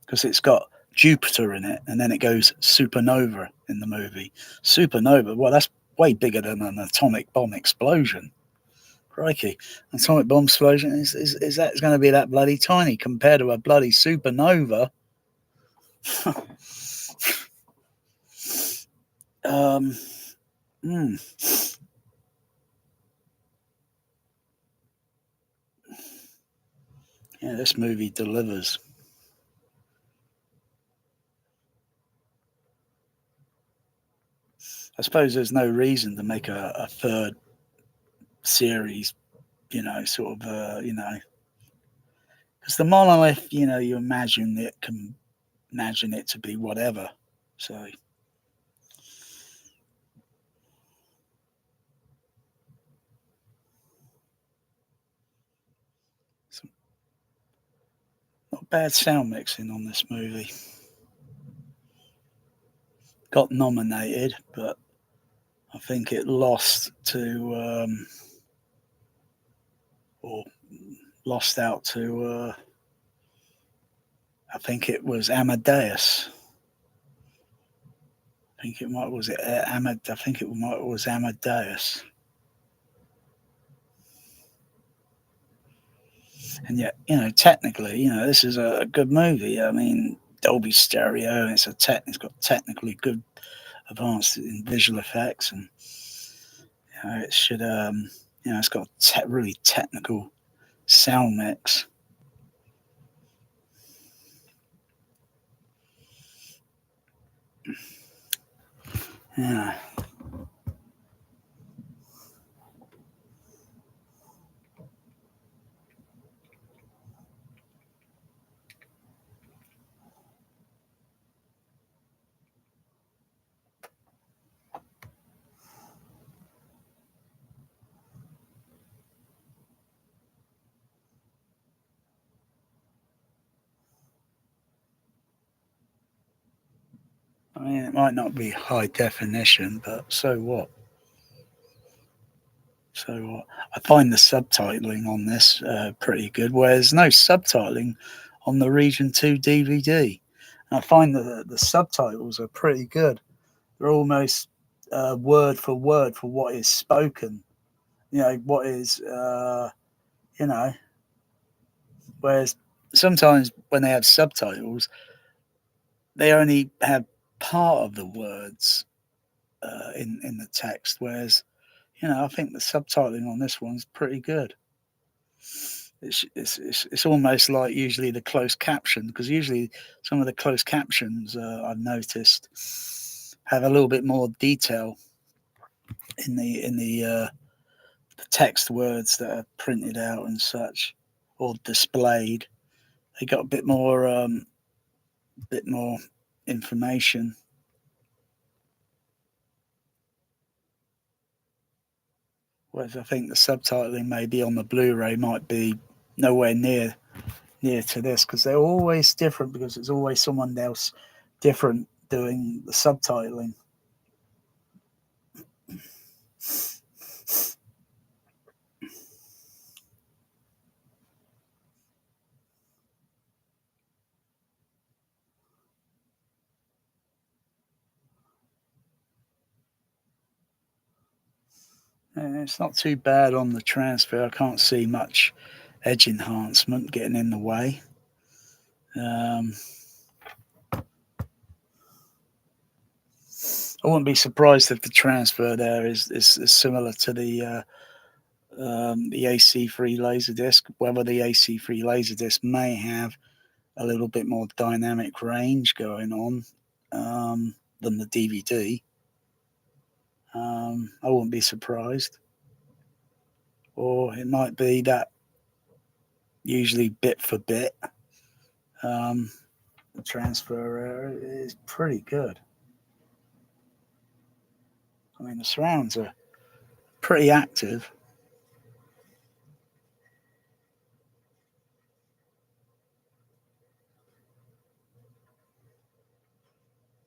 because it's got Jupiter in it, and then it goes supernova in the movie. Supernova, well, that's way bigger than an atomic bomb explosion. Crikey, atomic bomb explosion is that going to be that bloody tiny compared to a bloody supernova? Yeah, this movie delivers. I suppose there's no reason to make a third series, because the monolith, you imagine it to be whatever. So not bad sound mixing on this movie. Got nominated, but I think it lost to or lost out to I think it was Amadeus. I think it was Amadeus. And yet, technically, this is a good movie. I mean, Dolby Stereo, and it's got technically good, advanced in visual effects, and it should, it's got really technical sound mix. Yeah. I mean, it might not be high definition, but so what? I find the subtitling on this pretty good, where there's no subtitling on the Region 2 DVD. And I find that the subtitles are pretty good. They're almost word for word for what is spoken. What is, whereas sometimes when they have subtitles, they only have part of the words in the text, whereas I think the subtitling on this one's pretty good. It's almost like usually the closed caption, because usually some of the closed captions I've noticed have a little bit more detail in the text words that are printed out and such, or displayed. They got a bit more information. Whereas I think the subtitling maybe on the Blu-ray might be nowhere near to this, because they're always different, because it's always someone else different doing the subtitling. And it's not too bad on the transfer. I can't see much edge enhancement getting in the way. I wouldn't be surprised if the transfer there is similar to the AC3 Laserdisc. Whether the AC3 Laserdisc may have a little bit more dynamic range going on than the DVD. I wouldn't be surprised. Or it might be that usually bit for bit, the transfer is pretty good. I mean, the surrounds are pretty active.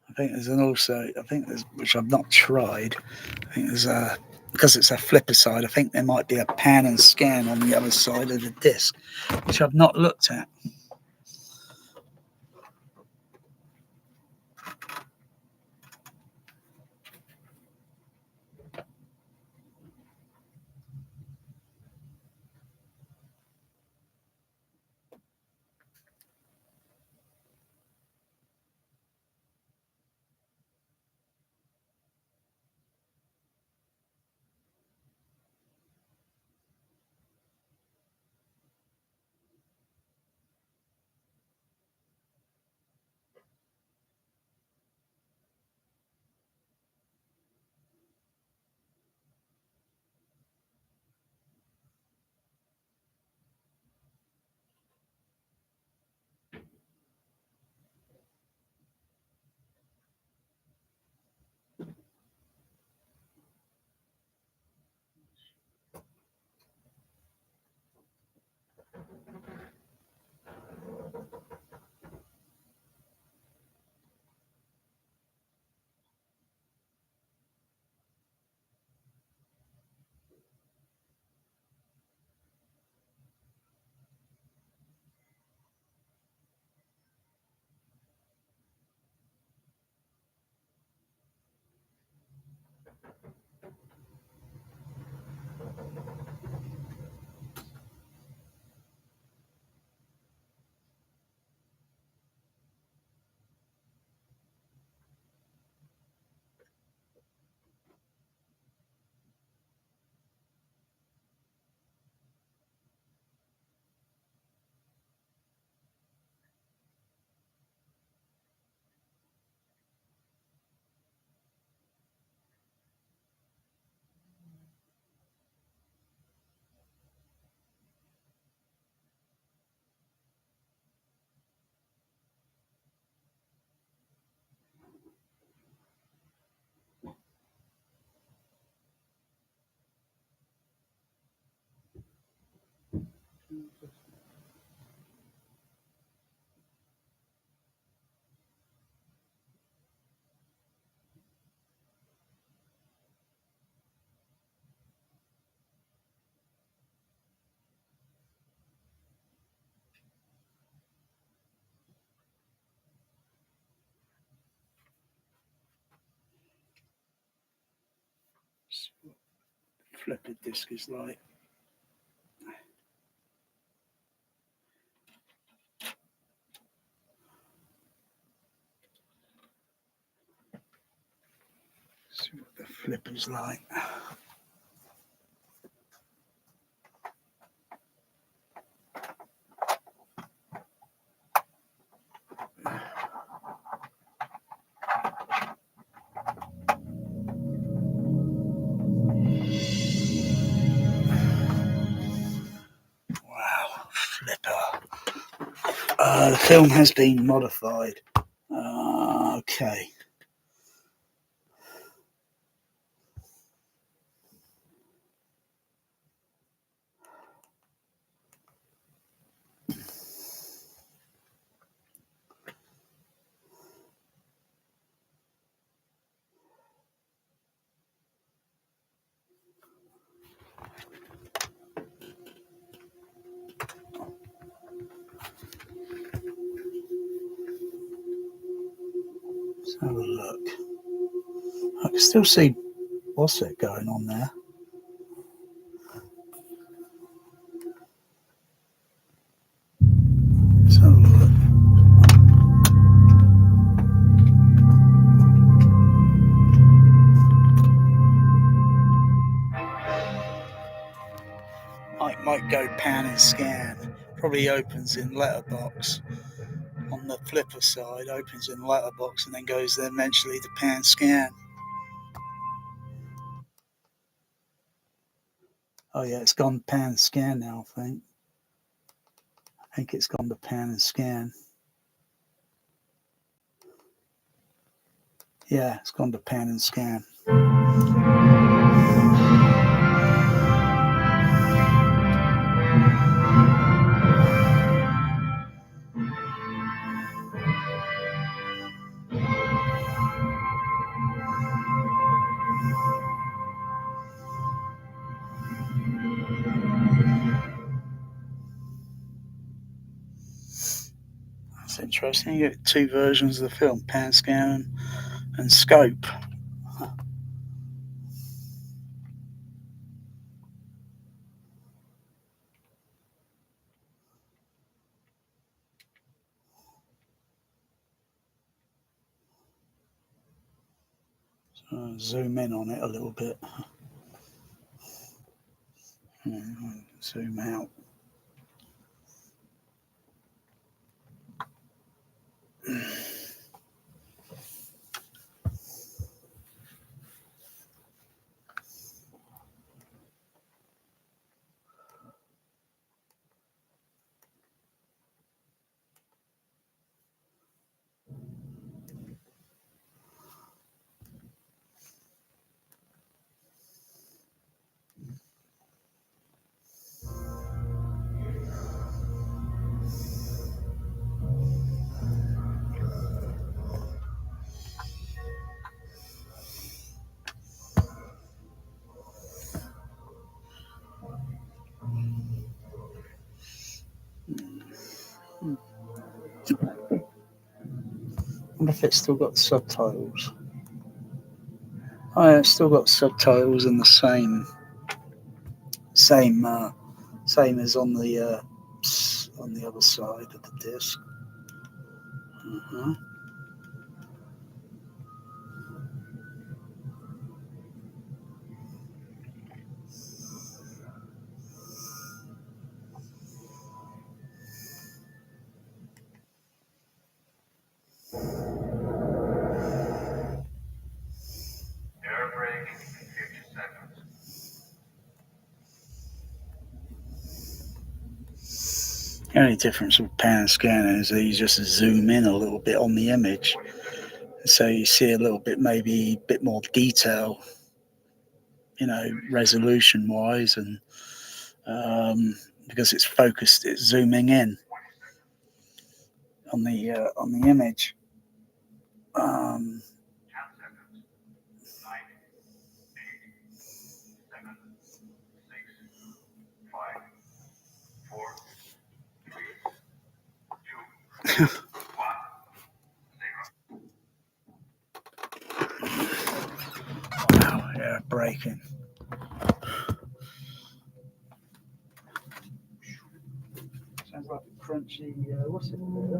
I think there's which I've not tried. I think there's because it's a flipper side, I think there might be a pan and scan on the other side of the disc, which I've not looked at. Flipper disc is like. See what the flipper's like. Wow, flipper. The film has been modified. Okay. Let's have a look. I can still see what's it going on there. Let's have a look. Might go pan and scan. Probably opens in letterbox. On the flipper side, opens in letterbox and then goes then eventually to pan scan. Oh yeah, it's gone pan scan now, I think. I think it's gone to pan and scan. Yeah, it's gone to pan and scan. That's interesting. You get two versions of the film, pan scan and scope. So zoom in on it a little bit. Zoom out. I wonder if it's still got subtitles. Oh, yeah, it's still got subtitles and the same as on the other side of the disc. Uh-huh. Air braking in 50 seconds. The only difference with pan scanning is that you just zoom in a little bit on the image, 20 seconds. so you see a little bit, maybe a bit more detail, resolution wise, and because it's focused, it's zooming in 20 seconds. on the image. 10 seconds. 9, 8, 7, 6, 5, 4, 3, 2, 1, 0. Wow, yeah, braking. Sounds like a crunchy. What's it called?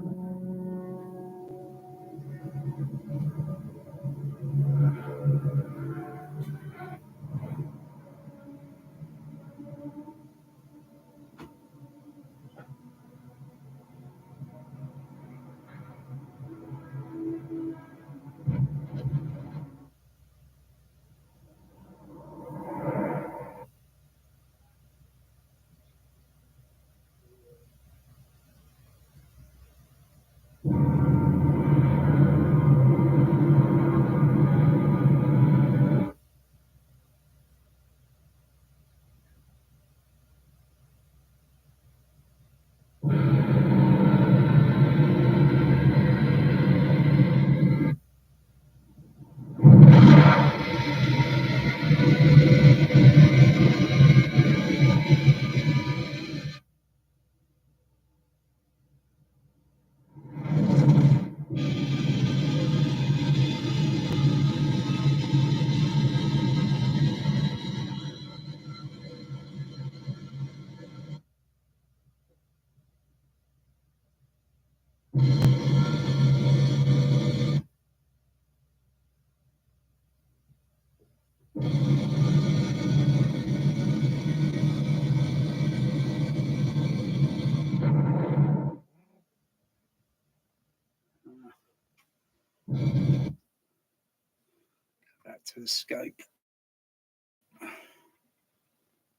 Back to escape.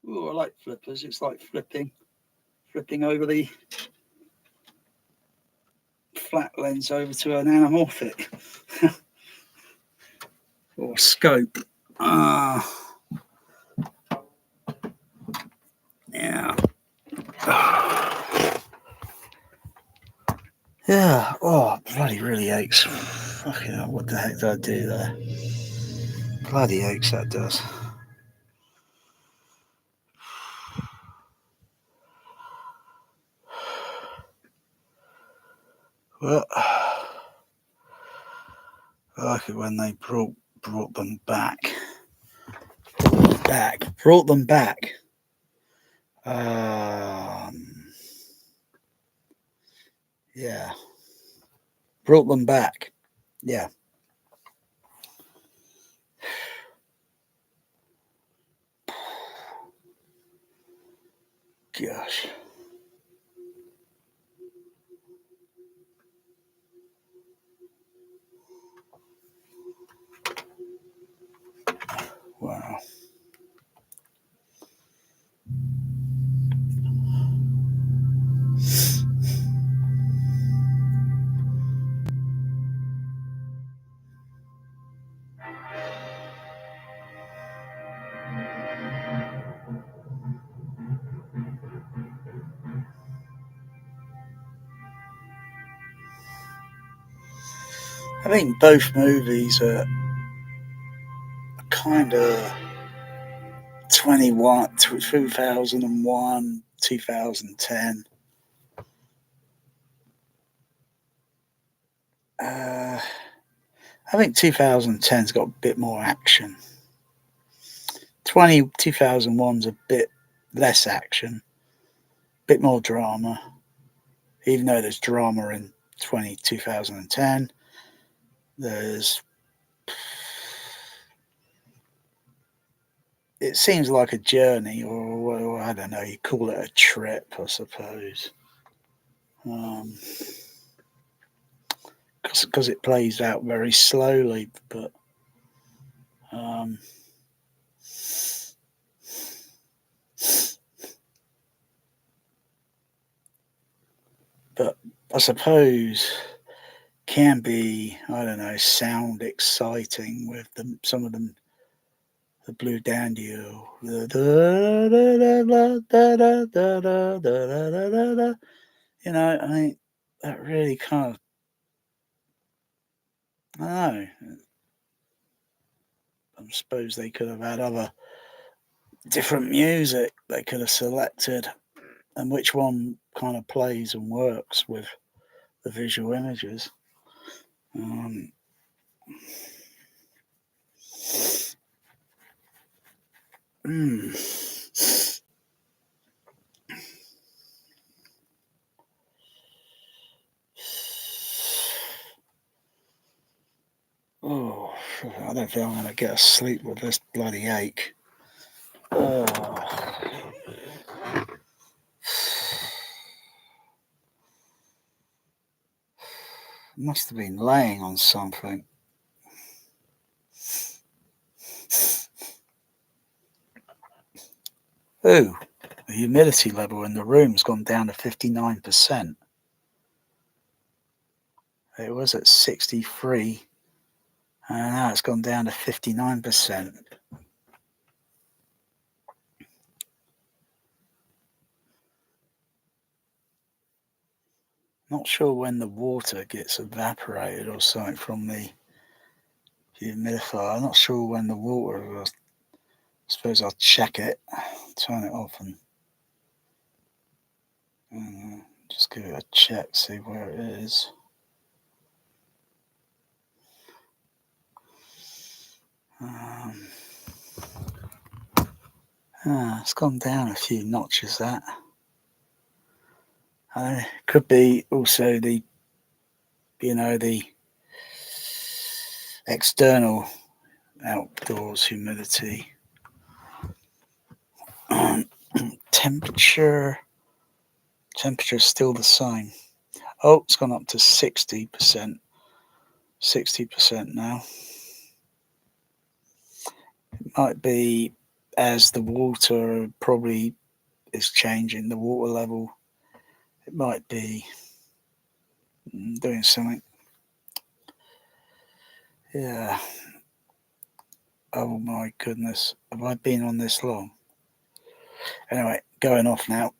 Oh, I like flippers. It's like flipping over the flat lens over to an anamorphic or scope. Yeah. Yeah. Oh, bloody really aches. Fucking hell, what the heck did I do there? Bloody aches, that does. Well, I like it when they brought them back. Brought them back. Yeah. Brought them back. Yeah. Gosh. Wow. I think both movies are kind of 2001, 2010. I think 2010's got a bit more action. 2001's a bit less action, a bit more drama, even though there's drama in 2010. It seems like a journey, or I don't know, you call it a trip, I suppose. Because it plays out very slowly, but I suppose can be, I don't know, sound exciting with some of them, the Blue Dandy, you know, I mean, that really kind of, I don't know. I suppose they could have had other different music they could have selected, and which one kind of plays and works with the visual images. Oh, I don't think I'm going to get asleep with this bloody ache. Oh. Must have been laying on something. Ooh, the humidity level in the room's gone down to 59%. It was at 63, and now it's gone down to 59%. Not sure when the water gets evaporated or something from the humidifier. I'm not sure when the water. I suppose I'll check it, turn it off, and just give it a check, see where it is. It's gone down a few notches, that. Could be also the external outdoors humidity. Temperature is still the same. Oh, it's gone up to 60%. 60% now. It might be as the water probably is changing, the water level. It might be doing something. Yeah. Oh my goodness. Have I been on this long? Anyway, going off now.